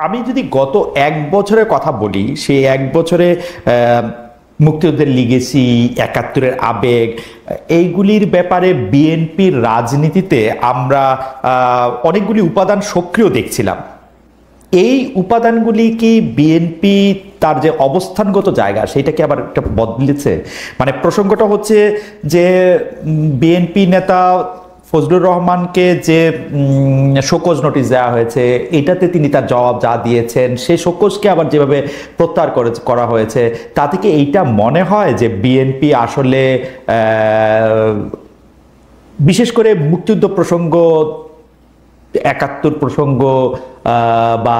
আমি যদি গত এক বছরের কথা বলি, সেই এক বছরে মুক্তিযুদ্ধের লিগেসি, একাত্তরের আবেগ, এইগুলির ব্যাপারে বিএনপির রাজনীতিতে আমরা অনেকগুলি উপাদান সক্রিয় দেখছিলাম। এই উপাদানগুলি কি বিএনপি তার যে অবস্থানগত জায়গা সেইটাকে আবার একটা বদলেছে? মানে প্রসঙ্গটা হচ্ছে যে বিএনপি নেতা ফজলুর রহমানকে যে শোকজ নোটিশ দেওয়া হয়েছে, এটাতে তিনি তার জবাব যা দিয়েছেন, সেই শোকজকে আবার যেভাবে প্রত্যাহার করা হয়েছে, তা থেকে এইটা মনে হয় যে বিএনপি আসলে বিশেষ করে মুক্তিযুদ্ধ প্রসঙ্গ, একাত্তর প্রসঙ্গ বা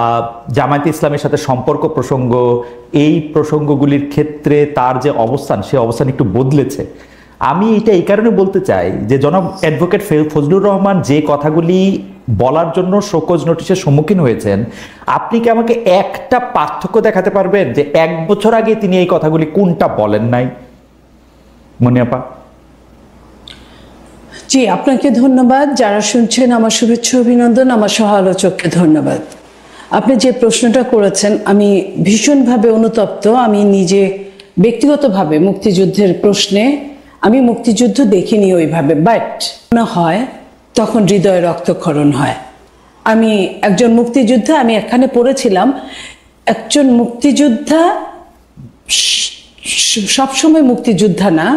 জামায়াতে ইসলামের সাথে সম্পর্ক প্রসঙ্গ, এই প্রসঙ্গগুলির ক্ষেত্রে তার যে অবস্থান, সে অবস্থান একটু বদলেছে। আমি এটা এই কারণে বলতে চাই যে জনাব অ্যাডভোকেট ফজলুর রহমান যে কথাগুলি বলার জন্য শোকজ নোটিশের সম্মুখীন হয়েছেন, আপনি কি আমাকে একটা পার্থক্য দেখাতে পারবেন যে এক বছর আগে তিনি এই কথাগুলি কোনটা বলেন নাই? মনিয়াপা। জি, আপনাকে ধন্যবাদ। যারা শুনছেন আমার শুভেচ্ছা অভিনন্দন, আমার সহ আলোচককে ধন্যবাদ। আপনি যে প্রশ্নটা করেছেন আমি ভীষণভাবে অনুতপ্ত। আমি নিজে ব্যক্তিগতভাবে মুক্তিযুদ্ধের প্রশ্নে আমি মুক্তিযুদ্ধ দেখিনি ওইভাবে, বাট না হয় তখন হৃদয়ে রক্তক্ষরণ হয়। আমি একজন মুক্তিযোদ্ধা, আমি এখানে পড়েছিলাম, একজন মুক্তিযোদ্ধা সবসময় মুক্তিযোদ্ধা না,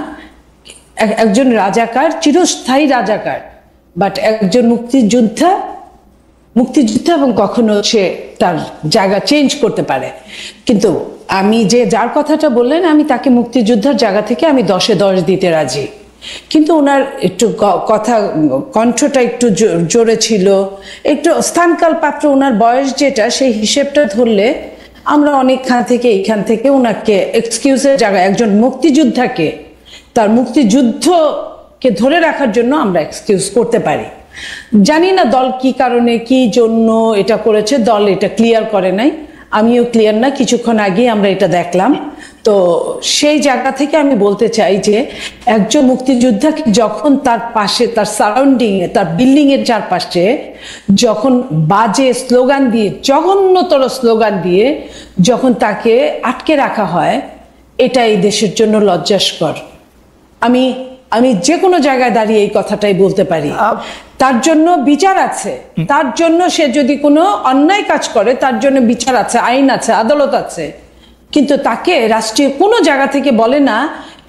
একজন রাজাকার, চিরস্থায়ী রাজাকার, বাট একজন মুক্তিযোদ্ধা এবং কখনো সে তার জায়গা চেঞ্জ করতে পারে। কিন্তু আমি যে যার কথাটা বললেন, আমি তাকে মুক্তিযোদ্ধার জায়গা থেকে আমি 10-এ 10 দিতে রাজি। কিন্তু ওনার একটু কথা, কণ্ঠটা একটু জোরে ছিল, একটু স্থানকাল পাত্র, ওনার বয়স যেটা, সেই হিসেবটা ধরলে আমরা অনেকখান থেকে এইখান থেকে ওনাকে এক্সকিউজের জায়গায় একজন মুক্তিযোদ্ধাকে তার মুক্তিযুদ্ধকে ধরে রাখার জন্য আমরা এক্সকিউজ করতে পারি। জানি না দল কি কারণে, কি জন্য এটা করেছে, দল এটা ক্লিয়ার করে নাই, আমিও ক্লিয়ার না। কিছুক্ষণ আগে আমরা এটা দেখলাম। তো সেই জায়গা থেকে আমি বলতে চাই যে একজন মুক্তিযোদ্ধাকে যখন তার পাশে, তার সারাউন্ডিং এ, তার বিল্ডিং এর চারপাশে যখন বাজে স্লোগান দিয়ে, জঘন্যতর স্লোগান দিয়ে যখন তাকে আটকে রাখা হয়, এটা এই দেশের জন্য লজ্জাস্কর। আমি যে কোনো জায়গায় দাঁড়িয়ে এই কথাটাই বলতে পারি। তার জন্য বিচার আছে, তার জন্য সে যদি কোনো অন্যায় কাজ করে তার জন্য বিচার আছে, আইন আছে, আদালত আছে। কিন্তু তাকে রাষ্ট্রীয় কোনো জায়গা থেকে বলে না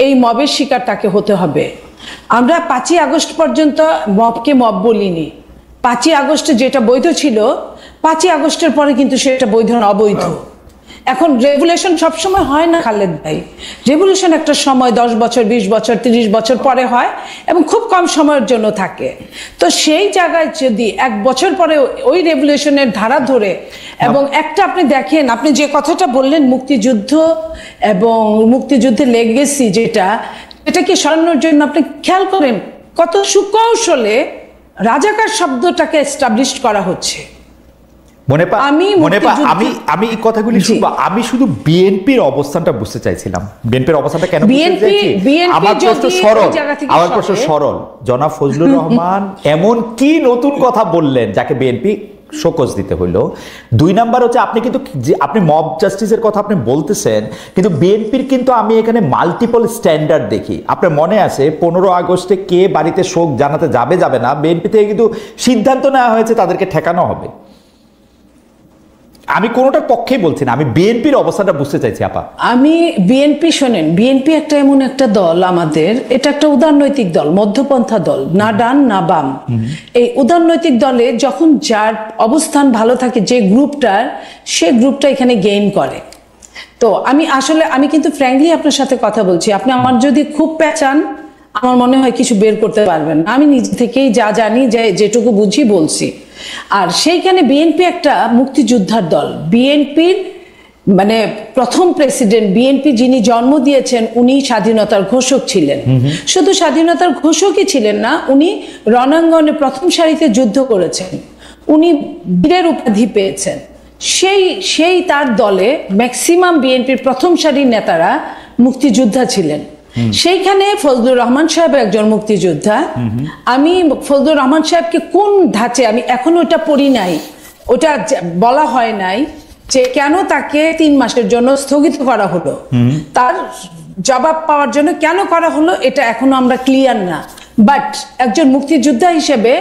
এই মবের শিকার তাকে হতে হবে। আমরা 5ই আগস্ট পর্যন্ত মবকে মব বলিনি। 5ই আগস্টে যেটা বৈধ ছিল, 5ই আগস্টের পরে কিন্তু সেটা বৈধ না, অবৈধ। এখন রেভুলেশন সবসময় হয় না খালেদ ভাই। রেভুলেশন একটা সময় 10 বছর, 20 বছর, 30 বছর পরে হয় এবং খুব কম সময়ের জন্য থাকে। তো সেই জায়গায় যদি 1 বছর পরে ওই রেভুলেশনের ধারা ধরে, এবং একটা আপনি দেখেন, আপনি যে কথাটা বললেন মুক্তিযুদ্ধ এবং মুক্তিযুদ্ধের লেগেসি, এটাকে সরানোর জন্য আপনি খেয়াল করেন কত সুকৌশলে রাজাকার শব্দটাকে এস্টাবলিশ করা হচ্ছে। আমি এই কথাগুলি শুনবো, আমি শুধু বিএনপির অবস্থানটা বুঝতে চাইছিলাম। বিএনপির অবস্থানটা কেন আমার প্রশ্ন সরল। জনাব ফজলুর রহমান এমন কি নতুন কথা বললেন যাকে বিএনপি শোকজ দিতে হইল? 2 নাম্বার হচ্ছে আপনি মব জাস্টিসের কথা আপনি বলতেছেন, কিন্তু বিএনপির কিন্তু আমি এখানে মাল্টিপল স্ট্যান্ডার্ড দেখি। আপনার মনে আছে 15 আগস্টে কে বাড়িতে শোক জানাতে যাবে না, বিএনপি থেকে কিন্তু সিদ্ধান্ত নেওয়া হয়েছে তাদেরকে ঠেকানো হবে। আমি কোনোটার পক্ষেই বলছি না, আমি বিএনপির অবস্থাটা বুঝতে চাইছি। আপা, আমি বিএনপি শোনেন, বিএনপি একটা এমন একটা দল, আমাদের এটা একটা উদারনৈতিক দল, মধ্যপন্থা দল, না ডান না বাম। এই উদারনৈতিক দলে যখন যার অবস্থান ভালো থাকে, যে গ্রুপটার, সে গ্রুপটা এখানে গেইন করে। তো আমি কিন্তু ফ্র্যাঙ্কলি আপনার সাথে কথা বলছি, আপনি আমার যদি খুব পেঁচান আমার মনে হয় কিছু বের করতে পারবেন না। আমি নিজে থেকেই যা জানি, যেটুকু বুঝি বলছি। আর সেইখানে বিএনপি একটা মুক্তিযোদ্ধার দল। বিএনপির মানে প্রথম প্রেসিডেন্ট, বিএনপি যিনি জন্ম দিয়েছেন, উনি স্বাধীনতার ঘোষক ছিলেন। শুধু স্বাধীনতার ঘোষকই ছিলেন না, উনি রণাঙ্গনে প্রথম সারিতে যুদ্ধ করেছেন, উনি বীরের উপাধি পেয়েছেন। সেই তার দলে ম্যাক্সিমাম বিএনপির প্রথম সারির নেতারা মুক্তিযোদ্ধা ছিলেন। সেইখানে ফজলুর রহমান সাহেব একজন মুক্তিযোদ্ধা। আমি ফজলুর রহমান সাহেবকে কোন ধাঁচে, আমি এখনো এটা পড়ি নাই, ওটা বলা হয় নাই যে কেন তাকে 3 মাসের জন্য স্থগিত করা হলো, তার জবাব পাওয়ার জন্য কেন করা হলো এটা এখনো আমরা ক্লিয়ার না। বাট একজন মুক্তিযোদ্ধা হিসেবে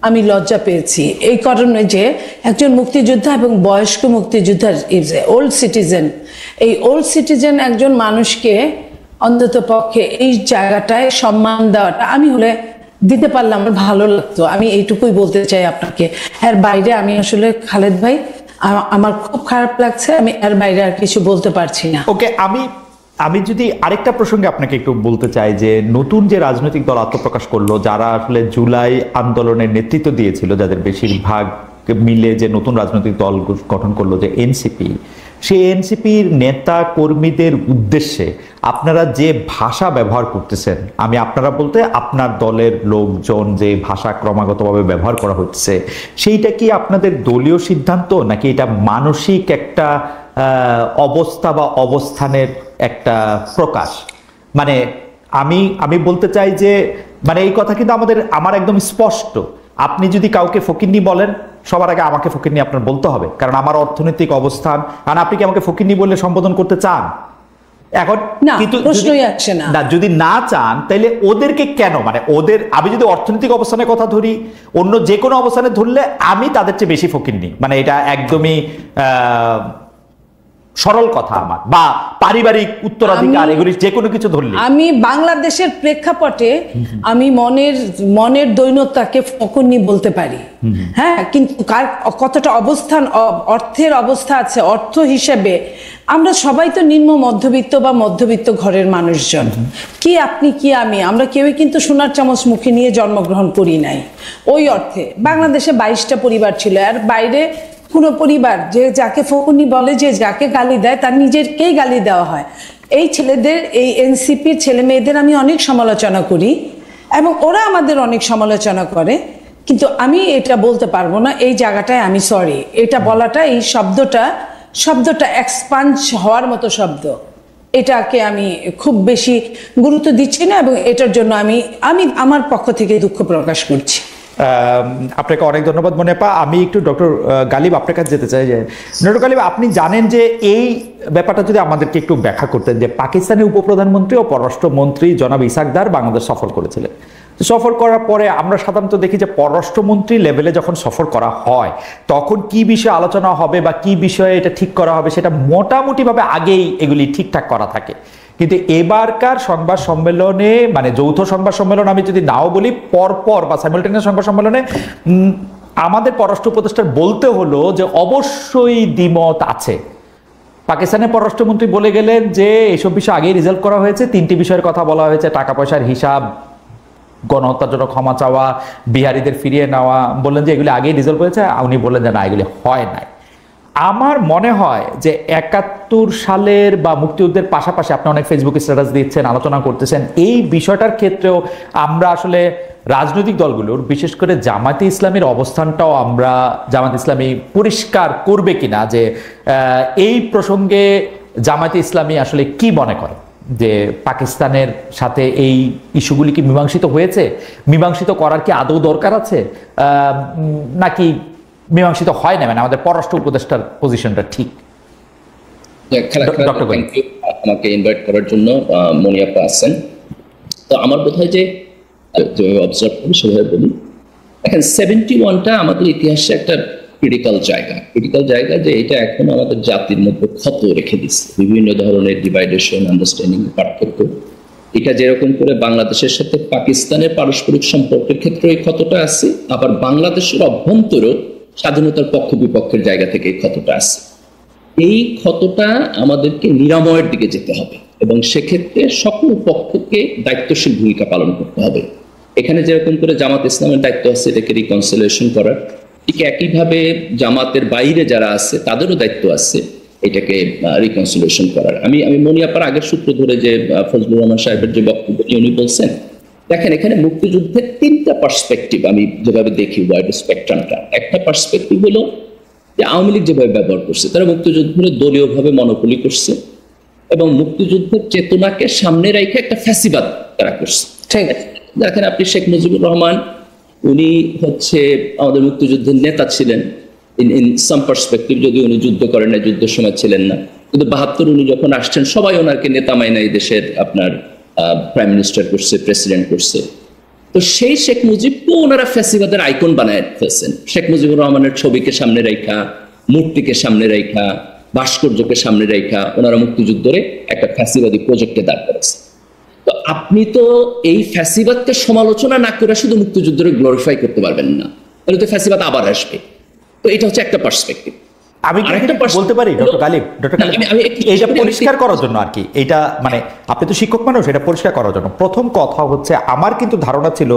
আমি লজ্জা পেয়েছি এই কারণে যে একজন মুক্তিযোদ্ধা এবং বয়স্ক মুক্তিযোদ্ধা ইজ ওল্ড সিটিজেন, এই ওল্ড সিটিজেন একজন মানুষকে অন্তত পক্ষে এই জায়গাটায় সম্মান দেওয়াটা আমি হলে দিতে পারলে আমার ভালো লাগতো। আমি এইটুকুই বলতে চাই আপনাকে। এর বাইরে আমি আসলে খালেদ ভাই আমার খুব খারাপ লাগছে, আমি এর বাইরে আর কিছু বলতে পারছি না। ওকে, আমি যদি আরেকটা প্রসঙ্গে আপনাকে একটু বলতে চাই যে নতুন যে রাজনৈতিক দল আত্মপ্রকাশ করলো, যারা আসলে জুলাই আন্দোলনের নেতৃত্ব দিয়েছিল, যাদের বেশিরভাগ মিলে যে নতুন রাজনৈতিক দল গঠন করলো যে এনসিপি, সেই এনসিপির নেতা কর্মীদের উদ্দেশ্যে আপনারা যে ভাষা ব্যবহার করতেছেন, আমি আপনারা বলতে আপনার দলের লোকজন যে ভাষা ক্রমাগতভাবে ব্যবহার করা হচ্ছে, সেইটা কি আপনাদের দলীয় সিদ্ধান্ত নাকি এটা মানসিক একটা অবস্থা বা অবস্থানের একটা প্রকাশ? মানে আমি বলতে চাই যে মানে এই কথা কিন্তু আমার একদম স্পষ্ট। আপনি যদি কাউকে ফকিন্নি বলেন, সবার আগে আমাকে ফকিন্নি আপনার বলতে হবে, কারণ আমার অর্থনৈতিক অবস্থান। কারণ আপনি কি আমাকে ফকিন্নি বললে সম্বোধন করতে চান? এখন কিন্তু যদি না চান তাহলে ওদেরকে কেন, মানে আমি যদি অর্থনৈতিক অবস্থানের কথা ধরি, অন্য যে কোনো অবস্থানে ধরলে আমি তাদের চেয়ে বেশি ফকিন্নি, মানে এটা একদমই সরল কথা আমার, বা পারিবারিক উত্তরাধিকার, এগুলি যে কোনো কিছু ধরলে। আমি বাংলাদেশের প্রেক্ষাপটে আমি মনের দৈন্যতাকে ফকিন্নি বলতে পারি, হ্যাঁ, কিন্তু কতটা অবস্থান অর্থের অবস্থা আছে, অর্থ হিসেবে আমরা সবাই তো নিম্ন মধ্যবিত্ত বা মধ্যবিত্ত ঘরের মানুষজন। কি আপনি কি আমরা কেউই কিন্তু সোনার চামচ মুখে নিয়ে জন্মগ্রহণ করি নাই। ওই অর্থে বাংলাদেশে 22টা পরিবার ছিল, আর বাইরে কোনো পরিবার যে যাকে ফকুনি বলে, যে যাকে গালি দেয় তার নিজেরকেই গালি দেওয়া হয়। এই ছেলেদের, এই এনসিপির ছেলে মেয়েদের আমি অনেক সমালোচনা করি এবং ওরা আমাদের অনেক সমালোচনা করে, কিন্তু আমি এটা বলতে পারবো না। এই জায়গাটায় আমি সরি, এটা বলাটা, এই শব্দটা এক্সপাঞ্জ হওয়ার মতো শব্দ, এটাকে আমি খুব বেশি গুরুত্ব দিচ্ছি না এবং এটার জন্য আমি আমার পক্ষ থেকে দুঃখ প্রকাশ করছি। আপনাকে অনেক ধন্যবাদ মনিয়াপা। আমি একটু ডক্টর গালিব আপনার কাছে যেতে চাই যে ডক্টর গালিব, আপনি জানেন যে এই ব্যাপারটা যদি আমাদেরকে একটু ব্যাখ্যা করতেন যে পাকিস্তানের উপপ্রধানমন্ত্রী ও পররাষ্ট্রমন্ত্রী জনাব ইসাক দার বাংলাদেশ সফর করেছিলেন। সফর করার পরে আমরা সাধারণত দেখি যে পররাষ্ট্রমন্ত্রী লেভেলে যখন সফর করা হয় তখন কি বিষয়ে আলোচনা হবে বা কি বিষয়ে এটা ঠিক করা হবে সেটা মোটামুটিভাবে আগেই এগুলি ঠিকঠাক করা থাকে। কিন্তু এবারকার সংবাদ সম্মেলনে, মানে যৌথ সংবাদ সম্মেলন আমি যদি নাও বলি, পরপর বা সাইমালটেনিয়াস সংবাদ সম্মেলনে আমাদের পররাষ্ট্র উপদেষ্টার বলতে হলো যে অবশ্যই দ্বিমত আছে। পাকিস্তানের পররাষ্ট্রমন্ত্রী বলে গেলেন যে এইসব বিষয় আগেই রিজলভ করা হয়েছে, 3টি বিষয়ের কথা বলা হয়েছে, টাকা পয়সার হিসাব, গণহত্যার জন্য ক্ষমা চাওয়া, বিহারিদের ফিরিয়ে নেওয়া, বললেন যে এগুলি আগেই রিজলভ হয়েছে। উনি বললেন যে না, এগুলি হয় নাই। আমার মনে হয় যে 71 সালের বা মুক্তিযুদ্ধের পাশাপাশি আপনি অনেক ফেসবুক স্ট্যাটাস দিচ্ছেন, আলোচনা করতেছেন, এই বিষয়টার ক্ষেত্রেও আমরা আসলে রাজনৈতিক দলগুলোর, বিশেষ করে জামায়াতে ইসলামীর অবস্থানটাও আমরা, জামায়াতে ইসলামী পরিষ্কার করবে কিনা যে এই প্রসঙ্গে জামায়াতে ইসলামী আসলে কি মনে করে যে পাকিস্তানের সাথে এই ইস্যুগুলি কি মীমাংসিত হয়েছে, মীমাংসিত করার কি আদৌ দরকার আছে, নাকি মীমাংসিত হয় না, মানে আমাদের পররাষ্ট্র উপদেষ্টার পজিশনটা ঠিক? আমাকে ইনভাইট করার জন্য মনিয়াপা আছেন। তো আমার বোধ হয় যে অবজার্ভ করি, সেভাবে বলি, এখন 71টা আমাদের ইতিহাসে একটা ক্রিটিক্যাল জায়গা, যে এটা এখন আমাদের জাতির মধ্যে ক্ষত রেখে দিচ্ছে, বিভিন্ন ধরনের ডিভাইডেশন, আন্ডারস্ট্যান্ডিং, পার্থক্য। এটা যেরকম করে বাংলাদেশের সাথে পাকিস্তানের পারস্পরিক সম্পর্কের ক্ষেত্রে এই ক্ষতটা আছে, আবার বাংলাদেশের অভ্যন্তরেও স্বাধীনতার পক্ষ বিপক্ষের জায়গা থেকে এই ক্ষতটা আছে। এই ক্ষতটা আমাদেরকে নিরাময়ের দিকে যেতে হবে এবং সেক্ষেত্রে সকল পক্ষকে দায়িত্বশীল ভূমিকা পালন করতে হবে। এখানে যেরকম করে জামাত ইসলামের দায়িত্ব আছে এটাকে রিকনসিলিয়েশন করার, ঠিক একইভাবে জামাতের বাইরে যারা আছে তাদেরও দায়িত্ব আছে এটাকে রিকনসিলিয়েশন করার। আমি মনিয়াপার আগের সূত্র ধরে যে ফজলুর রহমান সাহেবের যে বক্তব্য উনি বলছেন, দেখেন এখানে মুক্তিযুদ্ধের 3টা পার্সপেক্টিভ আমি যেভাবে দেখি, ওয়াইড স্পেকট্রামটা। একটা পার্সপেক্টিভ হলো যে আওয়ামী লীগ যেভাবে ব্যবহার করছে, তারা মুক্তিযুদ্ধে দলীয়ভাবে মনোপলি করছে এবং মুক্তিযুদ্ধের চেতনাকে সামনে রেখে একটা ফ্যাসিবাদ তারা করছে। দেখেন আপনি শেখ মুজিবুর রহমান, উনি হচ্ছে আমাদের মুক্তিযুদ্ধের নেতা ছিলেন, ইন সাম পার্সপেক্টিভ, যদি উনি যুদ্ধ করেন না, যুদ্ধের সময় ছিলেন না, কিন্তু 72 উনি যখন আসছেন সবাই ওনাকে নেতা মাইনা এই দেশের আপনার প্রাইম মিনিস্টার করছে, প্রেসিডেন্ট করছে। তো সেই শেখ মুজিবকে ওনারা ফ্যাসিবাদের আইকন বানায় ফেলছেন। শেখ মুজিবুর রহমানের ছবিকে সামনে রাখা, মূর্তিকে সামনে রাখা, ভাস্কর্যকে সামনে রাখা ওনারা মুক্তিযুদ্ধরে একটা ফ্যাসিবাদী প্রজেক্টে দাঁড় করেছে। তো আপনি তো এই ফ্যাসিবাদকে সমালোচনা না করে শুধু মুক্তিযুদ্ধরে গ্লোরিফাই করতে পারবেন না, তাহলে তো ফ্যাসিবাদ আবার আসবে। তো এটা হচ্ছে একটা পার্সপেক্টিভ। আমি বলতে পারি ডক্টর গালিব, এইটা পরিষ্কার করার জন্য আর কি, এইটা মানে আপনি তো শিক্ষক মানুষ, এটা পরিষ্কার করার জন্য প্রথম কথা হচ্ছে, আমার কিন্তু ধারণা ছিল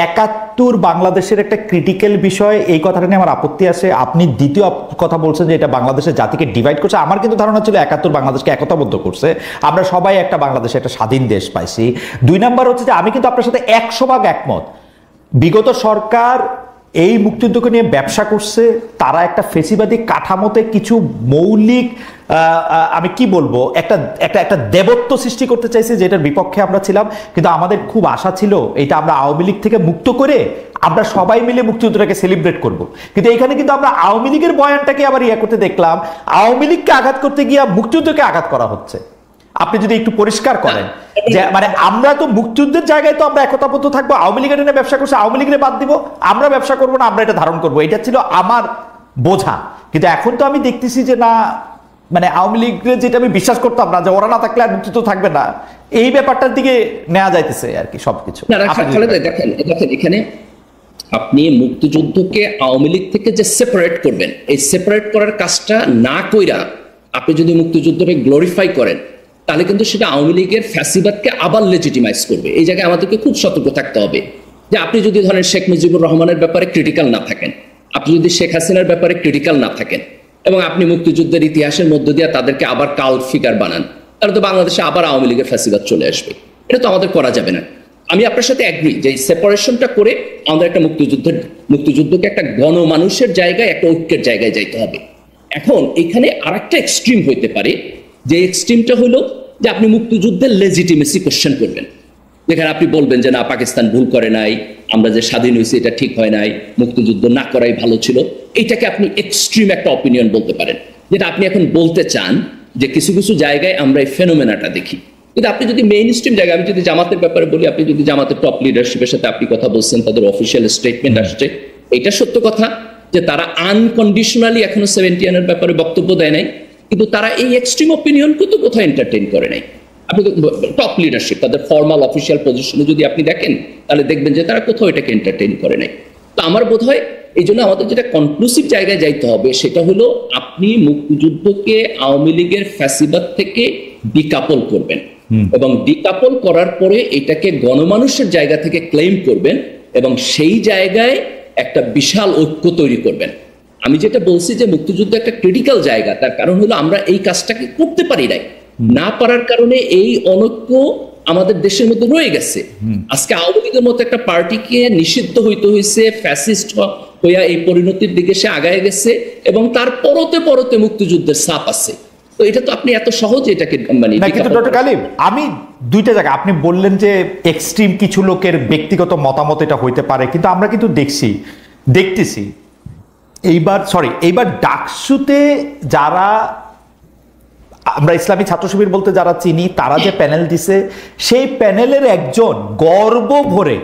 71 বাংলাদেশের একটা ক্রিটিক্যাল বিষয়, এই কথাটা নিয়ে আমার আপত্তি আছে। আপনি দ্বিতীয় কথা বলছেন যে এটা বাংলাদেশের জাতিকে ডিভাইড করছে, আমার কিন্তু ধারণা ছিল 71 বাংলাদেশকে একতাবদ্ধ করছে, আমরা সবাই একটা বাংলাদেশে একটা স্বাধীন দেশ পাইছি। 2 নাম্বার হচ্ছে যে আমি কিন্তু আপনার সাথে 100% একমত, বিগত সরকার এই মুক্তিযুদ্ধকে নিয়ে ব্যবসা করছে, তারা একটা ফেসিবাদী কাঠামোতে কিছু মৌলিক আমি কি বলবো একটা একটা একটা দেবত্ব সৃষ্টি করতে চাইছে, যেটার বিপক্ষে আমরা ছিলাম। কিন্তু আমাদের খুব আশা ছিল এটা আমরা আওয়ামী লীগ থেকে মুক্ত করে আমরা সবাই মিলে মুক্তিযুদ্ধটাকে সেলিব্রেট করব। কিন্তু এখানে কিন্তু আমরা আওয়ামী লীগের বয়ানটাকে আবার করতে দেখলাম, আওয়ামী লীগকে আঘাত করতে গিয়ে মুক্তিযুদ্ধকে আঘাত করা হচ্ছে। আপনি যদি একটু পরিষ্কার করেন যে মানে আমরা তো মুক্তিযুদ্ধের জায়গায় তো আমরা একতাবদ্ধ থাকবো, আওয়ামী লীগের এনে ব্যবসা করছে, আওয়ামী লীগের বাদ দিব, আমরা ব্যবসা করবো না, আমরা এটা ধারণ করবো, এটা ছিল আমার বোঝা। কিন্তু এখন তো আমি দেখতেছি যে না, মানে আওয়ামী লীগের যেটা আমি বিশ্বাস করতাম না, যে ওরা না থাকলে আর মুক্তিযুদ্ধ থাকবে না, এই ব্যাপারটার দিকে নেওয়া যাইতেছে আর কি সবকিছু। দেখেন এখানে আপনি মুক্তিযুদ্ধকে আওয়ামী লীগ থেকে যে সেপারেট করবেন, এই সেপারেট করার কাজটা না কইরা আপনি যদি মুক্তিযুদ্ধকে গ্লোরিফাই করেন, তাহলে কিন্তু সেটা আওয়ামী লীগের ফ্যাসিবাদকে আবার লেজিটিমাইজ করবে। এই জায়গায় আমাদেরকে খুব সতর্ক থাকতে হবে যে আপনি যদি ধরেন শেখ মুজিবুর রহমানের ব্যাপারে ক্রিটিক্যাল না থাকেন, আপনি যদি শেখ হাসিনার ব্যাপারে ক্রিটিক্যাল না থাকেন, এবং আপনি মুক্তিযুদ্ধের ইতিহাসের মধ্য দিয়ে তাদেরকে আবার কাল্ট ফিগার বানান, তাহলে তো বাংলাদেশে আবার আওয়ামী লীগের ফ্যাসিবাদ চলে আসবে। এটা তো আমাদের করা যাবে না। আমি আপনার সাথে এগ্রি যে এই সেপারেশনটা করে আমাদের একটা মুক্তিযুদ্ধকে একটা গণমানুষের জায়গায়, একটা ঐক্যের জায়গায় যাইতে হবে। এখন এখানে আরেকটা এক্সট্রিম হইতে পারে, যে এক্সট্রিমটা হলো যে আপনি মুক্তিযুদ্ধের লেজিটিমেসি কোশ্চেন করবেন, যেখানে আপনি বলবেন যে না, পাকিস্তান ভুল করে নাই, আমরা যে স্বাধীন হয়েছি এটা ঠিক হয় নাই, মুক্তিযুদ্ধ না করাই ভালো ছিল। এইটাকে আপনি এক্সট্রিম একটা অপিনিয়ন বলতে পারেন, যেটা আপনি এখন বলতে চান যে কিছু কিছু জায়গায় আমরা এই ফেনোমেনাটা দেখি। কিন্তু আপনি যদি মেইন স্ট্রিম জায়গায়, আমি যদি জামাতের ব্যাপারে বলি, আপনি যদি জামাতের টপ লিডারশিপের সাথে আপনি কথা বলছেন, তাদের অফিসিয়াল স্টেটমেন্ট আসছে, এটা সত্য কথা যে তারা আনকন্ডিশনালি এখনো 71 ব্যাপারে বক্তব্য দেয় নাই, কিন্তু তারা এই এক্সট্রিম অপিনিয়নকে তো কোথাও এন্টারটেইন করে নাই। আপনি টপ লিডারশিপ তাদের ফর্মাল অফিসিয়াল পজিশনে যদি আপনি দেখেন, তাহলে দেখবেন যে তারা কোথাও এটাকে এন্টারটেইন করে নাই। তো আমার বোধ হয় এই জন্য আমাদের যেটা কনক্লুসিভ জায়গায় যাইতে হবে, সেটা হলো আপনি মুক্তিযুদ্ধকে আওয়ামী লীগের ফ্যাসিবাদ থেকে ডিকাপল করবেন, এবং ডিকাপল করার পরে এটাকে গণমানুষের জায়গা থেকে ক্লেম করবেন, এবং সেই জায়গায় একটা বিশাল ঐক্য তৈরি করবেন। আমি যেটা বলছি যে মুক্তিযুদ্ধ একটা ক্রিটিক্যাল জায়গা, তার কারণ হলো আমরা এই কাজটাকে করতে পারি নাই, না পারার কারণে এই অনৈক্য আমাদের দেশের মধ্যে রয়ে গেছে। আজকে আওয়ামী লীগের মতো একটা পার্টিকে নিষিদ্ধ হইতে হয়েছে, ফ্যাসিস্ট হইয়া এই পরিণতির দিকে সে আগায় গেছে, এবং তার পরতে পরতে মুক্তিযুদ্ধের ছাপ আছে। তো এটা তো আপনি এত সহজে এটাকে মানে না। কিন্তু ডক্টর গালিব, আমি দুইটা জায়গা, আপনি বললেন যে এক্সট্রিম কিছু লোকের ব্যক্তিগত মতামত এটা হইতে পারে, কিন্তু আমরা কিন্তু দেখতেছি এইবার ডাকসুতে যারা আমরা ইসলামী ছাত্র শিবির বলতে যারা চিনি, তারা যে প্যানেল দিছে, সেই প্যানেলের একজন গর্ব ভরে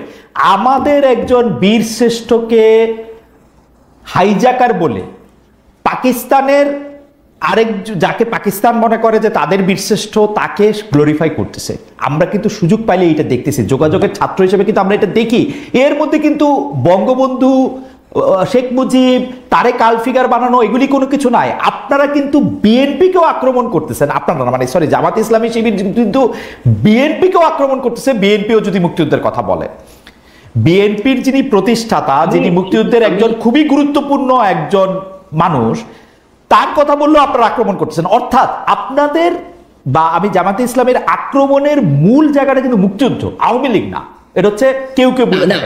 আমাদের একজন বীর শ্রেষ্ঠকে হাইজাকার বলে পাকিস্তানের যাকে পাকিস্তান মনে করে যে তাদের বীরশ্রেষ্ঠ, তাকে গ্লোরিফাই করতেছে। আমরা কিন্তু সুযোগ পাইলে এটা দেখতেছি, যোগাযোগের ছাত্র হিসেবে কিন্তু আমরা এটা দেখি। এর মধ্যে কিন্তু বঙ্গবন্ধু, শেখ মুজিব, তারে কাল ফিগার বানানো, এগুলি কোনো কিছু নাই। আপনারা কিন্তু বিএনপিকেও আক্রমণ করতেছেন, আপনারা মানে সরি জামাত ইসলামী শিবির কিন্তু বিএনপিকেও আক্রমণ করতেছে। বিএনপিও যদি মুক্তিযুদ্ধের কথা বলে, বিএনপির যিনি প্রতিষ্ঠাতা, যিনি মুক্তিযুদ্ধের একজন খুবই গুরুত্বপূর্ণ একজন মানুষ, তার কথা বললেও আপনারা আক্রমণ করতেছেন। অর্থাৎ আপনাদের বা আমি জামাতে ইসলামের আক্রমণের মূল জায়গাটা কিন্তু মুক্তিযুদ্ধ, আওয়ামী লীগ না। এটা হচ্ছে কেউ বলে না।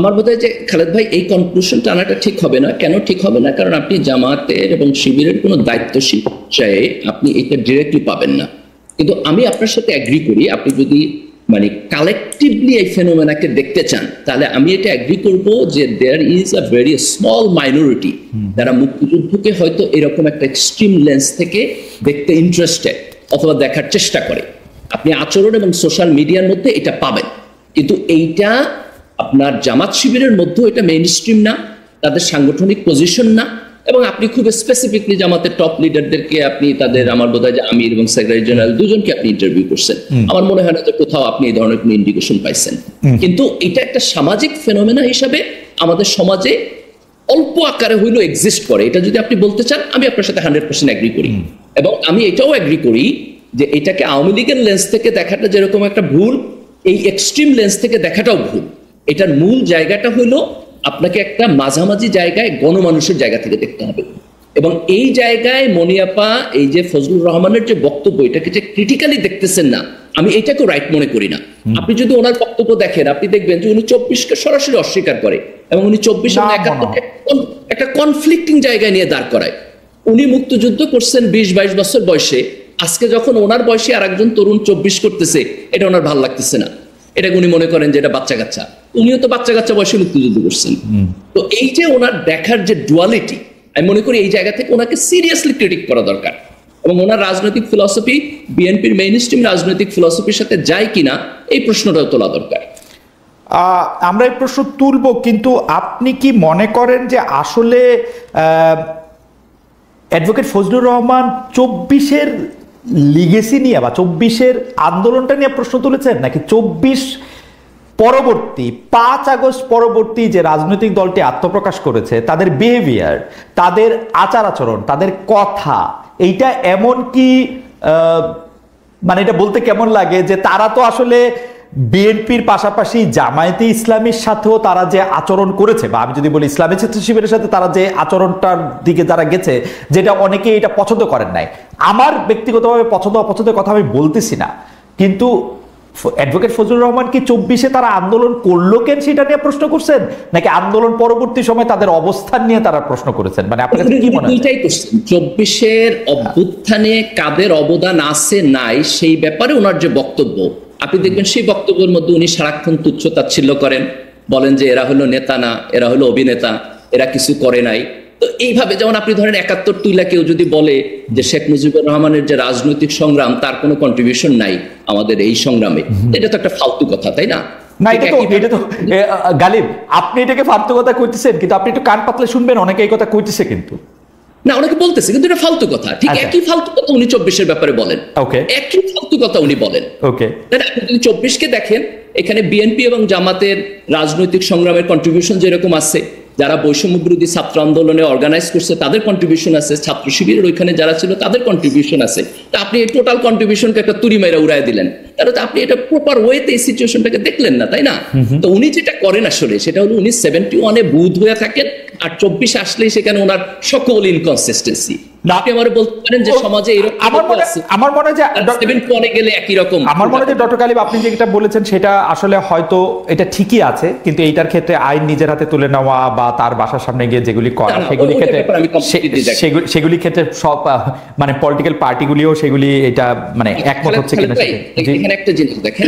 আমার বোধ হয় যে খালেদ ভাই, এই কনক্লুশনটা আনাটা ঠিক হবে না। কেন ঠিক হবে না? কারণ আপনি জামাতের এবং শিবিরের কোনো দায়িত্বশীল চায়ে আপনি এটা ডিরেক্টলি পাবেন না। কিন্তু আমি আপনার সাথে অ্যাগ্রি করি, আপনি যদি মানে কালেকটিভলি এই ফেনোমেনাকে দেখতে চান, তাহলে আমি এটা এগ্রি করব যে there is a very small minority যারা মুক্তিযুদ্ধকে হয়তো এরকম একটা এক্সট্রিম লেন্স থেকে দেখতে ইন্টারেস্টেড অথবা দেখার চেষ্টা করে। আপনি আচরণ এবং সোশ্যাল মিডিয়ার মধ্যে এটা পাবেন, কিন্তু এইটা আপনার জামাত শিবিরের মধ্যেও এটা মেইন স্ট্রিম না, তাদের সাংগঠনিক পজিশন না। এবং আপনি খুব স্পেসিফিকলি জামাতের টপ লিডারদেরকে আপনি তাদের, আমার বোধ হয় যে আমির এবং সেক্রেটারি জেনারেল দুজনকে আপনি ইন্টারভিউ করছেন, আমার মনে হয় না যে কোথাও আপনি এই ধরনের কোনো ইন্ডিকেশন পাইছেন। কিন্তু এটা একটা সামাজিক ফেনোমেনা হিসাবে আমাদের সমাজে অল্প আকারে হইলো এক্সিস্ট করে। এটা যদি আপনি বলতে চান, আমি আপনার সাথে 100% এগ্রি করি। এবং আমি এটাও এগ্রি করি যে এটাকে আওয়ামী লীগের লেন্স থেকে দেখাটা যেরকম একটা ভুল, এই এক্সট্রিম লেন্স থেকে দেখাটাও ভুল। এটার মূল জায়গাটা হলো আপনাকে একটা মাঝামাঝি জায়গায় গণমানুষের জায়গা থেকে দেখতে হবে। এবং এই জায়গায় মনিয়াপা এই যে ফজলুর রহমানের যে বক্তব্য, এটাকে যে ক্রিটিক্যালি দেখতেছেন না, আমি এটাকেও রাইট মনে করি না। আপনি যদি ওনার বক্তব্য দেখেন, আপনি দেখবেন যে উনি 24কে সরাসরি অস্বীকার করে এবং উনি 24 এবং 71কে একটা কনফ্লিক্টিং জায়গায় নিয়ে দাঁড় করায়। উনি মুক্তিযুদ্ধ করছেন 20-22 বছর বয়সে, আজকে যখন ওনার বয়সে আর একজন তরুণ 24 করতেছে, এটা ওনার ভালো লাগতেছে না। এটাকে উনি মনে করেন যে এটা বাচ্চা কাচ্চা, উনিও তো বাচ্চা কাচ্চা বয়সে মুক্তিযুদ্ধ করছেন। তো এই যে ওনার দেখার যে ডুয়ালিটি, আমি মনে করি এই জায়গা থেকে ওনাকে সিরিয়াসলি ক্রিটিক করা দরকার। এবং ওনার রাজনৈতিক ফিলসফি বিএনপির মেইন স্ট্রিম রাজনৈতিক ফিলসফির সাথে যায় কিনা, এই প্রশ্নটাও তোলা দরকার। আমরা এই প্রশ্ন তুলব, কিন্তু আপনি কি মনে করেন যে আসলে অ্যাডভোকেট ফজলুর রহমান 24-এর লিগেসি নিয়ে বা 24-এর আন্দোলনটা নিয়ে প্রশ্ন তুলেছেন, নাকি 24 পরবর্তী 5 আগস্ট পরবর্তী যে রাজনৈতিক দলটি আত্মপ্রকাশ করেছে, তাদের বিহেভিয়ার, তাদের আচার আচরণ, তাদের কথা, এইটা এমন কি মানে এটা বলতে কেমন লাগে যে তারা তো আসলে বিএনপির পাশাপাশি জামায়াতে ইসলামীর সাথেও তারা যে আচরণ করেছে, বা আমি যদি বলি ইসলামী ছাত্র শিবিরের সাথে তারা যে আচরণটার দিকে যারা গেছে, যেটা অনেকে এটা পছন্দ করেন নাই। আমার ব্যক্তিগতভাবে পছন্দ অপছন্দের কথা আমি বলতেছি না, কিন্তু অ্যাডভোকেট ফজলুর রহমান কি 24-এ তারা আন্দোলন করলো কেন সেটা নিয়ে প্রশ্ন করছেন, নাকি আন্দোলন পরবর্তী সময় তাদের অবস্থান নিয়ে তারা প্রশ্ন করেছেন? মানে আপনার কাছে কি মনে হয়? 24-এর অভ্যুত্থানে কাদের অবদান আছে নাই সেই ব্যাপারে ওনার যে বক্তব্য, আপনি দেখবেন সেই বক্তব্যের মধ্যে উনি সারাক্ষণ তুচ্ছ তাচ্ছিল্য করেন, বলেন যে এরা হলো নেতা না, এরা হলো অভিনেতা, এরা কিছু করে নাই। তো এইভাবে যেমন আপনি ধরেন 71 তুইলা কেউ যদি বলে যে শেখ মুজিবুর রহমানের যে রাজনৈতিক সংগ্রাম, তার কোনো কন্ট্রিবিউশন নাই আমাদের এই সংগ্রামে, এটা তো একটা ফালতু কথা, তাই না? না, এটা তো গালিব, আপনি এটাকে ফালতু কথা কইতেছেন, কিন্তু আপনি একটু কান পাতলে শুনবেন, অনেকে এই কথা কইতেছে কিন্তু না, অনেকে বলতেছে, কিন্তু এটা ফালতু কথা। ঠিক একই ফালতু কথা উনি 24-এর ব্যাপারে বলেন, একই ফালতু কথা উনি বলেন। আপনি যদি 24-কে দেখেন, এখানে বিএনপি এবং জামাতের রাজনৈতিক সংগ্রামের কন্ট্রিবিউশন যেরকম আছে, যারা বৈষম্য বিরোধী ছাত্র আন্দোলনে অর্গানাইজ করছে তাদের কন্ট্রিবিউশন আছে, ছাত্র শিবিরের ওইখানে যারা ছিল তাদের কন্ট্রিবিউশন আছে। তা আপনি এই টোটাল কন্ট্রিবিউশনকে একটা তুড়ি মাইরা উড়াই দিলেন, তাহলে তো আপনি এটা প্রপার ওয়েতে এই সিচুয়েশনটাকে দেখলেন না, তাই না? তো উনি যেটা করেন আসলে সেটা হলো উনি 71-এ বুধ হয়ে থাকেন, আর 24 আসলেই সেখানে ওনার সকল ইনকনসিস্টেন্সি। আপনি আমার বলতে পারেন যে সমাজে এরকম আমার মনে হয় যে 71-এ গেলে একই রকম। আমার মনে হয় যে ডক্টর গালিব আপনি যেটা বলেছেন সেটা আসলে হয়তো এটা ঠিকই আছে, কিন্তু এইটার ক্ষেত্রে আইন নিজের হাতে তুলে নেওয়া বা তার বাসার সামনে গিয়ে যেগুলি করা, সেগুলি ক্ষেত্রে সব মানে পলিটিক্যাল পার্টিগুলিও সেগুলি এটা মানে একমত হচ্ছে কিনা। এখানে একটা জিনিস দেখেন,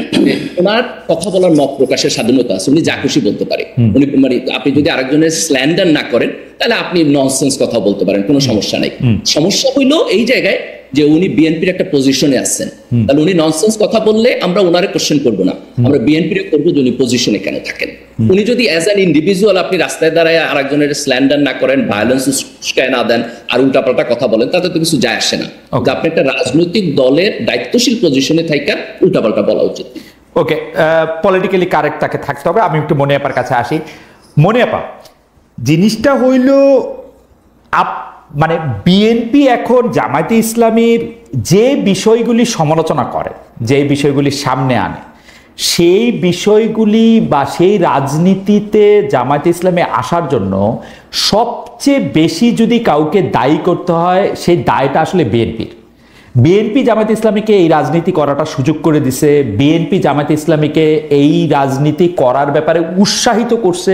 ওনার কথা বলার মত প্রকাশের স্বাধীনতা আছে, উনি যা খুশি বলতে পারে। উনি মানে আপনি যদি আরেকজনের স্ল্যান্ডার না করেন, তাহলে আপনি ননসেন্স কথা বলতে পারেন, কোনো সমস্যা নাই। সমস্যা হইলো এই জায়গায় যে উনি বিএনপির একটা পজিশনে আছেন, তাহলে উনি ননসেন্স কথা বললে আমরা ওনারে কোশ্চেন করবো না, আমরা বিএনপির করবো যে উনি পজিশনে কেন থাকেন। উনি যদি অ্যাজ অ্যান ইন্ডিভিজুয়াল আপনি রাস্তায় দাঁড়ায় আরেকজনের স্ল্যান্ডার না করেন, ভায়োলেন্স না দেন, আর উল্টাপাল্টা কথা বলেন, তাতে তো কিছু যায় আসে না। আপনি একটা রাজনৈতিক দলের দায়িত্বশীল পজিশনে থাকা উল্টাপাল্টা বলা উচিত। ওকে, পলিটিক্যালি কারেক্ট তাকে থাকতে হবে। আমি একটু মনিয়াপার কাছে আসি। মনিয়াপা, জিনিসটা হইল মানে বিএনপি এখন জামায়াতে ইসলামীর যে বিষয়গুলি সমালোচনা করে, যে বিষয়গুলি সামনে আনে, সেই বিষয়গুলি বা সেই রাজনীতিতে জামায়াতে ইসলামী আসার জন্য সবচেয়ে বেশি যদি কাউকে দায়ী করতে হয়, সেই দায়টা আসলে বিএনপির। বিএনপি জামায়াতে ইসলামীকে এই রাজনীতি করাটা সুযোগ করে দিছে, বিএনপি জামায়াতে ইসলামীকে এই রাজনীতি করার ব্যাপারে উৎসাহিত করছে,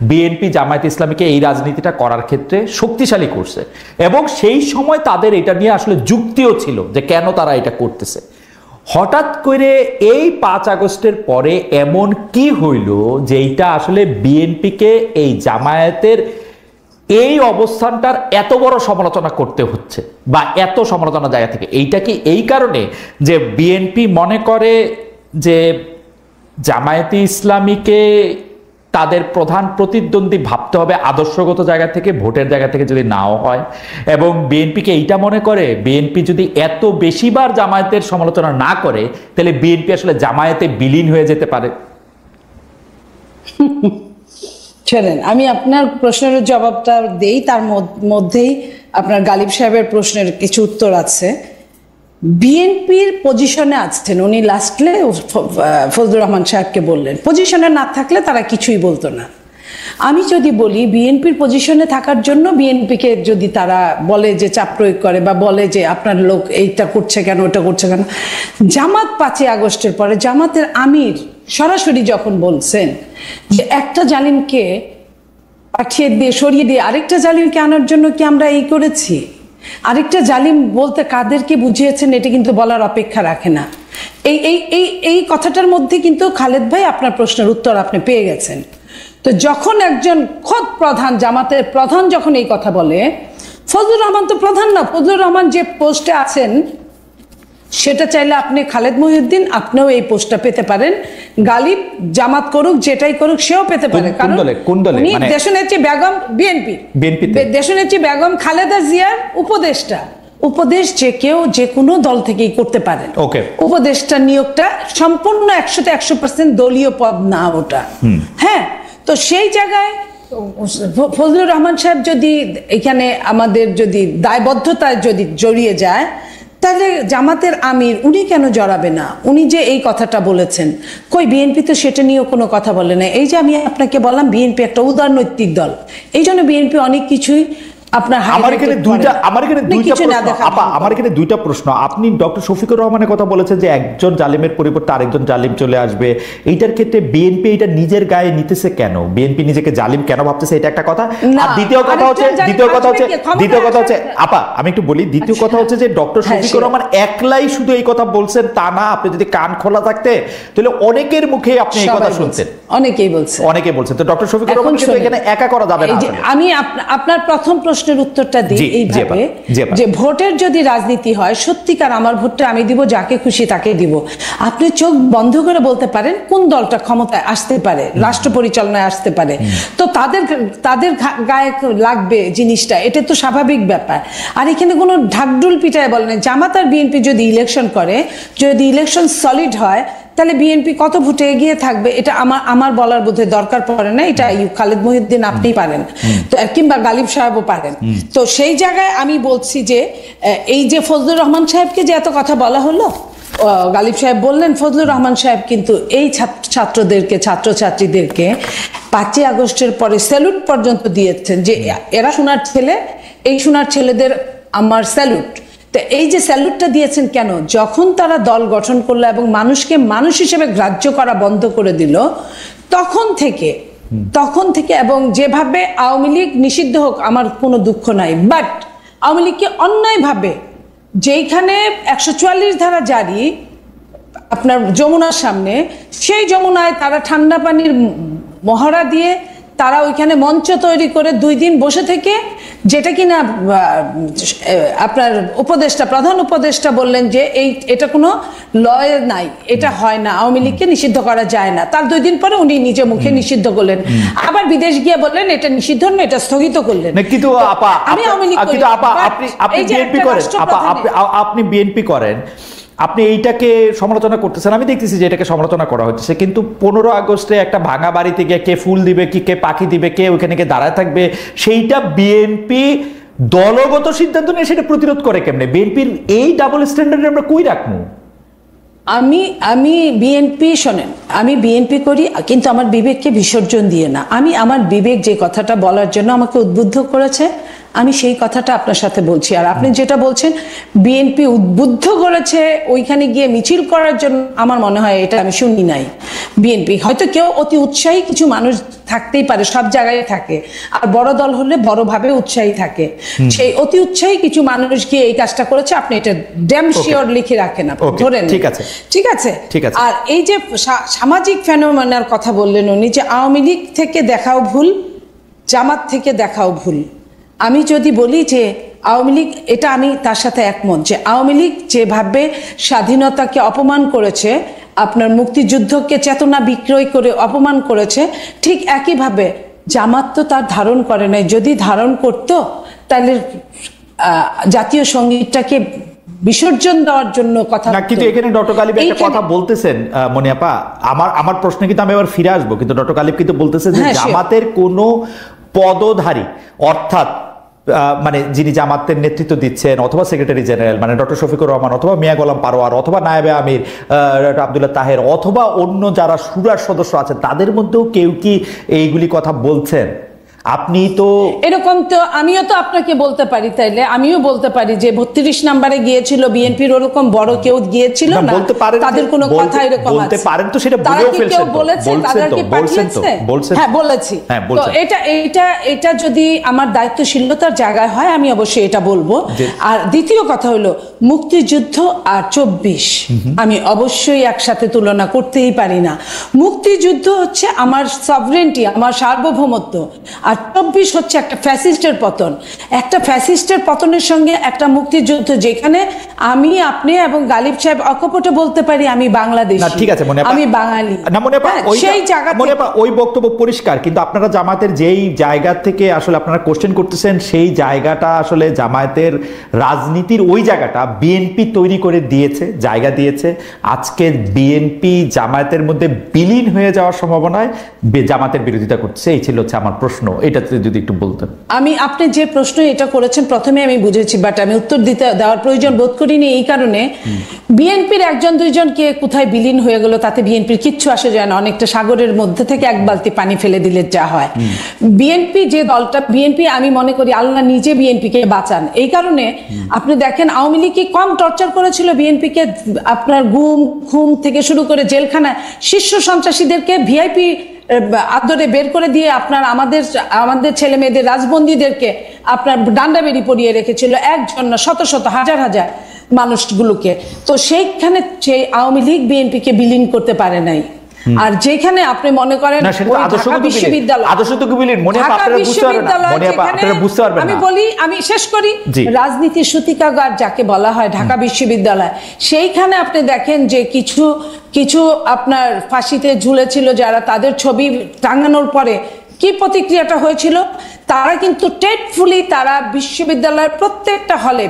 বিএনপি জামায়াতে ইসলামীকে এই রাজনীতিটা করার ক্ষেত্রে শক্তিশালী করছে, এবং সেই সময় তাদের এটা নিয়ে আসলে যুক্তিও ছিল যে কেন তারা এটা করতেছে। হঠাৎ করে এই 5 আগস্টের পরে এমন কি হইল যেটা আসলে বিএনপিকে এই জামায়াতের এই অবস্থানটার এত বড় সমালোচনা করতে হচ্ছে বা এত সমালোচনা জায়গা থেকে? এইটা কি এই কারণে যে বিএনপি মনে করে যে জামায়াতে ইসলামীকে তাদের প্রধান প্রতিদ্বন্দ্বী ভাবতে হবে আদর্শগত জায়গা থেকে, ভোটের জায়গা থেকে যদি নাও হয়, এবং বিএনপিকে এইটা মনে করে বিএনপি যদি এত বেশিবার জামায়াতের সমালোচনা না করে তাহলে বিএনপি আসলে জামায়াতে বিলীন হয়ে যেতে পারে? চলেন আমি আপনার প্রশ্নের জবাবটা দেই, তার মধ্যেই আপনার গালিব সাহেবের প্রশ্নের কিছু উত্তর আছে। বিএনপির পজিশনে আছেন উনি, লাস্টলে ফজলুর রহমান সাহেবকে বললেন, পজিশনে না থাকলে তারা কিছুই বলতো না। আমি যদি বলি বিএনপির পজিশনে থাকার জন্য বিএনপিকে যদি তারা বলে যে চাপ প্রয়োগ করে বা বলে যে আপনার লোক এইটা করছে কেন, ওটা করছে কেন, জামাত 5 আগস্টের পরে জামাতের আমির সরাসরি যখন বলছেন যে একটা জালিমকে পাঠিয়ে দিয়ে সরিয়ে দিয়ে আরেকটা জালিমকে আনার জন্য কি আমরা এই করেছি, আরেকটা জালিম বলতে কাদেরকে বুঝিয়েছেন এটা কিন্তু বলার অপেক্ষা রাখে না। এই এই এই এই কথাটার মধ্যে কিন্তু খালেদ ভাই আপনার প্রশ্নের উত্তর আপনি পেয়ে গেছেন। তো যখন একজন খোদ প্রধান, জামাতের প্রধান যখন এই কথা বলে, ফজলুর রহমান তো প্রধান না, ফজলুর রহমান যে পোস্টে আছেন সেটা চাইলে আপনি খালেদ মহিউদ্দিন আপনিও এই পোস্টটা পেতে পারেন, গালিব জামাত করুক যেটাই করুক সেও পেতে পারে, কারণ উনি দেশনেত্রী বেগম বিএনপি দেশনেত্রী বেগম খালেদা জিয়ার উপদেষ্টা। উপদেশ যে কেউ যে কোনো দল থেকেই করতে পারেন। উপদেষ্টা নিয়োগটা সম্পূর্ণ 100% দলীয় পদ না ওটা। হ্যাঁ, তো সেই জায়গায় ফজলুর রহমান সাহেব যদি এখানে আমাদের যদি দায়বদ্ধতায় যদি জড়িয়ে যায় তাহলে জামাতের আমির উনি কেন জড়াবে না? উনি যে এই কথাটা বলেছেন, কই বিএনপি তো সেটা নিয়েও কোনো কথা বলে না। এই যে আমি আপনাকে বললাম বিএনপি একটা উদারনৈতিক দল, এই জন্য বিএনপি অনেক কিছুই আমার এখানে দুইটা প্রশ্ন। আপনি ডক্টর শফিকুর রহমানের কথা বলেছেন যে একজন জালিমের পরিবর্তে আরেকজন জালিম চলে আসবে, এইটার ক্ষেত্রে বিএনপি এটা নিজের গায়ে নিতেছে কেন? বিএনপি নিজেকে জালিম কেন ভাবতেছে, এটা একটা কথা। আর দ্বিতীয় কথা হচ্ছে আপা আমি একটু বলি, দ্বিতীয় কথা হচ্ছে যে ডক্টর শফিকুর রহমান একলাই শুধু এই কথা বলছেন তা না, আপনি যদি কান খোলা থাকতে তাহলে অনেকের মুখে আপনি এই কথা শুনতেন, অনেকেই বলছেন। তো ডক্টর শফিকুর রহমান কিন্তু এখানে একা করা যাবে না। আমি আপনার প্রথম প্রশ্নের উত্তরটা দিই এইভাবে যে ভোটের যদি রাজনীতি হয়, সত্যিকার আমার ভোটটা আমি দিব যাকে খুশি তাকে দিব, আপনি চোখ বন্ধ করে বলতে পারেন কোন দলটা ক্ষমতায় আসতে পারে, রাষ্ট্র পরিচালনায় আসতে পারে, তো তাদের গায়ে লাগবে জিনিসটা, এটা তো স্বাভাবিক ব্যাপার। আর এখানে কোনো ঢাকঢুল পিটায় বলে না। জামাত আর বিএনপি যদি ইলেকশন করে, যদি ইলেকশন সলিড হয় তাহলে বিএনপি কত ভোটে এগিয়ে থাকবে এটা আমার বলার বোধহয় দরকার পড়ে না, এটা খালেদ মহিউদ্দিন আপনি পারেন, তো কিংবা গালিব সাহেবও পারেন। তো সেই জায়গায় আমি বলছি যে এই যে ফজলুর রহমান সাহেবকে যে এত কথা বলা হলো, গালিব সাহেব বললেন ফজলুর রহমান সাহেব কিন্তু এই ছাত্রদেরকে ছাত্রছাত্রীদেরকে 5 আগস্টের পরে স্যালুট পর্যন্ত দিয়েছেন যে এরা সোনার ছেলে, এই সোনার ছেলেদের আমার স্যালুট। এই যে স্যালুটটা দিয়েছেন কেন? যখন তারা দল গঠন করলো এবং মানুষকে মানুষ হিসেবে গ্রাহ্য করা বন্ধ করে দিল, তখন থেকে এবং যেভাবে আওয়ামী লীগ নিষিদ্ধ হোক আমার কোনো দুঃখ নাই, বাট আওয়ামী লীগকে অন্যায়ভাবে যেইখানে 144 ধারা জারি আপনার যমুনার সামনে, সেই যমুনায় তারা ঠান্ডা পানির মহড়া দিয়ে তারা ওইখানে মঞ্চ তৈরি করে 2 দিন বসে থেকে, যেটা কিনা আপনার প্রধান উপদেষ্টা বললেন যে এটা কোনো লয়ে নাই, এটা হয় না, আওয়ামী লীগকে নিষিদ্ধ করা যায় না। তার 2 দিন পরে উনি নিজে মুখে নিষিদ্ধ করলেন, আবার বিদেশ গিয়ে বললেন এটা নিষিদ্ধ না, এটা স্থগিত করলেন। কিন্তু আপনি বিএনপি করেন, আপনি এইটাকে সমালোচনা করতেছেন, আমি দেখতেছি যে এটাকে সমালোচনা করা হচ্ছে, কিন্তু 15 আগস্টে একটা ভাঙা বাড়িতে গিয়ে কে ফুল দিবে, কে পাখি দিবে, কে ওইখানে গিয়ে দাঁড়ায় থাকবে, সেইটা বিএনপি দলগত সিদ্ধান্ত নিয়ে সেটা প্রতিরোধ করে কেমনে? বিএনপির এই ডাবল স্ট্যান্ডার্ড আমরা কই রাখবো? আমি বিএনপি শোনেন, আমি বিএনপি করি কিন্তু আমার বিবেককে বিসর্জন দিয়ে না। আমার বিবেক যে কথাটা বলার জন্য আমাকে উদ্বুদ্ধ করেছে, আমি সেই কথাটা আপনার সাথে বলছি। আর আপনি যেটা বলছেন বিএনপি উদ্বুদ্ধ করেছে ওইখানে গিয়ে মিছিল করার জন্য, আমার মনে হয় এটা আমি শুনি নাই। বিএনপি হয়তো কেউ অতি উৎসাহী কিছু মানুষ থাকতেই পারে, সব জায়গায় থাকে, আর বড় দল হলে বড়ভাবে উৎসাহী থাকে, সেই অতি উৎসাহী কিছু মানুষ গিয়ে এই কাজটা করেছে। আপনি এটা ড্যাম শিওর লিখে রাখেন, আপনি ধরেন। ঠিক আছে, ঠিক আছে, ঠিক আছে। আর এই যে সামাজিক ফেনোমেনার কথা বললেন উনি, যে আওয়ামী লীগ থেকে দেখাও ভুল, জামাত থেকে দেখাও ভুল। আমি যদি বলি যে আওয়ামী লীগ, এটা আমি তার সাথে একমত, যে আওয়ামী লীগ যেভাবে স্বাধীনতাকে অপমান করেছে, আপনার মুক্তিযুদ্ধকে চেতনা বিক্রয় করে অপমান করেছে, ঠিক একইভাবে জামাত তো তার ধারণ করে নাই। যদি ধারণ করত তাহলে জাতীয় সঙ্গীতটাকে বিসর্জন দেওয়ার জন্য কথা না। কিন্তু এখানে ডক্টর গালিব একটা কথা বলতেছেন মনি আপা, আমার প্রশ্নে কিন্তু আমি এবার ফিরে আসবো, কিন্তু ডক্টর গালিব কিন্তু বলতেছেন যে জামাতের কোনো পদধারী, অর্থাৎ মানে যিনি জামাতের নেতৃত্ব দিচ্ছেন, অথবা সেক্রেটারি জেনারেল মানে ডক্টর শফিকুর রহমান, অথবা মিয়া গোলাম পারোয়ার, অথবা নায়েবে আমির আব্দুল্লাহ তাহের, অথবা অন্য যারা শুরার সদস্য আছেন, তাদের মধ্যেও কেউ কি এইগুলি কথা বলছেন? আপনি তো এরকম, তো আমিও তো আপনাকে বলতে পারি, তাইলে আমিও বলতে পারি যে 32 নম্বরে গিয়েছিল বিএনপির, ওরকম বড় কেউ গিয়েছিল না, তাদের কোনো কথা এরকম আছে, বলতে পারেন তো, সেটা বলেও ফেলছেন তো, বলছেন তো, বলছেন। হ্যাঁ, বলেছি। তো এটা যদি আমার দায়িত্বশীলতার জায়গায় হয়, আমি অবশ্যই এটা বলবো। আর দ্বিতীয় কথা হলো মুক্তিযুদ্ধ আর 24 আমি অবশ্যই একসাথে তুলনা করতেই পারি না। মুক্তিযুদ্ধ হচ্ছে আমার সভরেন্টি, আমার সার্বভৌমত্ব, আর 24 হচ্ছে একটা ফ্যাসিস্টের পতন। একটা ফ্যাসিস্টের পতনের সঙ্গে একটা মুক্তিযুদ্ধ, যেখানে আমি, আপনি এবং গালিব সাহেব অকপটে বলতে পারি আমি বাংলাদেশী, ঠিক আছে, আমি বাঙালি, না মনে আপা, সেই জায়গা মনে আপা ওই বক্তব্য পরিষ্কার, কিন্তু আপনারা জামাতের যেই জায়গা থেকে আসলে আপনারা কোশ্চেন করতেছেন, সেই জায়গাটা আসলে জামায়াতের রাজনীতির ওই জায়গাটা বিএনপি তৈরি করে দিয়েছে, জায়গা দিয়েছে। আজকে বিএনপি জামায়াতের মধ্যে বিলীন হয়ে যাওয়ার সম্ভাবনায় জামাতের বিরোধিতা করছে। এই ছিল হচ্ছে আমার প্রশ্ন, এটাতে যদি একটু বলতেন। আপনি যে প্রশ্ন এটা করেছেন প্রথমে আমি বুঝেছি, বাট আমি উত্তর দেওয়ার প্রয়োজন বোধ করিনি এই কারণে, বিএনপির একজন দুইজন কে কোথায় বিলীন হয়ে গেল তাতে বিএনপির কিচ্ছু আসে যায় না। অনেকটা সাগরের মধ্যে থেকে এক বালতি পানি ফেলে দিলে যা হয়। বিএনপি যে দলটা, বিএনপি আমি মনে করি আল্লাহ নিজে বিএনপিকে বাঁচান। এই কারণে আপনি দেখেন আওয়ামী লীগ কি কম টর্চার করেছিল বিএনপিকে, আপনার গুম খুম থেকে শুরু করে জেলখানায় শীর্ষ সন্ত্রাসীদেরকে ভিআইপি আদরে বের করে দিয়ে আপনার আমাদের ছেলে মেয়েদের, রাজবন্দীদেরকে আপনার ডান্ডা বেরি পরিয়ে রেখেছিল, একজন না শত শত হাজার হাজার মানুষগুলোকে। তো সেইখানে সেই আওয়ামী লীগ বিএনপিকে বিলীন করতে পারে নাই। আর যেখানে আপনি মনে করেন আমি বলি, আমি শেষ করি, রাজনীতির সূতিকাগার যাকে বলা হয় ঢাকা বিশ্ববিদ্যালয়, সেইখানে আপনি দেখেন যে কিছু আপনার ফাঁসিতে ঝুলেছিল যারা, তাদের ছবি টাঙানোর পরে কি প্রতিক্রিয়াটা হয়েছিল, তারা কিন্তু টেটফুলি তারা বিশ্ববিদ্যালয়ের প্রত্যেকটা হলে,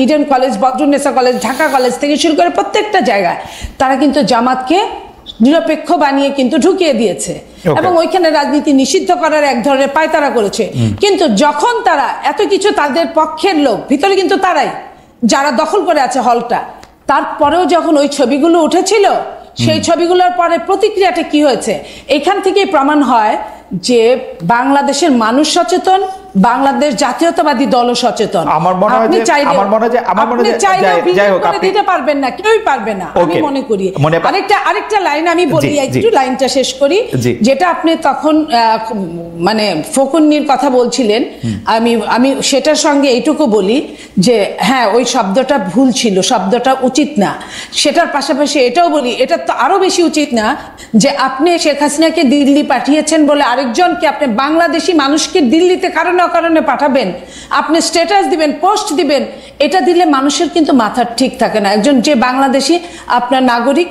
Eden college, Badrunnesa college, Dhaka college থেকে শুরু করে প্রত্যেকটা জায়গায় তারা কিন্তু জামাতকে নিরপেক্ষ বানিয়ে কিন্তু ঢুকিয়ে দিয়েছে, এবং ওইখানে রাজনীতি নিষিদ্ধ করার এক ধরনের পায়তারা করেছে। কিন্তু যখন তারা এত কিছু, তাদের পক্ষের লোক ভিতরে কিন্তু তারাই যারা দখল করে আছে হলটা, তারপরেও যখন ওই ছবিগুলো উঠেছিল, সেই ছবিগুলোর পরে প্রতিক্রিয়াটা কি হয়েছে, এখান থেকেই প্রমাণ হয় যে বাংলাদেশের মানুষ সচেতন, বাংলাদেশ জাতীয়তাবাদী দল সচেতন। আমার মনে হয় দিতে পারবেন না, কেউই পারবে না, আমি মনে করি। আরেকটা লাইন আমি বলি, একটু লাইনটা শেষ করি, যেটা আপনি তখন মানে ফকুন্নির কথা বলছিলেন, আমি সেটার সঙ্গে এইটুকু বলি যে হ্যাঁ, ওই শব্দটা ভুল ছিল, শব্দটা উচিত না। সেটার পাশাপাশি এটাও বলি, এটা তো আরো বেশি উচিত না যে আপনি শেখ হাসিনাকে দিল্লি পাঠিয়েছেন বলে আরেকজনকে, আপনি বাংলাদেশি মানুষকে দিল্লিতে কারণে অকারণে পাঠাবেন, আপনি স্ট্যাটাস দিবেন, পোস্ট দিবেন, এটা দিলে মানুষের কিন্তু মাথা ঠিক থাকে না। একজন যে বাংলাদেশি আপনার নাগরিক,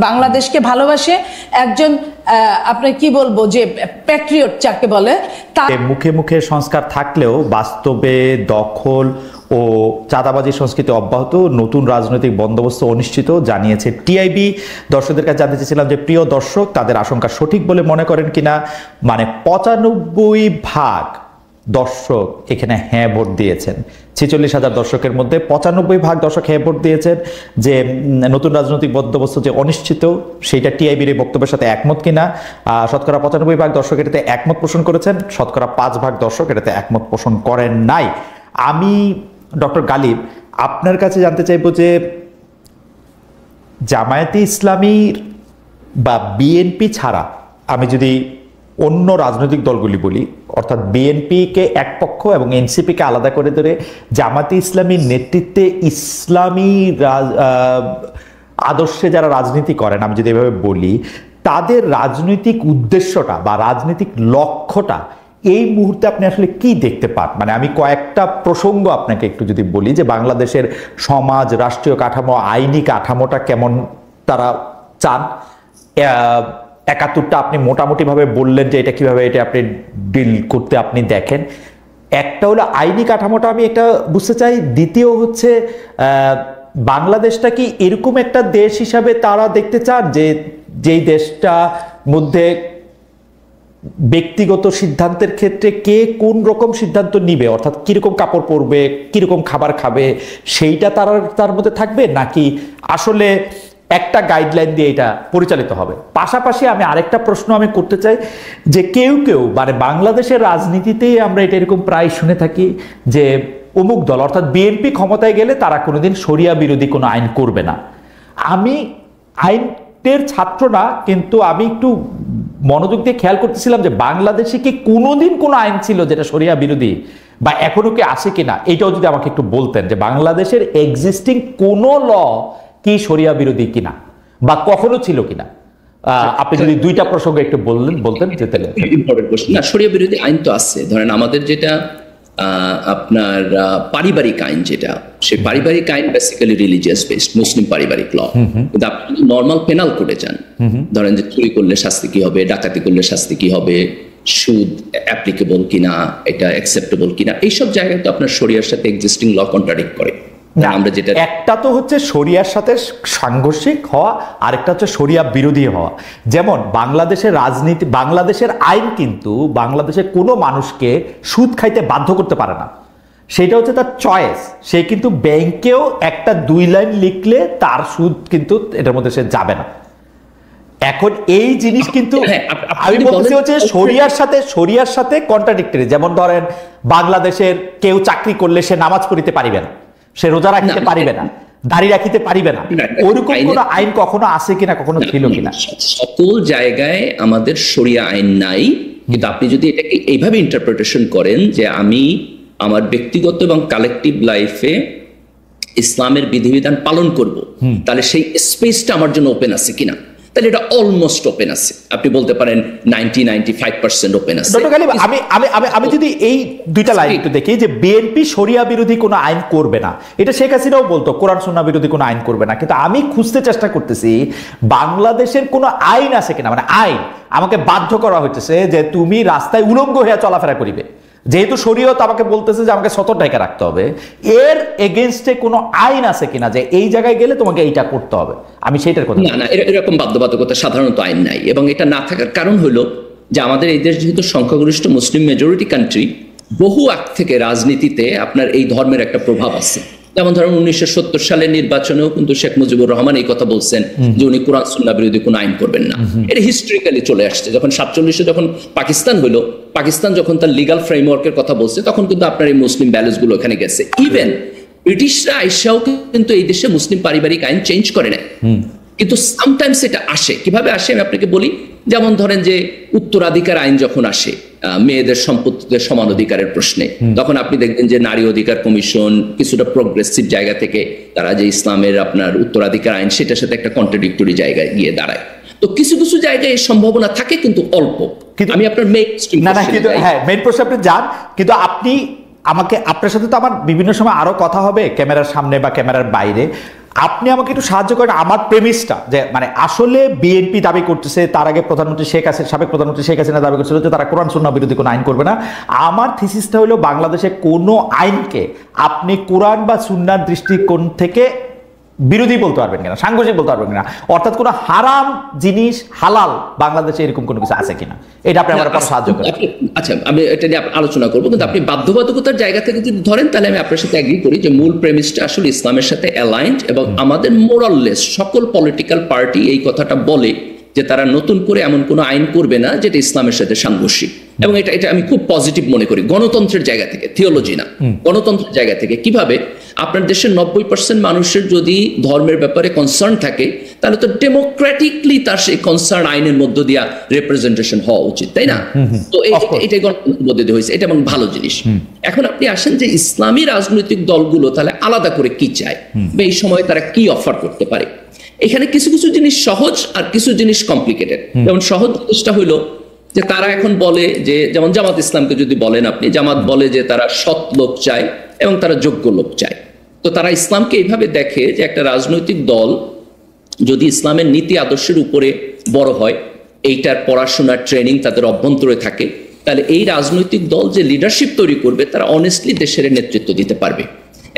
বাংলাদেশকে ভালোবাসে, একজন আপনি কি বলবো যে প্যাট্রিয়ট যাকে বলে, তার মুখে মুখে সংস্কার থাকলেও বাস্তবে দখল ও চাঁদাবাজি সংস্কৃতি অব্যাহত, নতুন রাজনৈতিক বন্দোবস্ত অনিশ্চিত জানিয়েছে টিআইবি। দর্শকদের কাছে জানতে চেয়েছিলাম যে প্রিয় দর্শক, তাদের আশঙ্কা সঠিক বলে মনে করেন কিনা। মানে 95% দর্শক এখানে হ্যাঁ ভোট দিয়েছেন। 46,000 দর্শকের মধ্যে 95% দর্শক হ্যাঁ ভোট দিয়েছেন যে নতুন রাজনৈতিক বন্দোবস্ত যে অনিশ্চিত, সেইটা টিআইবির এই বক্তব্যের সাথে একমত কিনা। শতকরা 95% দর্শক এটাতে একমত পোষণ করেছেন, শতকরা 5% দর্শক এটাতে একমত পোষণ করেন নাই। আমি ডক্টর গালিব আপনার কাছে জানতে চাইবো যে জামায়াতে ইসলামীর বা বিএনপি ছাড়া আমি যদি অন্য রাজনৈতিক দলগুলি বলি, অর্থাৎ বিএনপিকে এক পক্ষ এবং এনসিপিকে আলাদা করে ধরে জামায়াতে ইসলামীর নেতৃত্বে ইসলামী আদর্শে যারা রাজনীতি করেন, আমি যদি এভাবে বলি, তাদের রাজনৈতিক উদ্দেশ্যটা বা রাজনৈতিক লক্ষ্যটা এই মুহূর্তে আপনি আসলে কি দেখতে পান? মানে আমি কয়েকটা প্রসঙ্গ আপনাকে একটু যদি বলি যে বাংলাদেশের সমাজ, রাষ্ট্রীয় কাঠামো, আইনি কাঠামোটা কেমন তারা চান। 71টা আপনি মোটামুটিভাবে বললেন যে এটা কিভাবে এটা আপনি ডিল করতে আপনি দেখেন। একটা হলো আইনি কাঠামোটা আমি এটা বুঝতে চাই, দ্বিতীয় হচ্ছে বাংলাদেশটা কি এরকম একটা দেশ হিসাবে তারা দেখতে চান যে যেই দেশটা মধ্যে ব্যক্তিগত সিদ্ধান্তের ক্ষেত্রে কে কোন রকম সিদ্ধান্ত নিবে, অর্থাৎ কিরকম কাপড় পরবে, কিরকম খাবার খাবে, সেইটা তার মধ্যে থাকবে, নাকি আসলে একটা গাইডলাইন দিয়ে এটা পরিচালিত হবে। পাশাপাশি আমি আরেকটা প্রশ্ন আমি করতে চাই যে কেউ মানে বাংলাদেশের রাজনীতিতেই আমরা এটা এরকম প্রায় শুনে থাকি যে অমুক দল অর্থাৎ বিএনপি ক্ষমতায় গেলে তারা কোনোদিন শরিয়া বিরোধী কোনো আইন করবে না। আমি আইনের ছাত্র না, কিন্তু আমি একটু মনোযোগ দিয়ে খেয়াল করতেছিলাম যে বাংলাদেশে কি কোনোদিন কোনো আইন ছিল যেটা শরিয়া বিরোধী, বা এখনো কি আছে কিনা, এটাও যদি আমাকে একটু বলতেন যে বাংলাদেশের এক্সিস্টিং কোনো ল কি শরিয়া বিরোধী কিনা বা কখনো ছিল কিনা। আপনি যদি দুইটা প্রসঙ্গ একটু বলতেন যে তাহলে। Important question. না, শরিয়া বিরোধী আইন তো আছে। ধরেন আমাদের যেটা আপনার পারিবারিক আইন, যেটা সেই পারিবারিক আইন বেসিক্যালি রিলিজিয়াস বেসড, মুসলিম পারিবারিক ল। কিন্তু আপনি যদি নর্মাল পেনাল কোডে যান, ধরেন যে চুরি করলে শাস্তি কি হবে, ডাকাতি করলে শাস্তি কি হবে, সুদ অ্যাপ্লিকেবল কিনা, এটা অ্যাকসেপ্টেবল কিনা, এইসব জায়গায় তো আপনার শরিয়ার সাথে এক্সিস্টিং ল কন্ট্রাডিক্ট করে। আমরা যেটা একটা তো হচ্ছে শরিয়ার সাথে সাংঘর্ষিক হওয়া, আরেকটা হচ্ছে শরিয়া বিরোধী হওয়া। যেমন বাংলাদেশের রাজনীতি, বাংলাদেশের আইন কিন্তু বাংলাদেশের কোনো মানুষকে সুদ খাইতে বাধ্য করতে পারে না, সেটা হচ্ছে তার চয়েস। সে কিন্তু ব্যাংকেও একটা 2 লাইন লিখলে তার সুদ কিন্তু এটার মধ্যে সে যাবে না। এখন এই জিনিস কিন্তু আমি বলছি হচ্ছে শরিয়ার সাথে কন্ট্রাডিক্টরি। যেমন ধরেন বাংলাদেশের কেউ চাকরি করলে সে নামাজ পড়িতে পারিবে না, সে রোজা রাখিতে পারিবে না, দাড়ি রাখিতে পারিবে না, ওরকম কোন আইন কখনো আছে কিনা, কখনো ছিল কিনা? সকল জায়গায় আমাদের শরিয়া আইন নাই, কিন্তু আপনি যদি এটাকে এইভাবে ইন্টারপ্রিটেশন করেন যে আমি আমার ব্যক্তিগত এবং কালেকটিভ লাইফে ইসলামের বিধিবিধান পালন করব, তাহলে সেই স্পেসটা আমার জন্য ওপেন আছে কিনা, তাহলে এটা অলমোস্ট ওপেন আছে। আপনি বলতে পারেন 90-95% ওপেন আছে। আমি যদি এই দুইটা লাইন একটু দেখি যে বিএনপি শরিয়া বিরোধী কোনো আইন করবে না, এটা শেখ হাসিনাও বলতো কোরআন সুন্নাহ বিরোধী কোনো আইন করবে না, কিন্তু আমি খুঁজতে চেষ্টা করতেছি বাংলাদেশের কোনো আইন আছে কিনা। মানে আইন আমাকে বাধ্য করা হইতেছে যে তুমি রাস্তায় উলঙ্গ হয়ে চলাফেরা করিবে, যেহেতু শরীয়ত আমাকে বলতেছে যে আমাকে সতর ঢাকা রাখতে হবে, এর এগেইনস্টে কোনো আইন আছে কিনা যে এই জায়গায় গেলে তোমাকে এইটা করতে হবে। আমি সেইটার কথা না, এরকম বাধ্যবাধকতা সাধারণত আইন নাই, এবং এটা না থাকার কারণ হলো যে আমাদের এই দেশ যেহেতু সংখ্যাগরিষ্ঠ মুসলিম মেজরিটি কান্ট্রি, বহু আগ থেকে রাজনীতিতে আপনার এই ধর্মের একটা প্রভাব আছে। যেমন ধরুন 1970 সালের নির্বাচনেও কিন্তু শেখ মুজিবুর রহমান এই কথা বলছেন যে উনি কোরআন সুন্নাহ বিরোধী কোনো আইন করবেন না। এটা হিস্ট্রিক্যালি চলে আসছে। যখন 47-এ যখন পাকিস্তান হলো, পাকিস্তান যখন তার লিগাল ফ্রেমওয়ার্কের কথা বলছে, তখন কিন্তু আপনার এই মুসলিম ভ্যালুস গুলো এখানে গেছে। ইভেন ব্রিটিশরা আইসাও কিন্তু এই দেশে মুসলিম পারিবারিক আইন চেঞ্জ করে নেয়, কিন্তু সামটাইমস এটা আসে। কিভাবে আসে আমি আপনাকে বলি। যেমন ধরেন যে উত্তরাধিকার আইন যখন আসে মেয়েদের সম্পত্তিতে সমান অধিকারের প্রশ্নে, তখন আপনি দেখবেন যে নারী অধিকার কমিশন কিছুটা প্রোগ্রেসিভ জায়গা থেকে তারা যে ইসলামের আপনার উত্তরাধিকার আইন, সেটার সাথে একটা কন্ট্রাডিক্টরি জায়গায় গিয়ে দাঁড়ায়। তো কিছু কিছু জায়গায় এই সম্ভাবনা থাকে, কিন্তু অল্প। আমি আপনার মেইন প্রশ্ন আপনি যান, কিন্তু আপনি আমাকে, আপনার সাথে তো আমার বিভিন্ন সময় আরো কথা হবে ক্যামেরার সামনে বা ক্যামেরার বাইরে, আপনি আমাকে একটু সাহায্য করেন আমার প্রেমিসটা যে মানে আসলে বিএনপি দাবি করতেছে, তার আগে প্রধানমন্ত্রী সাবেক প্রধানমন্ত্রী শেখ হাসিনা দাবি করছিল যে তারা কোরআন সুন্নাহ বিরোধী কোনো আইন করবে না। আমার থিসিসটা হলো বাংলাদেশে কোনো আইনকে আপনি কোরআন বা সুন্নাহর দৃষ্টিকোণ থেকে বিরোধী বলতে পারবেন কিনা, সাংঘর্ষিক বলতে পারবেন কিনা, অর্থাৎ কোনো হারাম জিনিস হালাল বাংলাদেশে এরকম কোনো কিছু আছে কিনা, এটা আপনি আমার সাহায্য করেন। আচ্ছা, আমি এটা নিয়ে আলোচনা করবো, কিন্তু আপনি বাধ্যবাধকতার জায়গা থেকে যদি ধরেন তাহলে আমি আপনার সাথে এগ্রি করি যে মূল প্রেমিসটা আসলে ইসলামের সাথে অ্যালাইন্ড, এবং আমাদের মোরাললেস সকল পলিটিক্যাল পার্টি এই কথাটা বলে যে তারা নতুন করে এমন কোনো আইন করবে না যেটা ইসলামের সাথে সাংঘর্ষিক, এবং এটা আমি খুব পজিটিভ মনে করি গণতন্ত্রের জায়গা থেকে, থিওলজি না, গণতন্ত্রের জায়গা থেকে। কিভাবে? আপনার দেশের 90% মানুষের যদি ধর্মের ব্যাপারে কনসার্ন থাকে তাহলে তো ডেমোক্রেটিকলি তার সেই কনসার্ন আইনের মধ্য দিয়া রিপ্রেজেন্টেশন হওয়া উচিত, তাই না? তো এটাই গণতন্ত্রের মধ্যে দিয়ে হয়েছে, এটা এবং ভালো জিনিস। এখন আপনি আসেন যে ইসলামী রাজনৈতিক দলগুলো তাহলে আলাদা করে কি চায় বা এই সময় তারা কি অফার করতে পারে। এখানে কিছু কিছু জিনিস সহজ আর কিছু জিনিস কমপ্লিকেটেড। যেমন সহজ জিনিসটা হইলো যে তারা এখন বলে যে, যেমন জামাত ইসলামকে যদি বলেন আপনি, জামাত বলে যে তারা সৎ লোক চায় এবং তারা যোগ্য লোক চায়। তো তারা ইসলামকে এইভাবে দেখে যে একটা রাজনৈতিক দল যদি ইসলামের নীতি আদর্শের উপরে বড় হয়, এইটার পড়াশোনার ট্রেনিং তাদের অভ্যন্তরে থাকে, তাহলে এই রাজনৈতিক দল যে লিডারশিপ তৈরি করবে তারা অনেস্টলি দেশের নেতৃত্ব দিতে পারবে,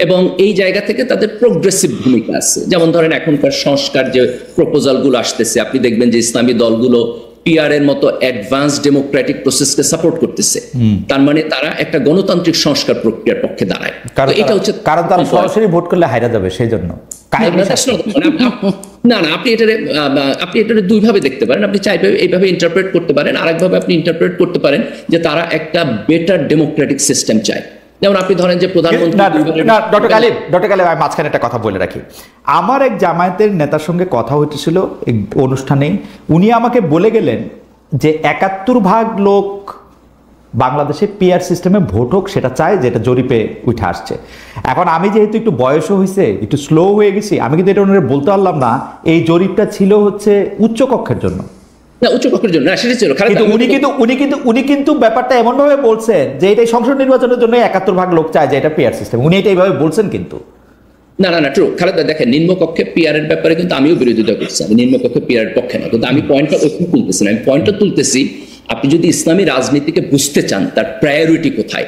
এবং এই জায়গা থেকে তাদের প্রোগ্রেসিভ ভূমিকা আছে। যেমন ধরেন এখনকার সংস্কার যে প্রপোজালগুলো আসতেছে, আপনি দেখবেন যে ইসলামী দলগুলো পিআর এর মতো অ্যাডভান্স ডেমোক্রেটিক প্রসেসকে সাপোর্ট করতেছে, তার মানে তারা একটা গণতান্ত্রিক সংস্কার প্রক্রিয়ার পক্ষে দাঁড়ায়। এটা হচ্ছে কারণ তারা সরাসরি ভোট করলে হাইরা যাবে, সেই জন্য না, আপনি এটারে দুইভাবে দেখতে পারেন। আপনি চাইবে এইভাবে ইন্টারপ্রেট করতে পারেন, আরেকভাবে আপনি ইন্টারপ্রেট করতে পারেন যে তারা একটা বেটার ডেমোক্রেটিক সিস্টেম চায়। যেমন আপনি ধরেন যে প্রধানমন্ত্রী, ডক্টর কালিব আমি মাঝখানে একটা কথা বলে রাখি। আমার এক জামায়াতের নেতার সঙ্গে কথা হইতেছিল এক অনুষ্ঠানে, উনি আমাকে বলে গেলেন যে 71% লোক বাংলাদেশে পিআর সিস্টেমে ভোট হোক সেটা চায়, যেটা জরিপে উঠে আসছে। এখন আমি যেহেতু একটু বয়সও হয়েছে, একটু স্লো হয়ে গেছি, আমি কিন্তু এটা ওনারা বলতে পারলাম না এই জরিপটা ছিল হচ্ছে উচ্চ কক্ষের জন্য, উনি কিন্তু ব্যাপারটা এমন ভাবে বলছেন যে এটাই সংসদ নির্বাচনের জন্য 71% লোক চায় যে এটা পিআর সিস্টেম, উনি এটা এইভাবে বলছেন। কিন্তু না ট্রু খালেদা, দেখেন নিম্নকক্ষে পিআর এর ব্যাপারে কিন্তু আমিও বিরোধিতা করছি, আমি নিম্নকক্ষে পিআর এর পক্ষে না, কিন্তু আমি পয়েন্টটা ওইখানে তুলতেছি না। আমি পয়েন্টটা তুলতেছি, আপনি যদি ইসলামী রাজনীতিকে বুঝতে চান তার প্রায়োরিটি কোথায়,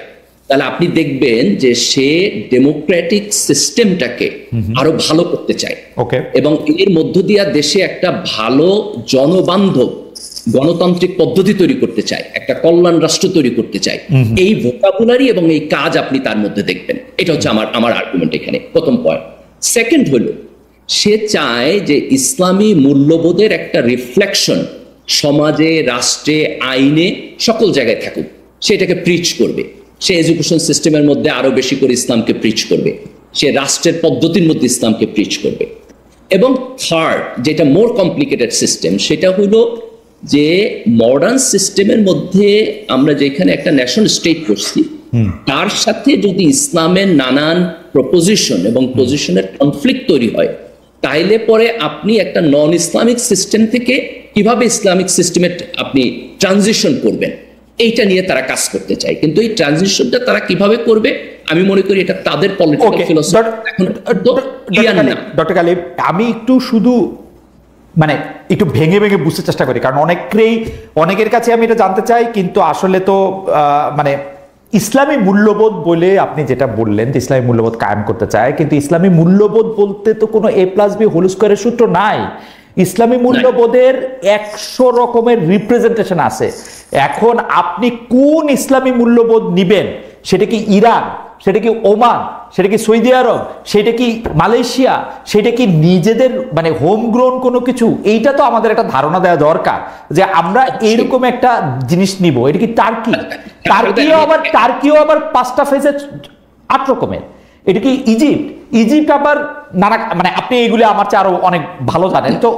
তাহলে আপনি দেখবেন যে সে ডেমোক্রেটিক সিস্টেমটাকে আরো ভালো করতে চায়, এবং এর মধ্য দিয়ে দেশে একটা ভালো জনবান্ধব গণতান্ত্রিক পদ্ধতি তৈরি করতে চায়, একটা কল্যাণ রাষ্ট্র তৈরি করতে চায়। এই ভোকাবুলারি এবং এই কাজ আপনি তার মধ্যে দেখবেন। এটা হচ্ছে আমার আর্গুমেন্ট এখানে, প্রথম পয়েন্ট। সেকেন্ড হলো, সে চায় যে ইসলামী মূল্যবোধের একটা রিফ্লেকশন সমাজে, রাষ্ট্রে, আইনে সকল জায়গায় থাকুক, সেটাকে প্রিচ করবে। সে এডুকেশন সিস্টেমের মধ্যে আরো বেশি করে ইসলামকে প্রিচ করবে, সে রাষ্ট্রের পদ্ধতির মধ্যে ইসলামকে প্রিচ করবে। এবং থার্ড, যেটা মোর কমপ্লিকেটেড সিস্টেম, সেটা হলো যে মডার্ন সিস্টেমের মধ্যে আমরা যেখানে একটা ন্যাশনাল স্টেট করছি, তার সাথে যদি ইসলামের নানান প্রপোজিশন এবং পজিশনের কনফ্লিক্ট তৈরি হয়, তাইলে পরে আপনি একটা নন ইসলামিক সিস্টেম থেকে কিভাবে ইসলামিক সিস্টেমে আপনি ট্রানজিশন করবেন, এইটা নিয়ে তারা কাজ করতে চায়। কিন্তু এই ট্রানজিশনটা তারা কিভাবে করবে, আমি মনে করি এটা তাদের পলিটিক্যাল ফিলোসফি। ডক্টর কালিব, আমি একটু শুধু মানে একটু ভেঙে ভেঙে বুঝতে চেষ্টা করি, কারণ অনেকের কাছে আমি এটা জানতে চাই, কিন্তু আসলে তো মানে ইসলামী মূল্যবোধ বলে আপনি যেটা বললেন যে ইসলামী মূল্যবোধ কায়েম করতে চায়, কিন্তু ইসলামী মূল্যবোধ বলতে তো কোনো A+B² সূত্র নাই। ইসলামী মূল্যবোধের 100 রকমের রিপ্রেজেন্টেশন আছে। এখন আপনি কোন ইসলামী মূল্যবোধ নিবেন, সেটা কি ইরান, সেটা কি ওমান, সেটা কি সৌদি আরব, সেটা কি মালয়েশিয়া, সেটা কি নিজেদের মানে হোম গ্রোন কোনো কিছু, এইটা তো আমাদের একটা ধারণা দেওয়া দরকার যে আমরা এইরকম একটা জিনিস নিব। এটা কি টার্কিও আবার 5টা ফেজে 8 রকমের। এটা কি ইজিপ্ট আবার নানা, মানে আপনি এইগুলো আমার চেয়ে আরো অনেক ভালো জানেন। তো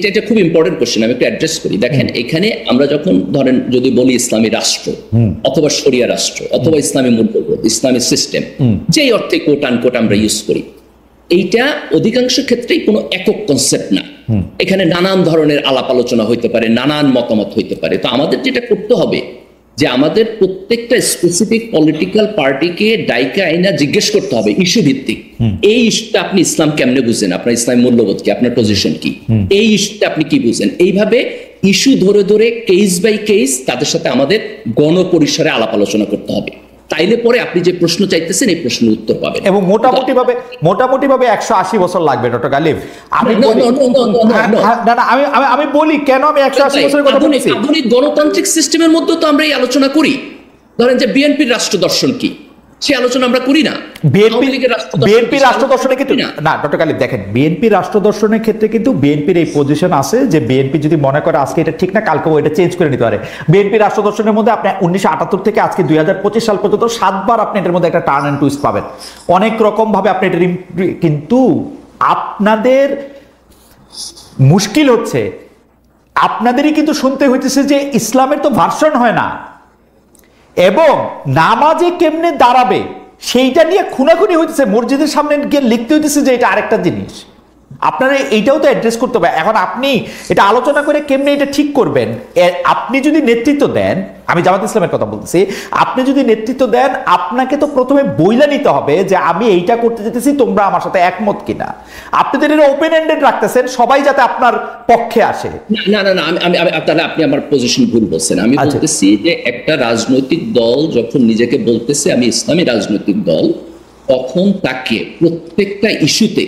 এটা খুব ইম্পর্টেন্ট কোশ্চেন, আমি একটু অ্যাড্রেস করি। দেখেন, এখানে আমরা যখন ধরেন যদি বলি ইসলামী রাষ্ট্র অথবা শরিয়া রাষ্ট্র অথবা ইসলামী মূল্যবোধ, ইসলামী সিস্টেম, যেই অর্থে কোট আনকোট আমরা ইউজ করি, এইটা অধিকাংশ ক্ষেত্রেই কোনো একক কনসেপ্ট না। এখানে নানান ধরনের আলাপ আলোচনা হইতে পারে, নানান মতামত হইতে পারে। তো আমাদের যেটা করতে হবে যে আমাদের প্রত্যেকটা স্পেসিফিক পলিটিক্যাল পার্টিকে ডাইকা আইনা জিজ্ঞেস করতে হবে ইস্যু ভিত্তিক, এই ইস্যুটা আপনি ইসলাম কেমনে বুঝেন, আপনার ইসলামী মূল্যবোধ কি, আপনার পজিশন কি, এই ইস্যুটা আপনি কি বুঝেন। এইভাবে ইস্যু ধরে ধরে কেস বাই কেস তাদের সাথে আমাদের গণপরিসরে আলাপ আলোচনা করতে হবে। তাইলে পরে আপনি যে প্রশ্ন চাইতেছেন এই প্রশ্নের উত্তর পাবেন। এবং মোটামুটি ভাবে 180 বছর লাগবে ডক্টর গালিব। আমি বলি আমি বলি কেন আমি 180 বছরের কথা বলছি। আধুনিক গণতান্ত্রিক সিস্টেমের মধ্যে তো আমরা এই আলোচনা করি। ধরেন যে বিএনপির রাষ্ট্র দর্শন কি, সে আলোচনা আমরা করি না। বিএনপি রাষ্ট্র দর্শনের ক্ষেত্রে না ডক্টর গালিব দেখেন, বিএনপি রাষ্ট্র দর্শনের ক্ষেত্রে কিন্তু বিএনপির এই পজিশন আছে যে বিএনপি যদি মনে করে আজকে এটা ঠিক না, কালকেও এটা চেঞ্জ করে নিতে পারে। বিএনপি রাষ্ট্র দর্শনের মধ্যে আপনি 1978 থেকে আজকে 2025 সাল পর্যন্ত 7 বার আপনি এটার মধ্যে একটা টার্ন এন্ড টুইস্ট পাবেন, অনেক রকম ভাবে আপনি এটা। কিন্তু আপনাদের মুশকিল হচ্ছে আপনাদেরই কিন্তু শুনতে হইতেছে যে ইসলামের তো ভার্সন হয় না, এবং নামাজে কেমনে দাঁড়াবে সেইটা নিয়ে খুনাখুনি হইতেছে, মসজিদের সামনে গিয়ে লিখতে হইতেছে যে এটা আরেকটা জিনিস। আপনারা এইটাও তো অ্যাড্রেস করতে হবে। এখন আপনি এটা আলোচনা করে কেমনে এটা ঠিক করবেন। আপনি যদি নেতৃত্ব দেন, আমি জামাত ইসলামের কথা বলতেছি, আপনি যদি নেতৃত্ব দেন আপনাকে তো প্রথমে বইলা নিতে হবে যে আমি এইটা করতে যেতেছি, তোমরা আমার সাথে একমত কিনা। আপনি তো এটা ওপেন এন্ডেড রাখতেছেন, সবাই যাতে আপনার পক্ষে আসে। না না না, তাহলে আপনি আমার পজিশন ভুল বলছেন। আমি বলতেছি যে একটা রাজনৈতিক দল যখন নিজেকে বলতেছে আমি ইসলামী রাজনৈতিক দল, তখন তাকে প্রত্যেকটা ইস্যুতে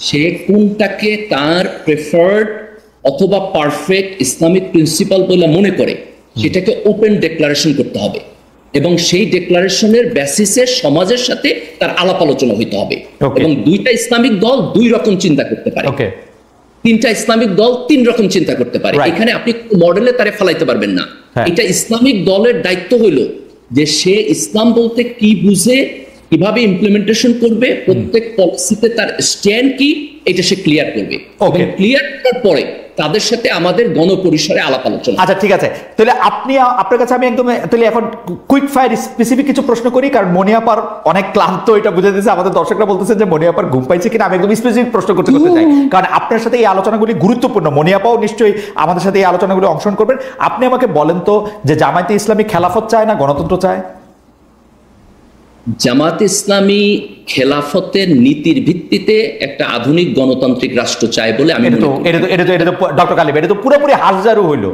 সে কোনটাকে তার প্রেফার্ড অথবা পারফেক্ট ইসলামিক প্রিন্সিপাল বলে মনে করে সেটাকে ওপেন ডিক্লারেশন করতে হবে, এবং সেই ডিক্লারেশনের বেসিসে সমাজের সাথে তার আলাপ আলোচনা হইতে হবে। এবং দুইটা ইসলামিক দল দুই রকম চিন্তা করতে পারে, তিনটা ইসলামিক দল তিন রকম চিন্তা করতে পারে। এখানে আপনি মডেলে তারে ফেলাইতে পারবেন না। এটা ইসলামিক দলের দায়িত্ব হইলো যে সে ইসলাম বলতে কি বুঝে, কিভাবে ইমপ্লিমেন্টেশন করবে, প্রত্যেক পলিসিতে তার স্ট্যান্ড কি, এটা সে ক্লিয়ার করবে। ক্লিয়ার করার পরে তাদের সাথে আমাদের গণপরিসরে আলাপ আলোচনা। আচ্ছা ঠিক আছে, তাহলে আপনার কাছে আমি একদম তাহলে এখন কুইক ফায়ার স্পেসিফিক কিছু প্রশ্ন করি, কারণ মনিয়াপার অনেক ক্লান্ত, এটা বুঝে দিয়েছে। আমাদের দর্শকরা বলতেছে যে মনিয়াপার ঘুম পাইছে কিনা, আমি একদম স্পেসিফিক প্রশ্ন করতে চাই, কারণ আপনার সাথে এই আলোচনাগুলি গুরুত্বপূর্ণ। মনিয়াপাও নিশ্চয়ই আমাদের সাথে এই আলোচনাগুলি অংশগ্রহণ করবেন। আপনি আমাকে বলেন তো যে জামায়াতে ইসলামী খেলাফত চায় না গণতন্ত্র চায়? জামাত ইসলামী খেলাফতের নীতির ভিত্তিতে একটা আধুনিক গণতান্ত্রিক রাষ্ট্র চায় বলে আমি মনে করি। ডক্টর গালিব, এটা তো পুরোপুরি হাজারু হইলো,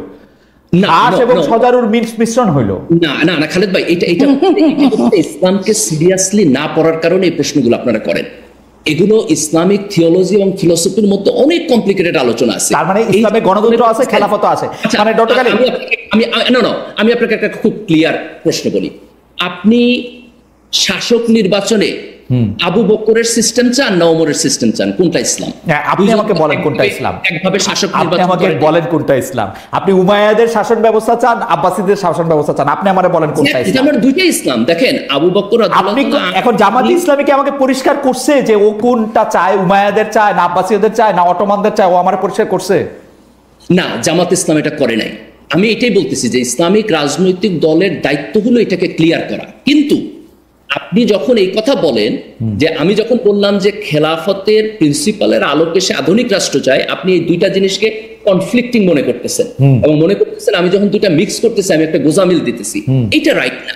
হাস এবং সজারুর মিশ্রণ হইলো। না না না খালেদ ভাই, এটা ইসলামকে সিরিয়াসলি না পড়ার কারণে এই প্রশ্নগুলো আপনারা করেন। এগুলো ইসলামিক থিওলজি এবং ফিলোসফির মধ্যে অনেক কমপ্লিকেটেড আলোচনা আছে। তার মানে ইসলামে গণতন্ত্র আছে, খেলাফত আছে। মানে ডক্টর গালিব, আমি আপনাকে একটা খুব ক্লিয়ার প্রশ্ন বলি। আপনি শাসক নির্বাচনে আবু বকরের সিস্টেম চান না ওমরের সিস্টেম চান, কোনটা ইসলাম? আপনি আমাকে বলেন কোনটা ইসলাম। একভাবে শাসক আপনি আমাকে বলেন কোনটা ইসলাম। আপনি উমাইয়াদের শাসন ব্যবস্থা চান, আব্বাসীদের শাসন ব্যবস্থা চান, আপনি আমারে বলেন কোনটা ইসলাম। আমার দুইটা ইসলাম। দেখেন আবু বকর, আপনি এখন জামাতি ইসলামীকে আমাকে পরিষ্কার করছে যে ও কোনটা চায়, উমাইয়াদের চায় না আব্বাসীদের চায় না অটোমানদের চায়, ও আমারে পরিষ্কার করছে? না, জামাত ইসলাম এটা করে নাই। আমি এটাই বলতেছি যে ইসলামিক রাজনৈতিক দলের দায়িত্ব হলো এটাকে ক্লিয়ার করা। কিন্তু আপনি যখন এই কথা বলেন যে আমি যখন বললাম যে খেলাফতের প্রিন্সিপালের আলোকে সে আধুনিক রাষ্ট্র চায়, আপনি এই দুইটা জিনিসকে কনফ্লিক্টিং মনে করতেছেন এবং মনে করতেছেন আমি যখন দুইটা মিক্স করতেছি আমি একটা গোজামিল দিতেছি। এইটা রাইট না,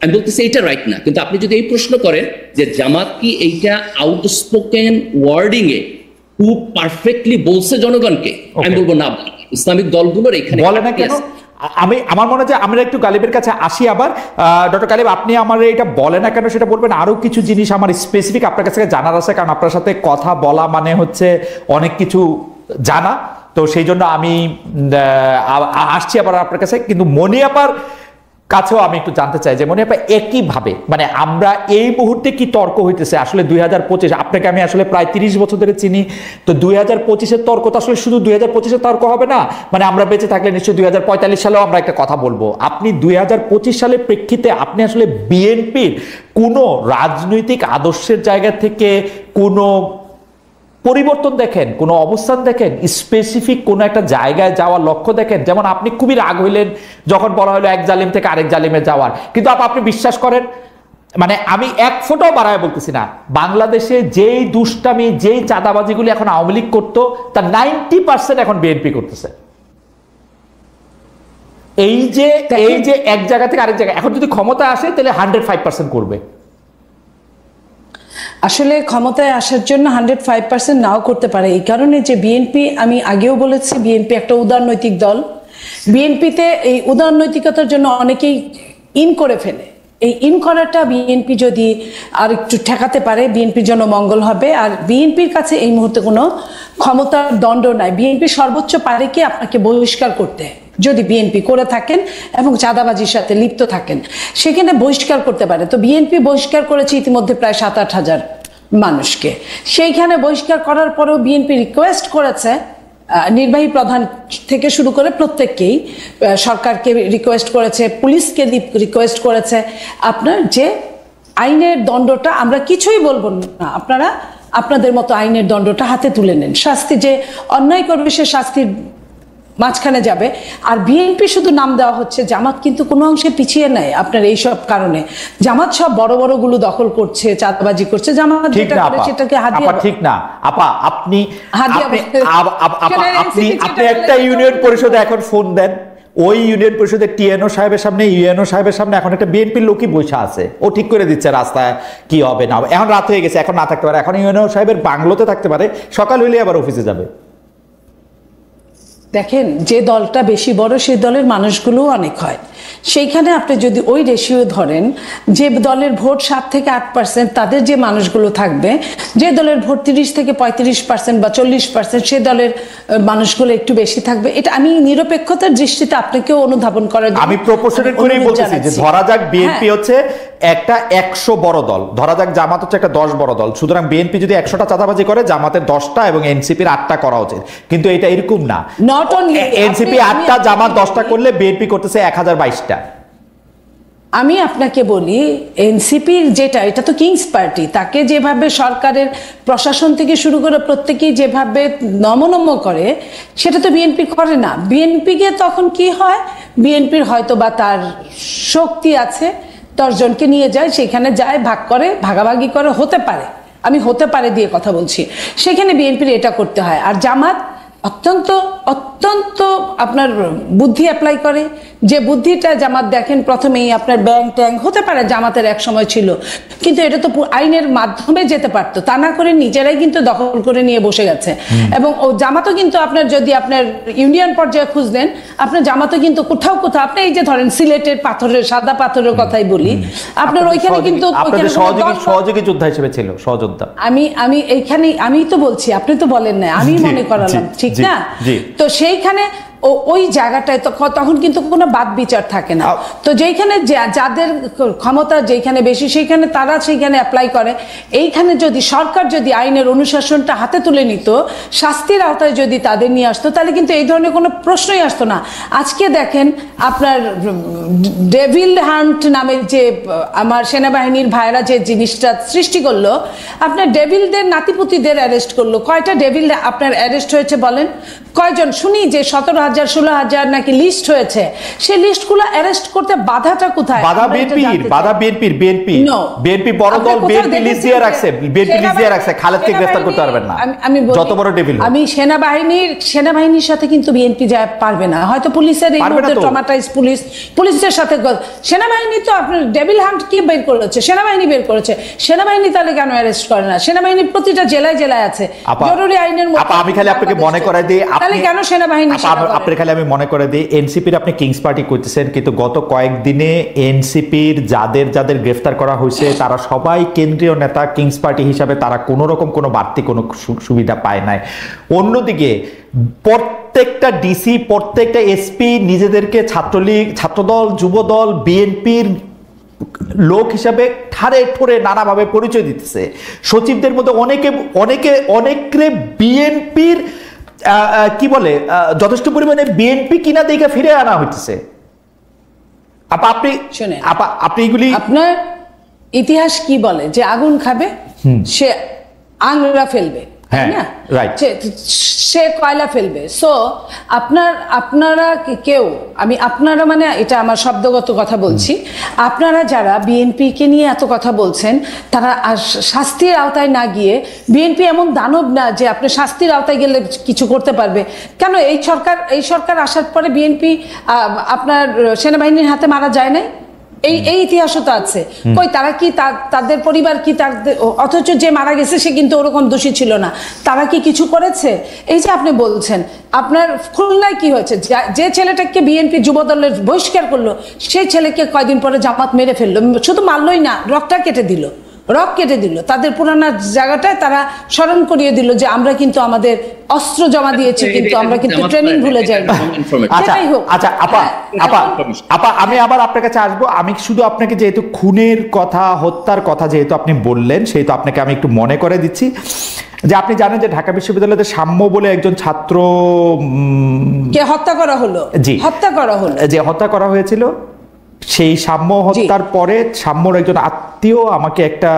আমি বলতেছি এইটা রাইট না। কিন্তু আপনি যদি এই প্রশ্ন করেন যে জামাত কি এইটা আউটস্পোকেন ওয়ার্ডিং এ খুব পারফেক্টলি বলছে জনগণকে, আমি বলবো না, ইসলামিক দলগুলোর এখানে বলে না কেন। আমার মনে হয় যে আমরা একটু গালিবের কাছে আসি আবার। ডক্টর গালিব, আপনি আমার এটা বলে না কেন সেটা বলবেন। আরো কিছু জিনিস আমার স্পেসিফিক আপনার কাছে জানার আছে, কারণ আপনার সাথে কথা বলা মানে হচ্ছে অনেক কিছু জানা, তো সেই জন্য আমি আসছি আবার আপনার কাছে। কিন্তু মনিয়াপার কাছেও আমি একটু জানতে চাই যে মনিয়াপা একইভাবে, মানে আমরা এই মুহূর্তে কি তর্ক হইতেছে আসলে 2025, আপনাকে আমি আসলে প্রায় 30 বছর ধরে চিনি, তো 2025-এর তর্ক তো আসলে শুধু 2025-এর তর্ক হবে না, মানে আমরা বেঁচে থাকলে নিশ্চয়ই 2045 সালেও আমরা একটা কথা বলবো। আপনি 2025 সালের প্রেক্ষিতে আপনি আসলে বিএনপির কোনো রাজনৈতিক আদর্শের জায়গা থেকে কোনো পরিবর্তন দেখেন, কোনো অবস্থান দেখেন, স্পেসিফিক কোনো একটা জায়গায় যাওয়ার লক্ষ্য দেখেন? যেমন আপনি খুবই রাগ হইলেন যখন বলা হলো এক জালিম থেকে আরেক জালিমে যাওয়ার, কিন্তু আপনি বিশ্বাস করেন, মানে আমি এক ফোঁটাও বাড়ায় বলতেছি না, বাংলাদেশে যেই দুষ্টামি যেই চাঁদাবাজিগুলি এখন আওয়ামী লীগ করতো তার 90% এখন বিএনপি করতেছে। এই যে এক জায়গা থেকে আরেক জায়গায় এখন যদি ক্ষমতা আসে তাহলে 105% করবে। আসলে ক্ষমতায় আসার জন্য 105% নাও করতে পারে, এই কারণে যে বিএনপি, আমি আগেও বলেছি বিএনপি একটা উদারনৈতিক দল। বিএনপিতে এই উদারনৈতিকতার জন্য অনেকেই ইন করে ফেলে এই ইন করাটা বিএনপি যদি আর একটু ঠেকাতে পারে বিএনপির জন্য মঙ্গল হবে। আর বিএনপির কাছে এই মুহূর্তে কোনো ক্ষমতার দণ্ড নাই। বিএনপি সর্বোচ্চ পারে কি আপনাকে বহিষ্কার করতে, যদি বিএনপি করে থাকেন এবং চাঁদাবাজির সাথে লিপ্ত থাকেন, সেখানে বহিষ্কার করতে পারে। তো বিএনপি বহিষ্কার করেছে ইতিমধ্যে প্রায় 7-8 হাজার মানুষকে। সেইখানে বহিষ্কার করার পরেও বিএনপি রিকোয়েস্ট করেছে নির্বাহী প্রধান থেকে শুরু করে প্রত্যেককেই, সরকারকে রিকোয়েস্ট করেছে, পুলিশকে রিকোয়েস্ট করেছে, আপনার যে আইনের দণ্ডটা আমরা কিছুই বলবো না, আপনারা আপনাদের মতো আইনের দণ্ডটা হাতে তুলে নেন। শাস্তি যে অন্যায় করবে সে শাস্তির মাঝখানে যাবে। আর বিএনপি শুধু নাম দেওয়া হচ্ছে, জামাত কিন্তু কোনো অংশে পিছিয়ে নেয় আপনার এইসব কারণে। জামাত সব বড় বড় গুলো দখল করছে, চাঁদাবাজি করছে, জামাত যেটা করে সেটাকে হাদিয়া। ঠিক না আপা, আপনি একটা ইউনিয়ন পরিষদে এখন ফোন দেন, ওই ইউনিয়ন পরিষদের টিএনও সাহেবের সামনে, ইউএনও সাহেবের সামনে এখন একটা বিএনপির লোকই বসে আছে, ও ঠিক করে দিচ্ছে রাস্তায় কি হবে না হবে। এখন রাত হয়ে গেছে, এখন না থাকতে পারে, এখন ইউএনও সাহেবের বাংলোতে থাকতে পারে, সকাল হইলে আবার অফিসে যাবে। দেখেন, যে দলটা বেশি বড় সেই দলের মানুষগুলোও অনেক হয়। সেইখানে আপনি যদি ওই রেশিও ধরেন, যে দলের ভোট 7 থেকে 8%, তাদের যে মানুষগুলো থাকবে, যে দলের ভোট 30 থেকে 35% বা 40%, সে দলের মানুষগুলো একটু বেশি থাকবে। এটা আমি নিরপেক্ষতার দৃষ্টিতে আপনাকেও অনুধাবন করার জন্য আমি প্রপোর্শনেট করেই বলতেছি যে ধরা যাক বিএনপি হচ্ছে একটা 100 বড় দল, ধরা যাক জামাত হচ্ছে একটা 10 বড় দল, সুতরাং বিএনপি যদি 100টা চাঁদাবাজি করে, জামাতের 10টা এবং এনসিপির 8টা করা উচিত। কিন্তু এটা এরকম না, এনসিপি 8টা, জামাত 10টা করলে বিএনপি করতেছে 1022টা। আমি আপনাকে বলি, এনসিপির যেটা, এটা তো কিংস পার্টি, তাকে যেভাবে সরকারের প্রশাসন থেকে শুরু করে প্রত্যেকেই যেভাবে নমনম করে, সেটা তো বিএনপি করে না। বিএনপিকে তখন কি হয়, বিএনপির হয়তো বা তার শক্তি আছে, 10 জনকে নিয়ে যায়, সেখানে যায়, ভাগ করে, ভাগাভাগি করে, হতে পারে, আমি হতে পারে দিয়ে কথা বলছি, সেখানে বিএনপির এটা করতে হয়। আর জামাত অত্যন্ত অত্যন্ত আপনার বুদ্ধি অ্যাপ্লাই করে, যে বুদ্ধিটা জামাত দেখেন প্রথমেই আপনার ব্যাংক ট্যাঙ্ক হতে পারে, জামাতের এক সময় ছিল, কিন্তু এটা তো আইনের মাধ্যমে যেতে পারতো, তা না করে নিজেরাই কিন্তু দখল করে নিয়ে বসে গেছে। এবং ও জামাতও কিন্তু আপনার যদি আপনার ইউনিয়ন পর্যায়ে খুঁজ নেন, আপনার জামাতও কিন্তু কোথাও কোথাও, আপনি এই যে ধরেন সিলেটের পাথরের, সাদা পাথরের কথাই বলি, আপনার ওইখানে কিন্তু সহযোগী যোদ্ধা হিসেবে ছিল, সহযোদ্ধা। আমি এইখানে আমি তো বলছি, আপনি তো বলেন না, আমি মনে করালাম, ঠিক না? তো সেইখানে ওই জায়গাটায় তখন কিন্তু কোনো বাদ বিচার থাকে না। তো যেখানে যাদের ক্ষমতা যেখানে বেশি, সেইখানে তারা সেইখানে অ্যাপ্লাই করে। এইখানে যদি সরকার যদি আইনের অনুশাসনটা হাতে তুলে নিত, শাস্তির আওতায় যদি তাদের নিয়ে আসতো, তাহলে কিন্তু এই ধরনের কোনো প্রশ্নই আসতো না। আজকে দেখেন আপনার ডেভিল হান্ট নামে যে আমার সেনাবাহিনীর ভাইরা যে জিনিসটা সৃষ্টি করলো, আপনার ডেভিলদের নাতিপুতিদের অ্যারেস্ট করলো। কয়টা ডেভিল আপনার অ্যারেস্ট হয়েছে বলেন? কয়জন? শুনি যে 17,000 16,000 নাকি লিস্ট হয়েছে। সেই লিস্টগুলো অ্যারেস্ট করতে বাধাটা কোথায়? বাধা বিএনপির বিএনপি বড় দল, বিএনপি লিস্ট দিয়ে রাখছে, খালেদকে গ্রেফতার করতে পারবেন না, যত বড় ডেভিল। আমি সেনাবাহিনীর সাথে কিন্তু বিএনপি যায় পারবে না, হয়তো পুলিশের এই মুহূর্তে ট্রমাটাইজ পুলিশের সাথে। সেনাবাহিনী তো আপনার ডেভিল হান্ট কি বের করেছে? সেনাবাহিনী বের করেছে। সেনাবাহিনী তাহলে কেন অ্যারেস্ট করে না? সেনাবাহিনী প্রতিটা জেলায় জেলায় আছে, জরুরি আইনের মধ্যে। আমি খালি আপনাকে মনে করাই দিই, কেন সেনাবাহিনী আপনার খালি আমি মনে করে দিই, এনসিপির আপনি কিংস পার্টি করতেছেন, কিন্তু গত কয়েকদিনে এনসিপির যাদের যাদের গ্রেফতার করা হয়েছে, তারা সবাই কেন্দ্রীয় নেতা, কিংস পার্টি হিসাবে তারা কোনো রকম কোনো বাড়তি কোনো সুবিধা পায় নাই। অন্যদিকে প্রত্যেকটা ডিসি, প্রত্যেকটা এসপি নিজেদেরকে ছাত্রলীগ, ছাত্রদল, যুবদল, বিএনপির লোক হিসাবে ঠারে ঠোরে নানাভাবে পরিচয় দিতেছে। সচিবদের মধ্যে অনেকে বিএনপির কি বলে, যথেষ্ট পরিমাণে বিএনপি কিনা দেখে ফিরে আনা হইতেছে। আপনি এগুলি, আপনার ইতিহাস কি বলে যে আগুন খাবে সে আংরা ফেলবে, সে কয়লা ফেলবে। সো আপনারা কেউ, আমি আপনারা মানে এটা আমার শব্দগত কথা বলছি, আপনারা যারা বিএনপি কে নিয়ে এত কথা বলছেন, তারা শাস্তির আওতায় না গিয়ে, বিএনপি এমন দানব না যে আপনি শাস্তির আওতায় গেলে কিছু করতে পারবে। কেন এই সরকার আসার পরে বিএনপি আপনার সেনাবাহিনীর হাতে মারা যায় নাই? এই ইতিহাসও তো আছে। কই তারা কি তাদের পরিবার কি অথচ যে মারা গেছে সে কিন্তু ওরকম দোষী ছিল না, তারা কি কিছু করেছে? এই যে আপনি বলছেন আপনার খুলনায় কি হয়েছে, যে ছেলেটাকে বিএনপি যুব দলের বহিষ্কার করলো সেই ছেলেকে কয়দিন পরে জামাত মেরে ফেললো, শুধু মারলই না রকটা কেটে দিল, রক কেটে দিল, তাদের পুরানা জায়গাটায় তারা স্মরণ করিয়ে দিল যে আমরা কিন্তু আমাদের অস্ত্র জমা দিয়েছি কিন্তু আমরা কিন্তু ট্রেনিং ভুলে যাই। আচ্ছা আপা আমি আবার আপনার কাছে আসবো। আমি শুধু আপনাকে যেহেতু খুনের কথা হত্যার কথা যেহেতু আপনি বললেন সেহেতু আপনাকে আমি একটু মনে করে দিচ্ছি যে আপনি জানেন যে ঢাকা বিশ্ববিদ্যালয়ের সাম্য বলে একজন ছাত্র কে হত্যা করা হলো, হত্যা করা হয়েছিল। সেই সাম্য হত্যার পরে সাম্যর একজন আত্মীয় আমাকে একটা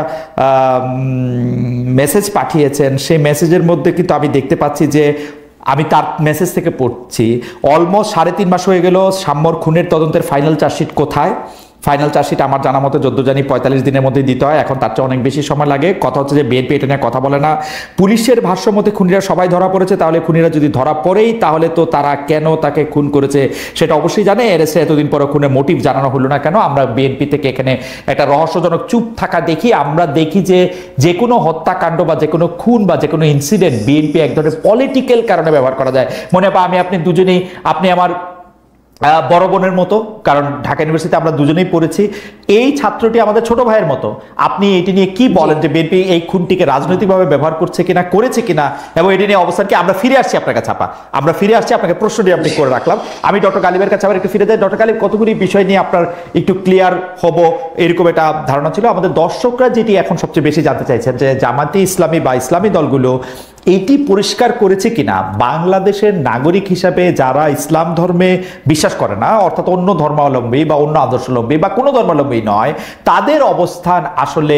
মেসেজ পাঠিয়েছেন। সেই মেসেজের মধ্যে কিন্তু আমি দেখতে পাচ্ছি যে আমি তার মেসেজ থেকে পড়ছি, অলমোস্ট 3.5 মাস হয়ে গেল সাম্যর খুনের তদন্তের ফাইনাল চার্জশিট কোথায়? ফাইনাল চার্জশিট আমার জানা মতো যদ্দূর জানি 45 দিনের মধ্যে দিতে হয়, এখন তার চেয়ে অনেক বেশি সময় লাগে। কথা হচ্ছে যে বিএনপি এটা নিয়ে কথা বলে না। পুলিশের ভাষ্য মতে খুনিরা সবাই ধরা পড়েছে, তাহলে খুনিরা যদি ধরা পড়েই তাহলে তো তারা কেন তাকে খুন করেছে সেটা অবশ্যই জানে। এরসে এতদিন পরে খুনের মোটিভ জানানো হলো না কেন? আমরা বিএনপি থেকে এখানে একটা রহস্যজনক চুপ থাকা দেখি। আমরা দেখি যে কোনো হত্যাকাণ্ড বা যে কোনো খুন বা যে কোনো ইনসিডেন্ট বিএনপি এক ধরনের পলিটিক্যাল কারণে ব্যবহার করা যায়। মনে হয় আমি আপনি দুজনেই, আপনি আমার বড় বোনের মতো, কারণ ঢাকা ইউনিভার্সিটিতে আমরা দুজনেই পড়েছি। এই ছাত্রটি আমাদের ছোট ভাইয়ের মতো। আপনি এটি নিয়ে কি বলেন যে বিএনপি এই খুনটিকে রাজনৈতিকভাবে ব্যবহার করছে কিনা, করেছে কিনা, এবং এটি নিয়ে অবস্থান কি? আমরা ফিরে আসছি আপনার কাছে আপা, আমরা ফিরে আসছি। আপনাকে প্রশ্নটি আপনি করে রাখলাম। আমি ডক্টর গালিবের কাছে আবার একটু ফিরে যাই। ডক্টর গালিব, কতগুলি বিষয় নিয়ে আপনার একটু ক্লিয়ার হব এরকম একটা ধারণা ছিল। আমাদের দর্শকরা যেটি এখন সবচেয়ে বেশি জানতে চাইছেন যে জামাতে ইসলামী বা ইসলামী দলগুলো এইটি পরিষ্কার করেছে কিনা বাংলাদেশের নাগরিক হিসাবে যারা ইসলাম ধর্মে বিশ্বাস করে না, অর্থাৎ অন্য ধর্মাবলম্বী বা অন্য আদর্শাবলম্বী বা কোনো ধর্মাবলম্বী নয়, তাদের অবস্থান আসলে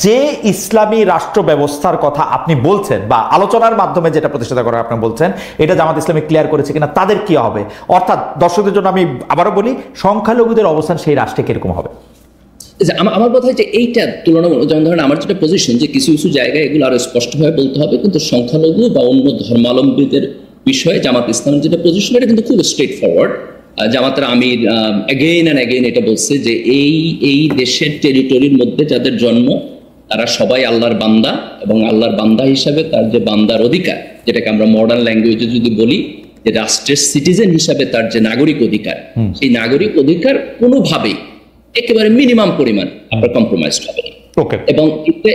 যে ইসলামী রাষ্ট্র ব্যবস্থার কথা আপনি বলছেন বা আলোচনার মাধ্যমে যেটা প্রতিষ্ঠা করার আপনি বলছেন, এটা জামাত ইসলামী ক্লিয়ার করেছে কিনা, তাদের কি হবে? অর্থাৎ দর্শকদের জন্য আমি আবারও বলি, সংখ্যালঘুদের অবস্থান সেই রাষ্ট্রে কিরকম হবে? আমার কথা হচ্ছে এইটা তুলনামূলক, যেমন ধরেন আমার যেটা পজিশন যে কিছু কিছু জায়গায় এগুলো আরো স্পষ্টভাবে বলতে হবে, কিন্তু সংখ্যালঘু বা অন্য ধর্মাবলম্বীদের বিষয়ে জামাত ইসলামের যেটা পজিশন এটা কিন্তু খুব স্ট্রেট ফরওয়ার্ড। জামাতের আমির অ্যাগেইন অ্যান্ড অ্যাগেইন এটা বলছে যে এই দেশের টেরিটরির মধ্যে যাদের জন্ম তারা সবাই আল্লাহর বান্দা, এবং আল্লাহর বান্দা হিসাবে তার যে বান্দার অধিকার, যেটাকে আমরা মডার্ন ল্যাঙ্গুয়েজে যদি বলি যে রাষ্ট্রের সিটিজেন হিসাবে তার যে নাগরিক অধিকার, সেই নাগরিক অধিকার কোনোভাবেই একেবারে মিনিমাম পরিমাণ আপনার কম্প্রোমাইজ হবে না। এবং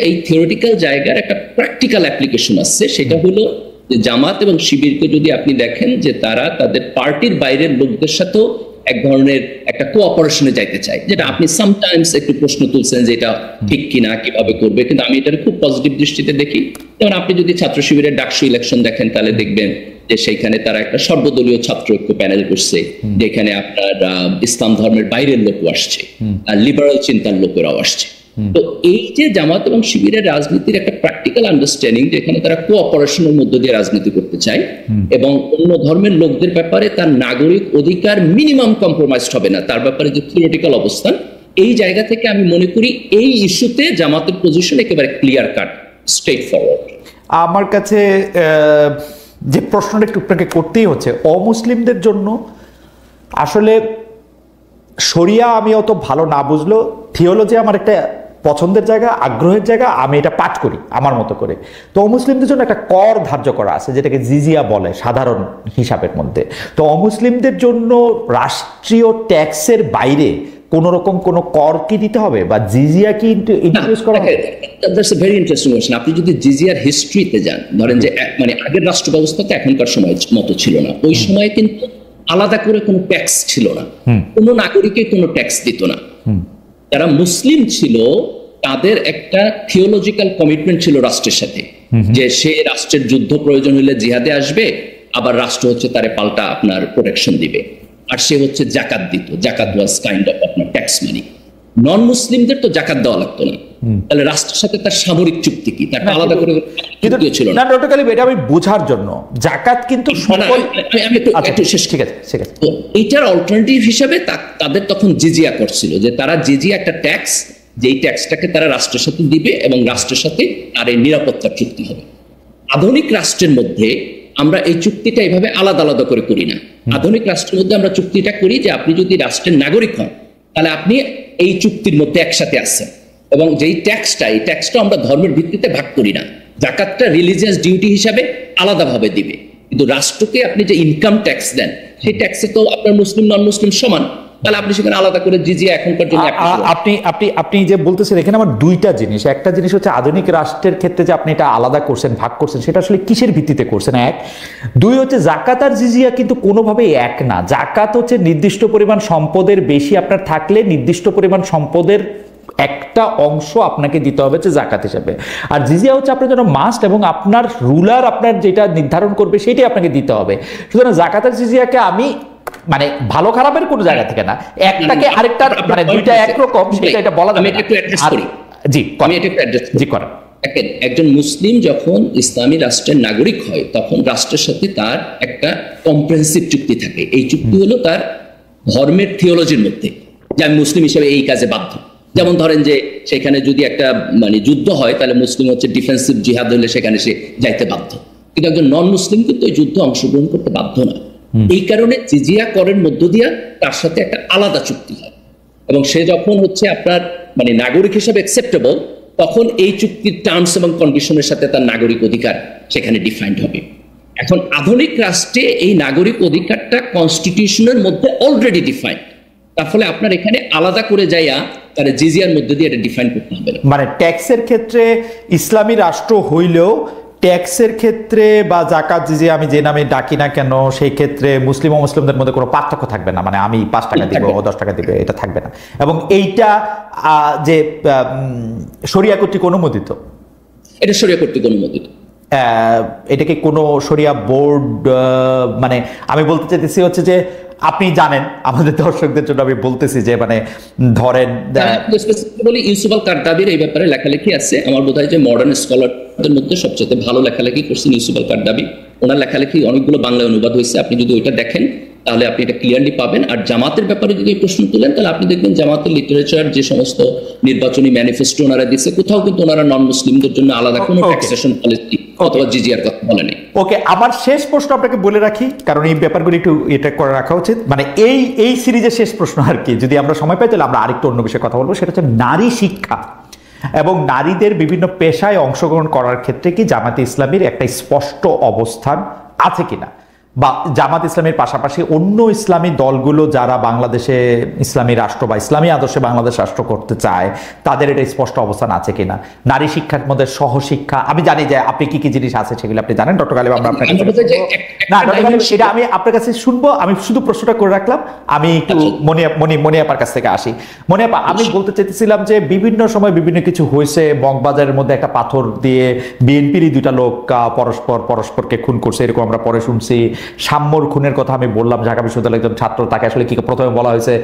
এই থিওরিটিক্যাল জায়গার একটা প্র্যাকটিক্যাল অ্যাপ্লিকেশন আছে, সেটা হলো যে জামাত এবং শিবিরকে যদি আপনি দেখেন যে তারা তাদের পার্টির বাইরের লোকদের সাথেও এক ধরনের একটা কোঅপারেশনে যাইতে চায়, যেটা আপনি সামটাইমস একটু প্রশ্ন তুলছেন যে এটা ঠিক কিনা, কিভাবে করবে, কিন্তু আমি এটার খুব পজিটিভ দৃষ্টিতে দেখি। যেমন আপনি যদি ছাত্র শিবিরের ডাকসু ইলেকশন দেখেন তাহলে দেখবেন যে সেইখানে তারা একটা সর্বদলীয় ছাত্র ঐক্য প্যানেল করছে, যেখানে আপনার ইসলাম ধর্মের বাইরের লোকও আসছে, আর লিবারাল চিন্তার লোকেরাও আসছে। তো এই যে জামাত এবং শিবিরের রাজনীতির একটা প্র্যাকটিক্যাল আন্ডারস্ট্যান্ডিং, যেখানে তারা কোঅপারেশনের মধ্য দিয়ে রাজনীতি করতে চায় এবং অন্য ধর্মের লোকদের ব্যাপারে তার নাগরিক অধিকার মিনিমাম কম্প্রোমাইজড হবে না, তার ব্যাপারে যে থিওরিটিক্যাল অবস্থান, এই জায়গা থেকে আমি মনে করি এই ইস্যুতে জামাতের পজিশন একেবারে ক্লিয়ার কাট, স্ট্রেট ফরওয়ার্ড। আমার কাছে যে প্রশ্নটা একটু আপনাকে করতেই হচ্ছে, অমুসলিমদের জন্য আসলে শরিয়া আমি অত ভালো না বুঝলেও থিওলজি আমার একটা পছন্দের জায়গা, আগ্রহের জায়গা, আমি এটা পাঠ করি আমার মতো করে। তো অমুসলিমদের জন্য একটা কর ধার্য করা আছে যেটাকে জিজিয়া বলে সাধারণ হিসাবের মধ্যে। তো অমুসলিমদের জন্য রাষ্ট্রীয় ট্যাক্সের বাইরে কোন রকম কোন কর কি দিতে হবে বা জিজিয়া কি ইন্ট্রোডিউস করা হবে? That's a very interesting question. আপনি যদি জিজিয়ার হিস্ট্রিতে যান, ধরেন যে মানে আগের রাষ্ট্র ব্যবস্থাতে এখনকার সময় মতো ছিল না, ওই সময় কিন্তু আলাদা করে কোনো ট্যাক্স ছিল না, কোনো নাগরিকের কোনো ট্যাক্স দিত না। যারা মুসলিম ছিল তাদের একটা থিওলজিক্যাল কমিটমেন্ট ছিল রাষ্ট্রের সাথে, যে সে রাষ্ট্রের যুদ্ধ প্রয়োজন হলে জিহাদে আসবে, আবার রাষ্ট্র হচ্ছে তারে পাল্টা আপনার প্রোটেকশন দিবে, আর সে হচ্ছে জাকাত দিত। জাকাত ওয়াজ কাইন্ড অফ আপনার ট্যাক্স মানি। নন মুসলিমদের তো জাকাত দেওয়া লাগতো না, তাহলে রাষ্ট্রের সাথে তার সামরিক চুক্তি কি, তার আলাদা করে ছিল না। এটা আমি বোঝার জন্য জাকাত কিন্তু একটু শেষ, ঠিক আছে ঠিক আছে। এইটার অল্টারনেটিভ হিসাবে তাদের তখন জিজিয়া করছিল, যে তারা জিজিয়া একটা ট্যাক্স, যেই ট্যাক্সটাকে তারা রাষ্ট্রের সাথে দিবে এবং রাষ্ট্রের সাথে তার এই নিরাপত্তার চুক্তি হবে। আধুনিক রাষ্ট্রের মধ্যে আমরা এই চুক্তিটা এইভাবে আলাদা আলাদা করে করি না। আধুনিক রাষ্ট্রের মধ্যে আমরা চুক্তিটা করি যে আপনি যদি রাষ্ট্রের নাগরিক হন তাহলে আপনি এই চুক্তির মধ্যে একসাথে আছেন। এবং যেই ট্যাক্সটা আমরা ধর্মের ভিত্তিতে ভাগ করি না, যাকাতটা রিলিজিয়াস ডিউটি হিসাবে আলাদাভাবে দিবে, কিন্তু রাষ্ট্রকে আপনি যে ইনকাম ট্যাক্স দেন সেই ট্যাক্সে তো আপনার মুসলিম নন মুসলিম সমান, তাহলে আপনি সেখানে আলাদা করে জিজিয়া এখনকার জন্য আপনি যে বলতেছেন এখানে আমার দুইটা জিনিস, একটা জিনিস হচ্ছে আধুনিক রাষ্ট্রের ক্ষেত্রে যে আপনি এটা আলাদা করছেন, ভাগ করছেন, সেটা আসলে কিসের ভিত্তিতে করছেন, এক। দুই হচ্ছে জাকাত আর জিজিয়া কিন্তু কোনোভাবেই এক না। জাকাত হচ্ছে নির্দিষ্ট পরিমাণ সম্পদের বেশি আপনার থাকলে নির্দিষ্ট পরিমাণ সম্পদের একটা অংশ আপনাকে দিতে হবে যে জাকাত হিসেবে, আর জিজিয়া হচ্ছে আপনার জন্য মাস্ট এবং আপনার রুলার আপনার যেটা নির্ধারণ করবে সেটাই আপনাকে দিতে হবে। সুতরাং জাকাত আর জিজিয়াকে আমি মানে ভালো খারাপের কোনো জায়গা থেকে না, একটাকে আরেকটা মানে দুইটা একরকম সেটা এটা বলা যাবে না। জি জি করেন। একজন মুসলিম যখন ইসলামী রাষ্ট্রের নাগরিক হয় তখন রাষ্ট্রের সাথে তার একটা কম্প্রিহেনসিভ চুক্তি থাকে। এই চুক্তি হলো তার ধর্মের থিওলজির মধ্যে যে আমি মুসলিম হিসেবে এই কাজে বাধ্য। যেমন ধরেন যে সেখানে যদি একটা মানে যুদ্ধ হয় তাহলে মুসলিম হচ্ছে ডিফেন্সিভ জিহাদ হলে সেখানে সে যাইতে বাধ্য, কিন্তু একজন নন মুসলিম কিন্তু এই যুদ্ধে অংশগ্রহণ করতে বাধ্য না। এই কারণে জিজিয়া করের মধ্য দিয়ে তার সাথে একটা আলাদা চুক্তি হয় এবং সে যখন হচ্ছে আপনার মানে নাগরিক হিসেবে অ্যাকসেপ্টেবল তখন এই চুক্তির টার্মস এবং কন্ডিশনের সাথে তার নাগরিক অধিকার সেখানে ডিফাইন্ড হবে। এখন আধুনিক রাষ্ট্রে এই নাগরিক অধিকারটা কনস্টিটিউশনের মধ্যে অলরেডি ডিফাইন্ড, তার ফলে আপনার এখানে আলাদা করে যাইয়া তারা জিজিয়ার মধ্যে দিয়ে এটা ডিফাইন করতে হবে না। মানে ট্যাক্সের ক্ষেত্রে ইসলামী রাষ্ট্র হইলেও ট্যাক্সের ক্ষেত্রে বা জাকাত জিজিয়া আমি যে নামে ডাকি না কেন সেই ক্ষেত্রে মুসলিম ও মুসলিমদের মধ্যে কোনো পার্থক্য থাকবে না, মানে আমি 5 টাকা দিব ও 10 টাকা দিবে এটা থাকবে না। এবং এইটা যে শরিয়া কর্তৃক অনুমোদিত, এটা শরিয়া কর্তৃক অনুমোদিত। এটাকে কোনো শরিয়া বোর্ড মানে আমি বলতে চাইতেছি হচ্ছে যে আপনি জানেন আমাদের দর্শকদের জন্য আমি বলতেছি যে মানে ধরেন ইউসুফ আল কারদাবির এই ব্যাপারে লেখালেখি আছে, আমার বোধ হয় যে মডার্ন স্কলারদের মধ্যে সবচেয়ে ভালো লেখালেখি করছেন ইউসুফ আল কারদাবি। ওনার লেখালেখি অনেকগুলো বাংলায় অনুবাদ হয়েছে, আপনি যদি ওইটা দেখেন তাহলে আপনি এটা ক্লিয়ারলি পাবেন। আর জামাতের ব্যাপারে যদি প্রশ্ন তুলেন তাহলে আপনি দেখবেন জামাতের লিটারেচার যে সমস্ত নির্বাচনী ম্যানিফেস্টো ওনারা দিচ্ছে কোথাও কিন্তু ওনারা নন মুসলিমদের জন্য আলাদা কোনো ট্যাক্সেশন পলিসি অথবা জিজিয়ার কথা বলেনি। ওকে, আমার শেষ প্রশ্ন আপনাকে বলে রাখি কারণ এই ব্যাপারগুলো একটু এটা করে রাখা উচিত, মানে এই সিরিজের শেষ প্রশ্ন আর কি, যদি আমরা সময় পাই তাহলে আমরা আরেকটু অন্য বিষয়ে কথা বলবো, সেটা হচ্ছে নারী শিক্ষা এবং নারীদের বিভিন্ন পেশায় অংশগ্রহণ করার ক্ষেত্রে কি জামাতে ইসলামীর একটা স্পষ্ট অবস্থান আছে কিনা, বা জামাত ইসলামের পাশাপাশি অন্য ইসলামী দলগুলো যারা বাংলাদেশে ইসলামী রাষ্ট্র বা ইসলামী আদর্শে বাংলাদেশ রাষ্ট্র করতে চায় তাদের এটা স্পষ্ট অবস্থান আছে কিনা। নারী শিক্ষার মধ্যে সহশিক্ষা, আমি জানি যে আপনি কি কি জিনিস আছে সেগুলো আপনি জানেন ডক্টর গালিব, আমরা আপনাকে না এটা আমি আপনার কাছে শুনবো, আমি শুধু প্রশ্নটা করে রাখলাম। আমি একটু মনিয়াপার কাছ থেকে আসি। মনিয়াপা, আমি বলতে চাইতেছিলাম যে বিভিন্ন সময় বিভিন্ন কিছু হয়েছে, মগবাজারের মধ্যে একটা পাথর দিয়ে বিএনপিরই 2টা লোক পরস্পরকে খুন করছে এরকম আমরা পরে শুনছি। সাম্যর খুনের কথা আমি বললাম, ঢাকা বিশ্ববিদ্যালয়ের একজন ছাত্র, তাকে আসলে কি প্রথমে বলা হয়েছে,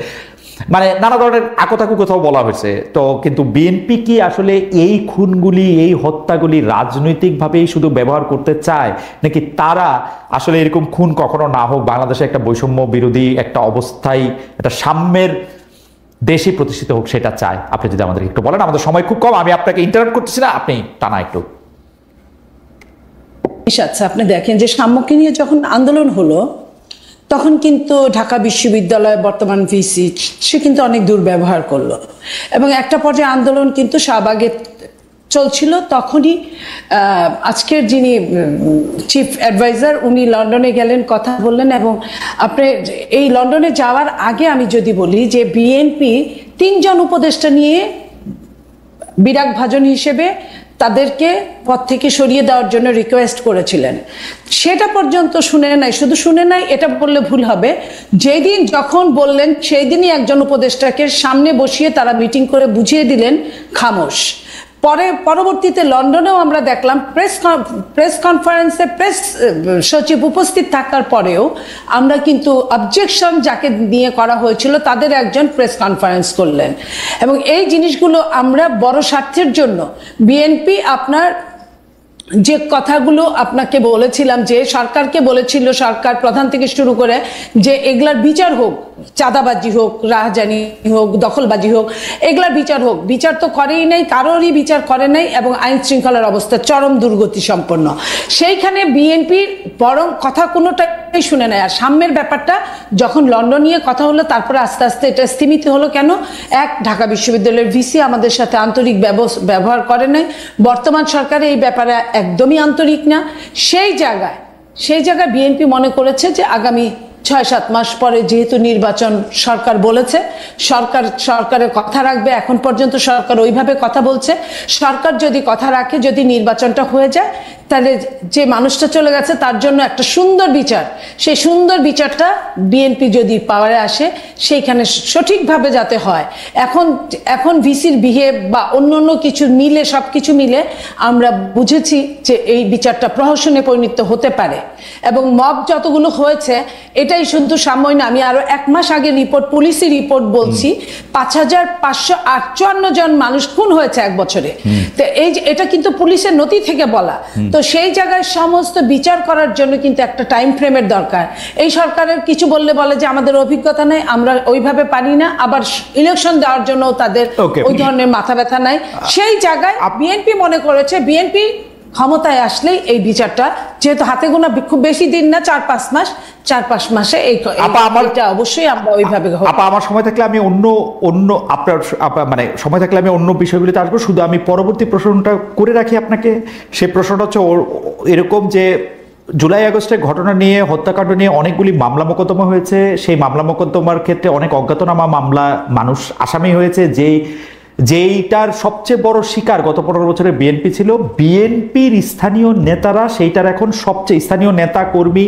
মানে নানা ধরনের আকতাকু কোথাও বলা হয়েছে। তো কিন্তু বিএনপি কি আসলে এই খুনগুলি এই হত্যাগুলি রাজনৈতিকভাবেই শুধু ব্যবহার করতে চায়, নাকি তারা আসলে এরকম খুন কখনো না হোক, বাংলাদেশে একটা বৈষম্য বিরোধী একটা অবস্থায় একটা সাম্যের দেশে প্রতিষ্ঠিত হোক সেটা চায়? আপনি যদি আমাদের একটু বলেন, আমাদের সময় খুব কম, আমি আপনাকে ইন্টারাপ্ট করতেছি না, আপনি টানা একটু। আচ্ছা, আপনি দেখেন যে সাম্যকে নিয়ে যখন আন্দোলন হলো তখন কিন্তু ঢাকা বিশ্ববিদ্যালয়ের বর্তমান ভিসি সে কিন্তু অনেক দুর্ব্যবহার করলো এবং একটা পর্যায়ে আন্দোলন কিন্তু শাহবাগে চলছিল। তখনই আজকের যিনি চিফ অ্যাডভাইজার উনি লন্ডনে গেলেন, কথা বললেন, এবং আপনি এই লন্ডনে যাওয়ার আগে আমি যদি বলি যে বিএনপি 3 জন উপদেষ্টা নিয়ে বিরাগ ভাজন হিসেবে তাদেরকে পদ থেকে সরিয়ে দেওয়ার জন্য রিকোয়েস্ট করেছিলেন। সেটা পর্যন্ত শুনে নাই, শুধু শুনে নাই এটা বললে ভুল হবে, যেদিন যখন বললেন সেই দিনই একজন উপদেষ্টাকে সামনে বসিয়ে তারা মিটিং করে বুঝিয়ে দিলেন খামোশ। পরবর্তীতে লন্ডনেও আমরা দেখলাম প্রেস কনফারেন্সে প্রেস সচিব উপস্থিত থাকার পরেও আমরা কিন্তু অবজেকশন যাকে নিয়ে করা হয়েছিল তাদের একজন প্রেস কনফারেন্স করলেন। এবং এই জিনিসগুলো আমরা বড় স্বার্থের জন্য বিএনপি আপনার যে কথাগুলো আপনাকে বলেছিলাম, যে সরকারকে বলেছিল, সরকার প্রধান থেকে শুরু করে, যে এগুলার বিচার হোক, চাঁদাবাজি হোক, রাহজানি হোক, দখলবাজি হোক, এগুলার বিচার হোক, বিচার তো করেই নাই, কারোরই বিচার করে নাই এবং আইন শৃঙ্খলার অবস্থা চরম দুর্গতি সম্পন্ন। সেইখানে বিএনপির বরং কথা কোনোটা একেবারেই শুনে নেয়। আর সাম্যের ব্যাপারটা যখন লন্ডন নিয়ে কথা হলো, তারপরে আস্তে আস্তে এটা স্থিমিত হলো কেন? ঢাকা বিশ্ববিদ্যালয়ের ভিসি আমাদের সাথে আন্তরিক ব্যবহার করে নাই, বর্তমান সরকার এই ব্যাপারে একদমই আন্তরিক না। সেই জায়গায় বিএনপি মনে করেছে যে আগামী 6-7 মাস পরে যেহেতু নির্বাচন সরকার বলেছে, সরকারের কথা রাখবে। এখন পর্যন্ত সরকার ওইভাবে কথা বলছে, সরকার যদি কথা রাখে, যদি নির্বাচনটা হয়ে যায়, তাহলে যে মানুষটা চলে গেছে তার জন্য একটা সুন্দর বিচার, সেই সুন্দর বিচারটা বিএনপি যদি পাওয়ারে আসে, সেইখানে সঠিকভাবে যাতে হয়। এখন ভিসির বিহেভ বা অন্য কিছু মিলে, সবকিছু মিলে আমরা বুঝেছি যে এই বিচারটা প্রহসনে পরিণত হতে পারে। এবং মব যতগুলো হয়েছে, এটাই শুধু সাময়িক না, আমি আরো 1 মাস আগে পুলিশি রিপোর্ট বলছি, 5558 জন মানুষ খুন হয়েছে 1 বছরে। তো এটা কিন্তু পুলিশের নথি থেকে বলা। তো সেই জায়গায় সমস্ত বিচার করার জন্য কিন্তু একটা টাইম ফ্রেমের দরকার। এই সরকারের কিছু বলে যে আমাদের অভিজ্ঞতা নেই, আমরা ওইভাবে পারি না, আবার ইলেকশন দেওয়ার জন্য তাদের ওই ধরনের মাথা ব্যথা নাই। সেই জায়গায় বিএনপি মনে করেছে, বিএনপি ক্ষমতায় আসলেই এই বিচারটা, যেহেতু হাতে গোনা খুব বেশি দিন না, 4-5 মাস, 4-5 মাসে এটা অবশ্যই আমরা ওইভাবে। আমার সময় থাকলে আমি অন্য আপনার মানে সময় থাকলে আমি অন্য বিষয়গুলিতে আসবো। শুধু আমি পরবর্তী প্রশ্নটা করে রাখি আপনাকে। সেই প্রশ্নটা হচ্ছে এরকম যে জুলাই আগস্টের ঘটনা নিয়ে, হত্যাকাণ্ড নিয়ে অনেকগুলি মামলা মোকদ্দমা হয়েছে। সেই মামলা মোকদ্দমার ক্ষেত্রে অনেক অজ্ঞাতনামা মামলা মানুষ আসামি হয়েছে। যেইটার সবচেয়ে বড় শিকার গত 15 বছরে বিএনপি ছিল। বিএনপির স্থানীয় নেতারা সেইটার এখন সবচেয়ে, স্থানীয় নেতা কর্মী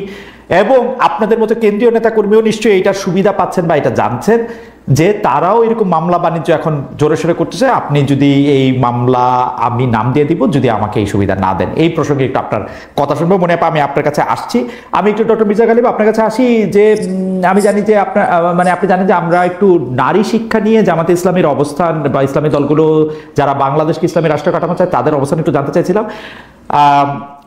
এবং আপনাদের মতো কেন্দ্রীয় নেতা কর্মীও নিশ্চয়ই এইটার সুবিধা পাচ্ছেন বা এটা জানছেন যে তারাও এরকম মামলা বাণিজ্য এখন জোরে সোরে করতেছে। আপনি যদি এই মামলা, আমি নাম দিয়ে দিব যদি আমাকে এই সুবিধা না দেন। এই প্রসঙ্গে একটু আপনার কথা শুনবো। মনে হয় আমি আপনার কাছে আসছি। আমি একটু ডক্টর মির্জা গালিব আপনার কাছে আসি যে আমি জানি যে আপনি জানেন যে আমরা একটু নারী শিক্ষা নিয়ে জামাতে ইসলামের অবস্থান বা ইসলামী দলগুলো যারা বাংলাদেশকে ইসলামী রাষ্ট্র কাঠামো চায় তাদের অবস্থান একটু জানতে চাইছিলাম।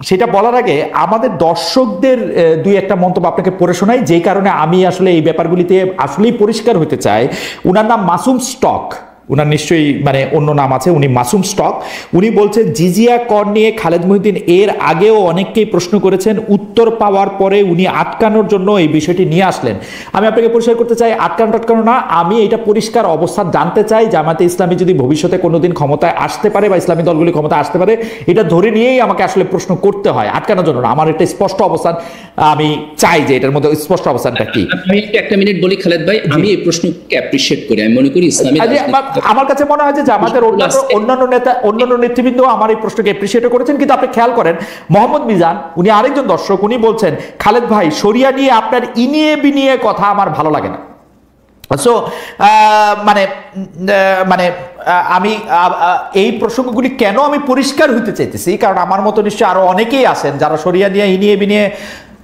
সেটা বলার আগে আমাদের দর্শকদের 2-1টা মন্তব্য আপনাকে পড়ে শোনাই, যেই কারণে আমি আসলে এই ব্যাপারগুলিতে আসলেই পরিষ্কার হতে চাই। উনার নাম মাসুম স্টক, উনার নিশ্চয়ই মানে অন্য নাম আছে, উনি মাসুম স্টক। উনি বলছেন জিজিয়া কর নিয়ে খালেদ মহিউদ্দিন এর আগেও অনেককেই প্রশ্ন করেছেন, উত্তর পাওয়ার পরে উনি আটকানোর জন্য এই বিষয়টি নিয়ে আসলেন। আমি আপনাকে পরিষ্কার করতে চাই, আটকানো না, আমি এটা পরিষ্কার অবস্থান জানতে চাই। জামাতে ইসলামী যদি ভবিষ্যতে কোনোদিন ক্ষমতায় আসতে পারে বা ইসলামী দলগুলি ক্ষমতায় আসতে পারে, এটা ধরে নিয়েই আমাকে আসলে প্রশ্ন করতে হয়, আটকানোর জন্য না। আমার একটা স্পষ্ট অবস্থান আমি চাই যে এটার মধ্যে স্পষ্ট অবস্থানটা কি। আমি একটা মিনিট বলি খালেদ ভাই, আমি এই প্রশ্নকে অ্যাপ্রিশিয়েট করি। আমি মনে করি ইসলামী, আমার কাছে মনে হয় যে আমাদের অন্যান্য নেতৃবৃন্দ আমার এই প্রশ্নকে এপ্রিশিয়েট করেছেন। কিন্তু আপনি খেয়াল করেন, মোহাম্মদ মিজান উনি আরেকজন দর্শক, উনি বলছেন খালেদ ভাই শরিয়া নিয়ে আপনার ইনিয়ে বিনিয়ে কথা আমার ভালো লাগে না। সো আমি এই প্রসঙ্গগুলি কেন আমি পরিষ্কার হইতে চাইতেছি, কারণ আমার মতো নিশ্চয়ই আরো অনেকেই আছেন যারা শরিয়া নিয়ে ইনিয়ে বিনিয়ে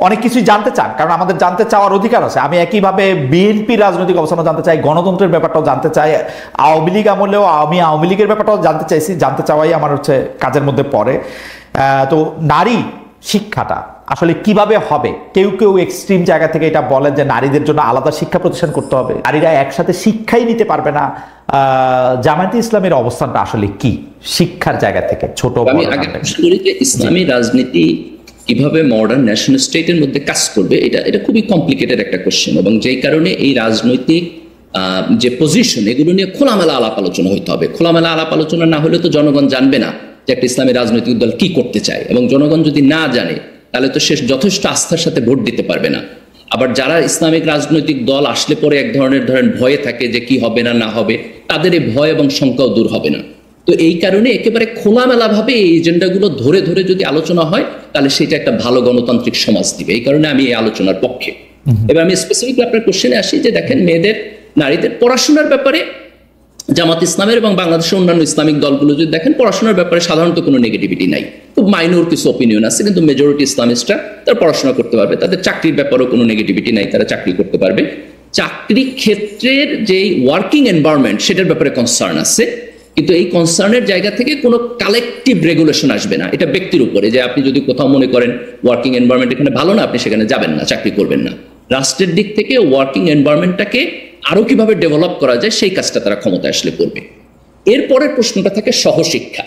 অনেক কিছুই জানতে চান, কারণ আমাদের জানতে চাওয়ার অধিকার আছে। আমি একইভাবে বিএনপি রাজনৈতিক অবস্থানও জানতে চাই, গণতন্ত্রের ব্যাপারটাও জানতে চাই, আওয়ামী লীগ আমলেও আমি আওয়ামী লীগের ব্যাপারটাও জানতে চাওয়াই আমার হচ্ছে কাজের মধ্যে পড়ে। তো নারী শিক্ষাটা আসলে কিভাবে হবে? কেউ এক্সট্রিম জায়গা থেকে এটা বলেন যে নারীদের জন্য আলাদা শিক্ষা প্রতিষ্ঠান করতে হবে, নারীরা একসাথে শিক্ষাই নিতে পারবে না। জামায়াতে ইসলামের অবস্থানটা আসলে কি শিক্ষার জায়গা থেকে? ছোট আমি আগে প্রশ্ন করি যে ইসলামী রাজনীতি কিভাবে মডার্ন ন্যাশনাল স্টেটের মধ্যে কাজ করবে, এটা খুবই কমপ্লিকেটেড একটা কোশ্চেন, এবং যেই কারণে এই রাজনৈতিক যে পজিশন এগুলো নিয়ে খোলামেলা আলাপ আলোচনা হইতে হবে। খোলামেলা আলাপ আলোচনা না হলে তো জনগণ জানবে না যে একটা ইসলামী রাজনৈতিক দল কি করতে চায়, এবং জনগণ যদি না জানে তাহলে তো সে যথেষ্ট আস্থার সাথে ভোট দিতে পারবে না। আবার যারা ইসলামিক রাজনৈতিক দল আসলে পরে এক ধরনের ভয়ে থাকে যে কি হবে না হবে, তাদের এই ভয় এবং শঙ্কাও দূর হবে না। তো এই কারণে একেবারে খোলামেলা ভাবে এই এজেন্ডাগুলো ধরে যদি আলোচনা হয় তাহলে সেটা একটা ভালো গণতান্ত্রিক সমাজ দিবে। এই কারণে আমি এই আলোচনার পক্ষে। এবার আমি স্পেসিফিকলি আপনার কোশ্চেনে আসি যে দেখেন, নারীদের পড়াশোনার ব্যাপারে জামাত ইসলামের এবং বাংলাদেশের অন্যান্য ইসলামিক দলগুলো যদি দেখেন, পড়াশোনার ব্যাপারে সাধারণত কোনো নেগেটিভিটি নাই। খুব মাইনর কিছু অপিনিয়ন আছে, কিন্তু মেজরিটি ইসলামিস্টরা তারা পড়াশোনা করতে পারবে, তাদের চাকরির ব্যাপারেও কোনো নেগেটিভিটি নাই, তারা চাকরি করতে পারবে। চাকরি ক্ষেত্রের যে ওয়ার্কিং এনভায়রনমেন্ট সেটার ব্যাপারে কনসার্ন আছে, কিন্তু এই কনসার্নের জায়গা থেকে কোনো কালেকটিভ রেগুলেশন আসবে না। এটা ব্যক্তির উপরে, যে আপনি যদি কোথাও মনে করেন ওয়ার্কিং এনভায়রনমেন্ট এখানে ভালো না, আপনি সেখানে যাবেন না, চাকরি করবেন না। রাষ্ট্রের দিক থেকে ওয়ার্কিং এনভায়রনমেন্টটাকে আরো কিভাবে ডেভেলপ করা যায় সেই কাজটা তারা ক্ষমতায় আসলে করবে। এরপরের প্রশ্নটা থাকে সহশিক্ষা।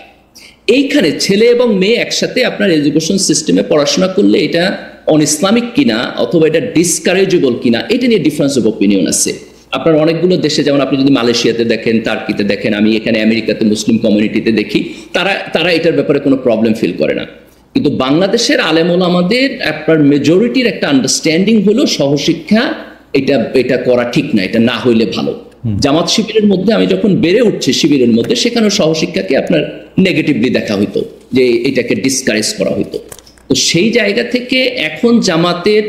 এইখানে ছেলে এবং মেয়ে একসাথে আপনার এডুকেশন সিস্টেমে পড়াশোনা করলে এটা অন ইসলামিক কিনা অথবা এটা ডিসকারেজেবল কিনা, এটা নিয়ে ডিফারেন্স অফ ওপিনিয়ন আছে। আপনার অনেকগুলো দেশে, যেমন আপনি যদি মালয়েশিয়াতে দেখেন, টার্কিতে দেখেন, আমি এখানে আমেরিকাতে মুসলিম কমিউনিটিতে দেখি, তারা এটার ব্যাপারে কোনো প্রবলেম ফিল করে না। কিন্তু বাংলাদেশের আলেম ওলামাদের আপনার মেজরিটির একটা আন্ডারস্ট্যান্ডিং হলো সহশিক্ষা এটা করা ঠিক না, এটা না হইলে ভালো। জামাত শিবিরের মধ্যে আমি যখন বেড়ে উঠছি শিবিরের মধ্যে, সেখানে সহশিক্ষাকে আপনার নেগেটিভলি দেখা হইতো, যে এটাকে ডিসকারেজ করা হইতো। তো সেই জায়গা থেকে এখন জামাতের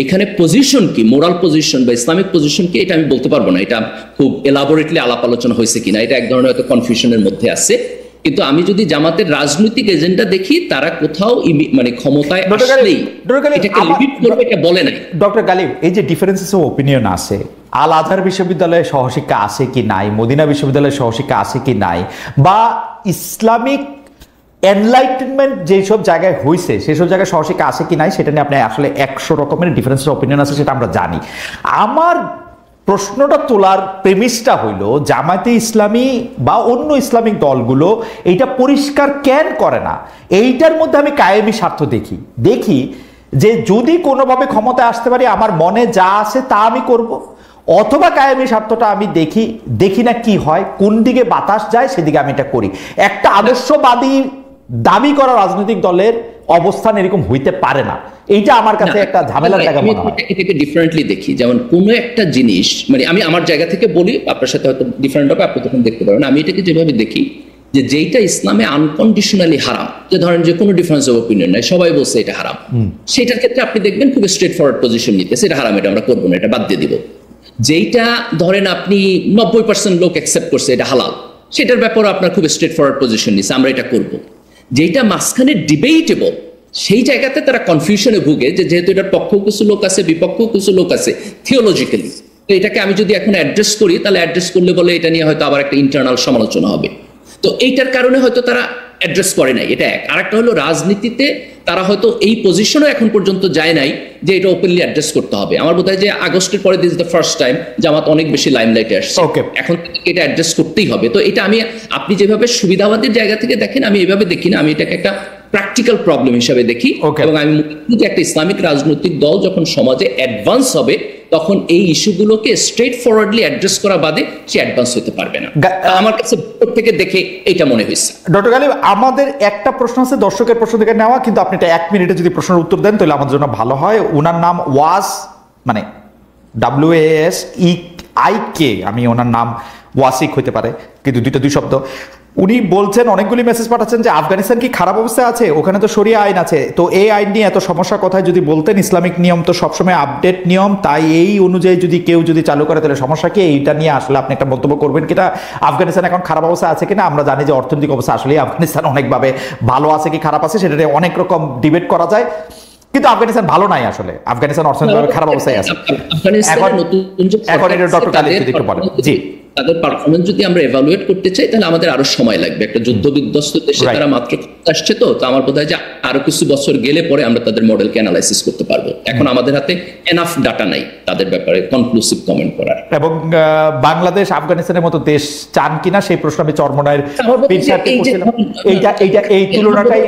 এখানে পজিশন কি, মোরাল পজিশন বা ইসলামিক পজিশন কি, এটা আমি বলতে পারবো না। এটা খুব এলাবোরেটলি আলাপ আলোচনা হয়েছে কিনা, এটা এক ধরনের হয়তো কনফিউশনের মধ্যে আছে। কিন্তু আমি যদি জামাতের রাজনৈতিক এজেন্ডা দেখি, তারা কোথাও মানে ক্ষমতায় আসলেই এটাকে লিমিট করবে এটা বলে নাই। ডক্টর গালিব, এই যে ডিফারেন্সেস অফ ওপিনিয়ন আছে, আল আজহার বিশ্ববিদ্যালয়ে সহশিক্ষা আছে কি নাই, মদিনা বিশ্ববিদ্যালয়ে সহশিক্ষা আছে কি নাই, বা ইসলামিক এনলাইটেনমেন্ট যেসব জায়গায় হয়েছে সেসব জায়গায় সহশিক্ষা আছে কি নাই, সেটা নিয়ে আপনি আসলে 100 রকমের ডিফারেন্স অফ ওপিনিয়ন আছে, সেটা আমরা জানি। আমার প্রশ্নটা তোলার প্রেমিসটা হইল, জামায়াতে ইসলামী বা অন্য ইসলামিক দলগুলো এইটা পরিষ্কার কেন করে না? এইটার মধ্যে আমি কায়েমি স্বার্থ দেখি যে যদি কোনোভাবে ক্ষমতায় আসতে পারি, আমার মনে যা আছে তা আমি করব, অথবা কায়েমি স্বার্থটা আমি দেখি না কি হয়, কোন দিকে বাতাস যায় সেদিকে আমি এটা করি। একটা আদর্শবাদী দাবি করা রাজনৈতিক দলের অবস্থান এরকম হইতে পারে না। এইটা আমার কাছে একটা ঝামেলার জায়গা মনে হয়। এটাকে ডিফারেন্টলি দেখি, যেমন কোনো একটা জিনিস, মানে আমি আমার জায়গা থেকে বলি, আপনার সাথে হয়তো ডিফারেন্ট হবে, আপনি তখন দেখতে পারবেন। আমি এটাকে যেভাবে দেখি, যে যেইটা ইসলামে আনকন্ডিশনালি হারাম, যে ধরেন যে কোনো ডিফারেন্স অফ ওপিনিয়ন নাই, সবাই বলছে এটা হারাম, সেটার ক্ষেত্রে আপনি দেখবেন খুব স্ট্রেট ফরওয়ার্ড পজিশন নিতে, সেটা হারাম, এটা আমরা করবো না, এটা বাদ দিয়ে দিব। যেইটা ধরেন আপনি 90% লোক অ্যাকসেপ্ট করছে এটা হালাল, সেটার ব্যাপারে আপনার খুব স্ট্রেট ফরওয়ার্ড পজিশন নিচ্ছে, আমরা এটা করবো। যেটা মাঝখানে ডিবেটেবল, সেই জায়গাতে তারা কনফিউশনে ভুগে, যে যেহেতু এটার পক্ষ কিছু লোক আছে, বিপক্ষ কিছু লোক আছে থিওলজিক্যালি, তো এটাকে আমি যদি এখন অ্যাড্রেস করি, তাহলে অ্যাড্রেস করলে বলে এটা নিয়ে হয়তো আবার একটা ইন্টারনাল সমালোচনা হবে। তো এইটার কারণে হয়তো তারা অ্যাড্রেস করে নাই, এটা এক। আরেকটা হলো রাজনীতিতে তারা হয়তো এই পজিশনও এখন পর্যন্ত যায় নাই যে এটা ওপেনলি অ্যাড্রেস করতে হবে। আমার বোধ হয় যে আগস্টের পরে দিস দ্য ফার্স্ট টাইম জামাত অনেক বেশি লাইমলাইটে আসছে, এখন এটা অ্যাড্রেস করতেই হবে। তো এটা আপনি যেভাবে সুবিধাবাদের জায়গা থেকে দেখেন, আমি এভাবে দেখি না, আমি এটাকে একটা প্র্যাকটিক্যাল প্রবলেম হিসাবে দেখি। এবং আমি যে একটা ইসলামিক রাজনৈতিক দল যখন সমাজে অ্যাডভান্স হবে, তখন এই ইস্যুগুলোকে স্ট্রেট ফরওয়ার্ডলি অ্যাড্রেস করা বাদে সে অ্যাডভান্স হতে পারবে না। আমার কাছে থেকে দেখে এটা মনে হয়েছে। ডক্টর গালিব, আমাদের একটা প্রশ্ন আছে দর্শকের প্রশ্ন থেকে নেওয়া, কিন্তু আপনি এটা 1 মিনিটে যদি প্রশ্নের উত্তর দেন তাহলে আমাদের জন্য ভালো হয়। ওনার নাম ওয়াস, মানে WASEIK, আমি ওনার নাম ওয়াসিক হইতে পারে, কিন্তু দুই শব্দ। উনি বলছেন, অনেকগুলি মেসেজ পাঠাচ্ছেন যে আফগানিস্তান কি খারাপ অবস্থায় আছে? ওখানে তো শরিয়া আইন আছে, তো এই আইন নিয়ে এত সমস্যার কথায় যদি বলতেন, ইসলামিক নিয়ম তো সবসময় আপডেট নিয়ম, তাই এই অনুযায়ী কেউ যদি চালু করে তাহলে সমস্যা কি? এইটা নিয়ে আসলে আপনি একটা মন্তব্য করবেন কিনা? আফগানিস্তান এখন খারাপ অবস্থায় আছে কিনা? আমরা জানি যে অর্থনৈতিক অবস্থা আসলে আফগানিস্তান অনেকভাবে ভালো আছে কি খারাপ আছে সেটা নিয়ে অনেক রকম ডিবেট করা যায়, কিন্তু আফগানিস্তান ভালো নাই, আসলে আফগানিস্তান অর্থনৈতিকভাবে খারাপ অবস্থায় আছে। এখন এটা ডক্টর গালিব যদি একটু বলেন। জি, তাদের পারফরমেন্স যদি আমরা এভালুয়েট করতে চাই, তাহলে আমাদের আরো সময় লাগবে। একটা যুদ্ধ বিধ্বস্ত দেশে তারা মাত্র আসছে, তো আমার বোধ হয় যে আরো কিছু বছর গেলে পরে আমরা তাদের মডেলকে অ্যানালাইসিস করতে পারবো। এখন আমাদের হাতে এনাফ ডাটা নাই তাদের ব্যাপারে কনক্লুসিভ কমেন্ট করার। এবং বাংলাদেশ আফগানিস্তানের মতো দেশ চান কিনা সেই প্রশ্ন আমি চরমনায়ের এই তুলনাটাই,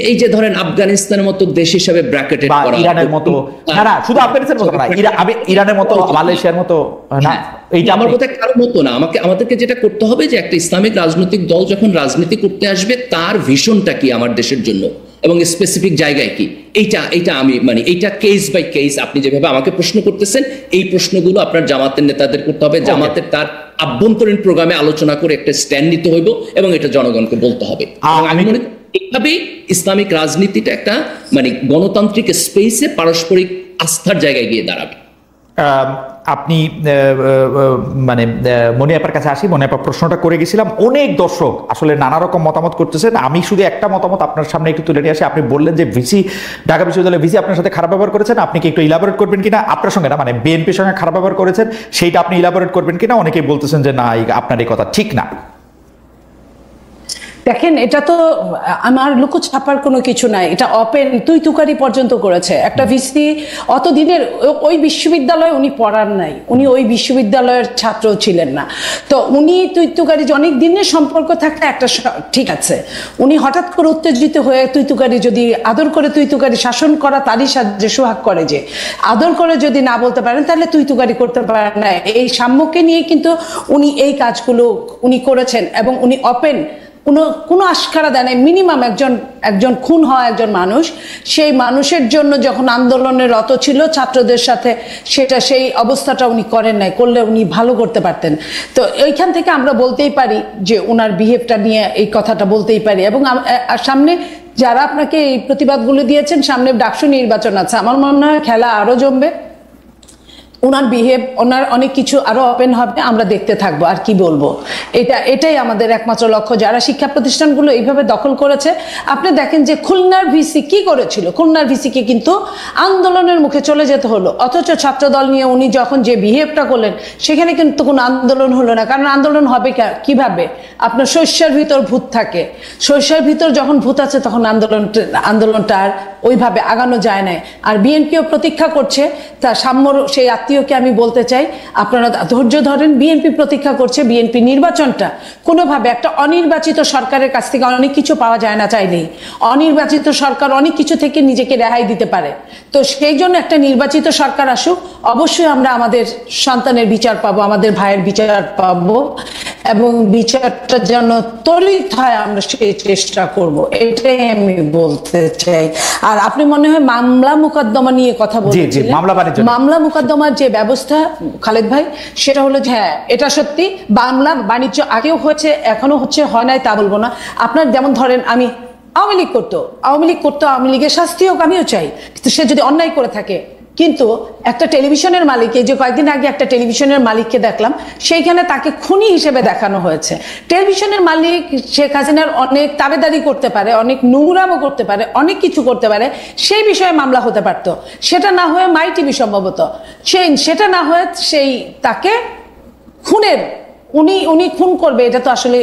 এই যে ধরেন আফগানিস্তানের মতো দেশ হিসেবে ব্র্যাকেটেড করা, ইরানের মতো না, শুধু আফগানিস্তানের মতো না, ইরানের মতো, মালয়েশিয়ার মতো না, এইটা আমার বোধহয় কারোর মতো না। আমাদেরকে যেটা করতে হবে যে একটা ইসলামিক রাজনৈতিক দল যখন রাজনীতি করতে আসবে, তার ভিশনটা কি আমার দেশের জন্য এবং স্পেসিফিক জায়গায় কি, এইটা আমি মানে এইটা কেস বাই কেস। আপনি যেভাবে আমাকে প্রশ্ন করতেছেন, এই প্রশ্নগুলো আপনার জামাতের নেতাদের করতে হবে। জামাতের তার আভ্যন্তরীণ প্রোগ্রামে আলোচনা করে একটা স্ট্যান্ড নিতে হইব এবং এটা জনগণকে বলতে হবে। আমি মনে করি এইভাবে ইসলামিক রাজনীতিটা একটা মানে গণতান্ত্রিক স্পেসে পারস্পরিক আস্থার জায়গায় গিয়ে দাঁড়াবে। আপনি মানে মনিয়াপার কাছে আসি। মনিয়াপা প্রশ্নটা করে গেছিলাম, অনেক দর্শক আসলে নানা রকম মতামত করতেছেন। আমি শুধু একটা মতামত আপনার সামনে একটু তুলে নিয়ে আসি। আপনি বললেন যে ভিসি, ঢাকা বিশ্ববিদ্যালয়ের ভিসি আপনার সাথে খারাপ ব্যবহার করেছেন, আপনি কি একটু ইলাবোরেট করবেন কিনা? আপনার সঙ্গে না, মানে বিএনপির সঙ্গে খারাপ ব্যবহার করেছেন, সেইটা আপনি ইলাবোরেট করবেন কিনা? অনেকেই বলতেছেন যে না, আপনার এই কথা ঠিক না। দেখেন, এটা তো আমার লুকোছাপার কোনো কিছু নাই, এটা ওপেন তুই-তুকারি পর্যন্ত করেছে একটা ভিসি। অতদিনের ওই বিশ্ববিদ্যালয়ে উনি পড়ার নাই, উনি ওই বিশ্ববিদ্যালয়ের ছাত্র ছিলেন না, তো উনি তুই-তুকারি যে অনেক দিনের সম্পর্ক থাকলে একটা ঠিক আছে, উনি হঠাৎ করে উত্তেজিত হয়ে তুই-তুকারি যদি আদর করে তুই-তুকারি শাসন করা তারই সাহায্যে সোহাগ করে, যে আদর করে যদি না বলতে পারেন তাহলে তুই-তুকারি করতে পারেন না। এই সাম্যকে নিয়ে কিন্তু উনি এই কাজগুলো উনি করেছেন এবং উনি ওপেন কোনো আশকারা দেয় নাই। মিনিমাম একজন খুন হওয়া একজন মানুষ, সেই মানুষের জন্য যখন আন্দোলনের রত ছিল ছাত্রদের সাথে, সেই অবস্থাটা উনি করেন নাই, করলে উনি ভালো করতে পারতেন। তো এইখান থেকে আমরা বলতেই পারি যে ওনার বিহেভটা নিয়ে এই কথাটা বলতেই পারি। এবং সামনে যারা আপনাকে এই প্রতিবাদগুলো দিয়েছেন, সামনে ডাকসু নির্বাচন আছে, আমার মনে হয় খেলা আরো জমবে, ওনার বিহেভ, ওনার অনেক কিছু আরো ওপেন হবে, আমরা দেখতে থাকবো। আর কি বলবো, এটাই আমাদের একমাত্র লক্ষ্য। যারা শিক্ষা প্রতিষ্ঠানগুলো এইভাবে দখল করেছে, আপনি দেখেন যে খুলনার ভিসি কি করেছিল, খুলনার ভিসিকে কিন্তু আন্দোলনের মুখে চলে যেতে হলো, অথচ ছাত্রদল নিয়ে উনি যখন যে বিহেভটা করলেন সেখানে কিন্তু কোনো আন্দোলন হলো না। কারণ আন্দোলন হবে কিভাবে, আপনার শস্যের ভিতর ভূত থাকে, শস্যের ভিতর যখন ভূত আছে তখন আন্দোলনটা আর ওইভাবে আগানো যায় না। আর বিএনপিও প্রতীক্ষা করছে, তার সাম্যর সেই আত্মীয়কে আমি বলতে চাই, আপনারা ধৈর্য ধরেন, বিএনপি প্রতীক্ষা করছে। বিএনপি নির্বাচনটা কোনোভাবে, একটা অনির্বাচিত সরকারের কাছ থেকে অনেক কিছু পাওয়া যায় না চাইলেই, অনির্বাচিত সরকার অনেক কিছু থেকে নিজেকে রেহাই দিতে পারে। তো সেই জন্য একটা নির্বাচিত সরকার আসুক, অবশ্যই আমরা আমাদের সন্তানের বিচার পাবো, আমাদের ভাইয়ের বিচার পাবো, এবং বিচারটা যেন ত্বরিত হয় আমরা সেই চেষ্টা করব, এটাই আমি বলতে চাই। আর আপনি মনে হয় মামলা মোকদ্দমা নিয়ে কথা বলছিলেন, মামলা মোকদ্দমার যে ব্যবস্থা খালেদ ভাই, সেটা হলো যে হ্যাঁ, এটা সত্যি বাংলা বাণিজ্য আগেও হয়েছে, এখনো হচ্ছে, হয় নাই তা বলবো না। আপনার যেমন ধরেন, আমি আওয়ামী লীগ করতো, আওয়ামী লীগের শাস্তি হোক, আমিও চাই, কিন্তু সে যদি অন্যায় করে থাকে। কিন্তু একটা টেলিভিশনের মালিক, এই যে কয়েকদিন আগে একটা টেলিভিশনের মালিককে দেখলাম, সেইখানে তাকে খুনি হিসেবে দেখানো হয়েছে। টেলিভিশনের মালিক শেখ হাসিনার অনেক তাবেদারি করতে পারে, অনেক নোংরামও করতে পারে, অনেক কিছু করতে পারে, সেই বিষয়ে মামলা হতে পারতো। সেটা না হয়ে মাই টিভি সম্ভবত, সেটা না হয়ে সেই তাকে খুনের, উনি খুন করবে, এটা তো আসলে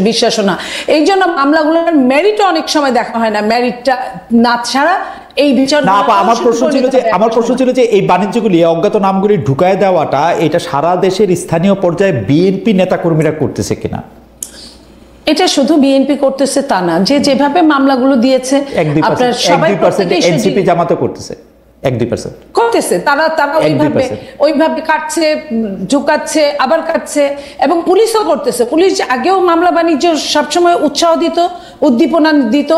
বিশ্বাস না। এই জন্য মামলাগুলোর মেরিটও অনেক সময় দেখা হয় না, মেরিটটা না ছাড়া এই বিচার না। আমার প্রশ্ন ছিল যে এই বাণিজ্যগুলি, অজ্ঞাত নামগুলি ঢুকায় দেওয়াটা, এটা সারা দেশের স্থানীয় পর্যায়ে বিএনপি নেতাকর্মীরা করতেছে কিনা? এটা শুধু বিএনপি করতেছে তা না, যে যেভাবে মামলাগুলো দিয়েছে আপনার সবাই, এনসিপি জামাতও করতেছে, 1-2% করতেছে, তারা ওইভাবে কাটছে, ঝুঁকাচ্ছে, আবার কাটছে, এবং পুলিশও করতেছে। পুলিশ আগেও মামলা বাণিজ্য সবসময় উৎসাহ দিত, উদ্দীপনা দিত,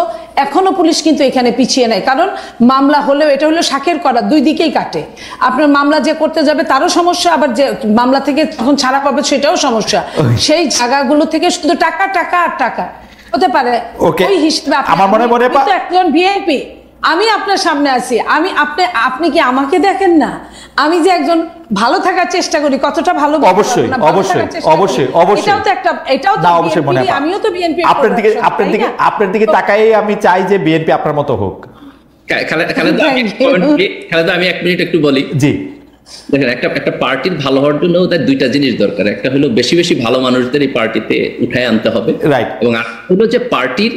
এখনো পুলিশ কিন্তু এখানে পিছিয়ে নেয়। কারণ মামলা হলেও এটা হলো শাকের করা, দুই দিকেই কাটে। আপনার মামলা যে করতে যাবে তারও সমস্যা, আবার যে মামলা থেকে যখন ছাড়া পাবে সেটাও সমস্যা। সেই জায়গাগুলো থেকে শুধু টাকা টাকা আর টাকা হতে পারে। ওই হিসেবে আমার মনে একজন ভিআইপি, আমি আপনার সামনে আছি, আপনি কি আমাকে দেখেন না? আমি যে একজন ভালো থাকার চেষ্টা করি, কতটা ভালো, অবশ্যই এটাও তো অবশ্যই মনে হয়। আমিও তো বিএনপি, আপনার দিকে তাকাই আমি চাই যে বিএনপি আপনার মতো হোক। খালেদা, আমি 1 মিনিট একটু বলি। জি, দেখেন, একটা পার্টির ভালো হওয়ার জন্য তার 2টা জিনিস দরকার। একটা হলো বেশি বেশি ভালো মানুষদের এই পার্টিতে উঠায় আনতে হবে, রাইট, এবং হলো যে পার্টির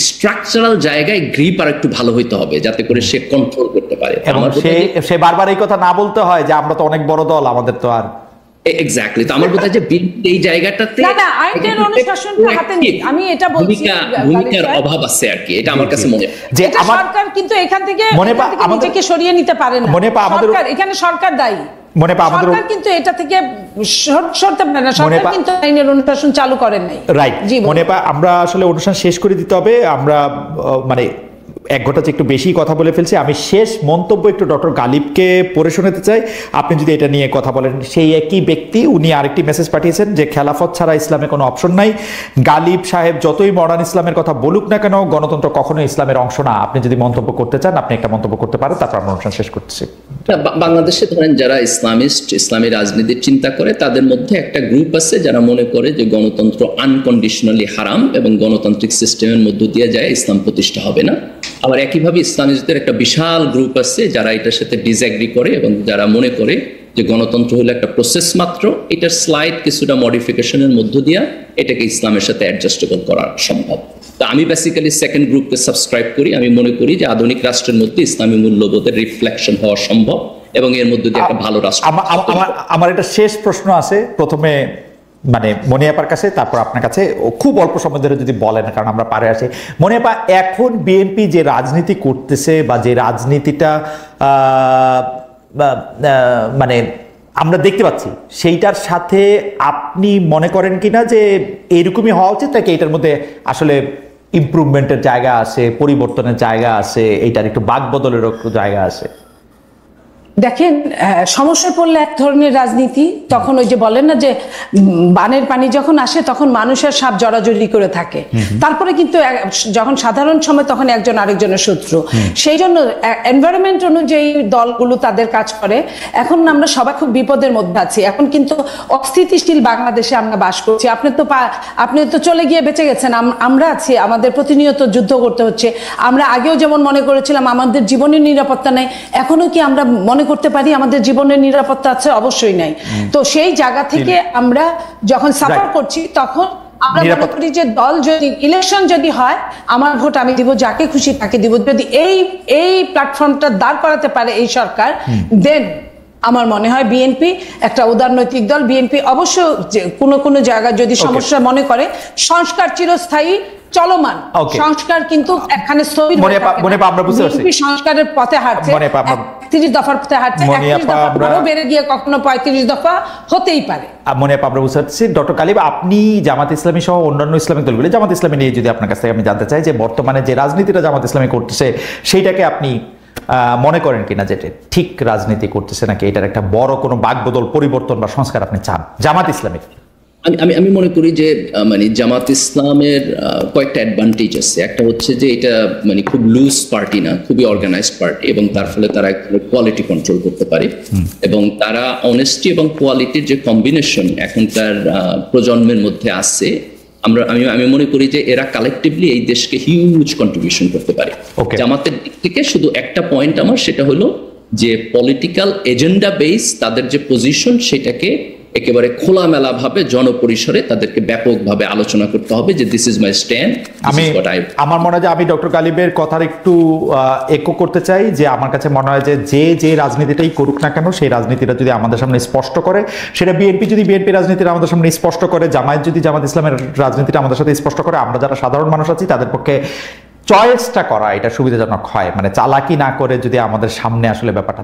স্ট্রাকচারাল জায়গায় গ্রিপ আর একটু ভালো হইতে হবে, যাতে করে সে কন্ট্রোল করতে পারে। সে বারবার এই কথা না বলতে হয় যে আমরা তো অনেক বড় দল, আমাদের তো আর এক্স্যাক্টলি। তো আমার কথা যে এই জায়গাটাতে আইনের অনুশাসনটা হাতে নেই, আমি এটা বলছি, ভূমিকার অভাব আছে আর কি, এটা আমার কাছে মনে হয়। যে সরকার কিন্তু এখান থেকে নিজেকে সরিয়ে নিতে পারে না, এখানে সরকার দায়ী। সরকার কিন্তু এটা থেকে সরতে পারে না, সরকার কিন্তু আইনের অনুশাসন চালু করেন নাই, রাইট। আমরা আসলে অনুষ্ঠান শেষ করে দিতে হবে, আমরা মানে 1 ঘন্টা একটু বেশি কথা বলে ফেলছি। আমি শেষ মন্তব্য একটু ডক্টর গালিবকে পড়ে শোনাতে চাই, আপনি যদি এটা নিয়ে কথা বলেন। সেই একই ব্যক্তি, উনি আরেকটি মেসেজ পাঠিয়েছেন যে খেলাফত ছাড়া ইসলামে কোনো অপশন নাই। গালিব সাহেব যতই মডার্ন ইসলামের কথা বলুক না কেন, গণতন্ত্র কখনো ইসলামের অংশ না। আপনি যদি মন্তব্য করতে চান, আপনি একটা মন্তব্য করতে পারেন, তারপর আমরা অনুষ্ঠান শেষ করতেছি। বাংলাদেশে ধরেন যারা ইসলামী রাজনীতির চিন্তা করে, তাদের মধ্যে একটা গ্রুপ আছে যারা মনে করে যে গণতন্ত্র আনকন্ডিশনালি হারাম এবং গণতান্ত্রিক সিস্টেমের মধ্য দিয়ে যায় ইসলাম প্রতিষ্ঠা হবে না। আবার একইভাবে ইসলামিস্টদের একটা বিশাল গ্রুপ আছে যারা এটার সাথে ডিসএগ্রি করে এবং যারা মনে করে যে গণতন্ত্র হলো একটা প্রসেস মাত্র, এটার স্লাইড কিছুটা মডিফিকেশনের মধ্য দিয়ে এটাকে ইসলামের সাথে অ্যাডজাস্টেবল করা সম্ভব। তো আমি বেসিক্যালি সেকেন্ড গ্রুপকে সাবস্ক্রাইব করি। আমি মনে করি যে আধুনিক রাষ্ট্রের মধ্যে ইসলামী মূল্যবোধের রিফ্লেকশন হওয়া সম্ভব এবং এর মধ্যে দিয়ে একটা ভালো রাষ্ট্র। আমার একটা শেষ প্রশ্ন আছে, প্রথমে মানে মনিয়াপার কাছে, তারপর আপনার কাছে, খুব অল্প সময় ধরে যদি বলেন, কারণ আমরা পারে আসি। মনিয়াপা, এখন বিএনপি যে রাজনীতি করতেছে বা যে রাজনীতিটা মানে আমরা দেখতে পাচ্ছি, সেইটার সাথে আপনি মনে করেন কিনা যে এইরকমই হওয়া উচিত, নাকি এটার মধ্যে আসলে ইমপ্রুভমেন্টের জায়গা আছে, পরিবর্তনের জায়গা আছে, এইটার একটু বাকবদলের একটু জায়গা আছে? দেখেন, সমস্যায় পড়লে এক ধরনের রাজনীতি, তখন ওই যে বলেন না যে বানের পানি যখন আসে তখন মানুষের সাপ জড়াজড়ি করে থাকে, তারপরে কিন্তু যখন সাধারণ সময় তখন একজন আরেকজনের শত্রু। সেই জন্য এনভায়রনমেন্ট অনুযায়ী দলগুলো তাদের কাজ করে। এখন আমরা সবাই খুব বিপদের মধ্যে আছি। এখন কিন্তু অস্থিতিশীল বাংলাদেশে আমরা বাস করছি। আপনি তো চলে গিয়ে বেঁচে গেছেন, আমরা আছি, আমাদের প্রতিনিয়ত যুদ্ধ করতে হচ্ছে। আমরা আগেও যেমন মনে করেছিলাম আমাদের জীবনের নিরাপত্তা নেই, এখনো কি আমরা মনে করতে পারি আমাদের জীবনের নিরাপত্তা আছে? অবশ্যই নাই। তো সেই জায়গা থেকে আমরা যখন সাফার করছি, তখন আমরা মনে করি যে দল যদি ইলেকশন যদি হয়, আমার ভোট আমি দিব, যাকে খুশি তাকে দিব। যদি এই প্ল্যাটফর্মটা দাঁড় করাতে পারে এই সরকার, দেন আমার মনে হয় বিএনপি একটা উদারনৈতিক দল। বিএনপি অবশ্য কোনো জায়গায় যদি সমস্যা মনে করে, সংস্কার চিরস্থায়ী চলমান, সংস্কার কিন্তু এখানে স্থবির হয়ে থাকে না। সংস্কারের পথে হাঁটছে, ৩১ দফার পথে হাঁটছে, ৩১ দফা আরো বেড়ে গিয়ে কখনো ৩৫ দফা হতেই পারে। মনিয়াপা, আমরা বুঝতে পারছি। ডক্টর কালিব, আপনি জামাত ইসলামী সহ অন্যান্য ইসলামিক দলগুলি, জামাত ইসলামী নিয়ে যদি আপনার কাছ থেকে আমি জানতে চাই যে বর্তমানে যে রাজনীতিটা জামাত ইসলামী করতেছে, সেইটাকে আপনি মনে করেন কিনা যে ঠিক রাজনীতি করতেছে, নাকি এটার একটা বড় কোনো বাকবদল, পরিবর্তন বা সংস্কার আপনি চান জামাত ইসলামীর? আমি মনে করি যে মানে জামাত ইসলামের কয়েকটা অ্যাডভান্টেজ আছে। একটা হচ্ছে যে এটা মানে খুব লুজ পার্টি না, খুবই অর্গানাইজড পার্টি, এবং তার ফলে তারা কোয়ালিটি কন্ট্রোল করতে পারে, এবং তারা অনেস্টি এবং কোয়ালিটির যে কম্বিনেশন এখনকার প্রজন্মের মধ্যে আছে, আমি মনে করি যে এরা কালেকটিভলি এই দেশকে হিউজ কন্ট্রিবিউশন করতে পারে। জামাতের দিক থেকে শুধু একটা পয়েন্ট আমার, সেটা হলো যে পলিটিক্যাল এজেন্ডা বেস তাদের যে পজিশন, সেটাকে একেবারে খোলামেলা ভাবে জনপরিসরে তাদেরকে ব্যাপকভাবে আলোচনা করতে হবে যে দিস ইজ মাই স্ট্যান্ড। আমার মনে হয় যে আমি ডক্টর কালিবের কথার একটু একো করতে চাই, যে আমার কাছে মনে হয় যে রাজনীতিটাই করুক না কেন, সেই রাজনীতিটা যদি আমাদের সামনে স্পষ্ট করে, সেটা বিএনপি যদি বিএনপি রাজনীতিটা আমাদের সামনে স্পষ্ট করে, জামায়াত যদি জামাত ইসলামের রাজনীতিটা আমাদের সাথে স্পষ্ট করে, আমরা যারা সাধারণ মানুষ আছি তাদের পক্ষে চয়েসটা করা এটা সুবিধাজনক হয়। মানে চালাকি না করে যদি আমাদের সামনে আসলে ব্যাপারটা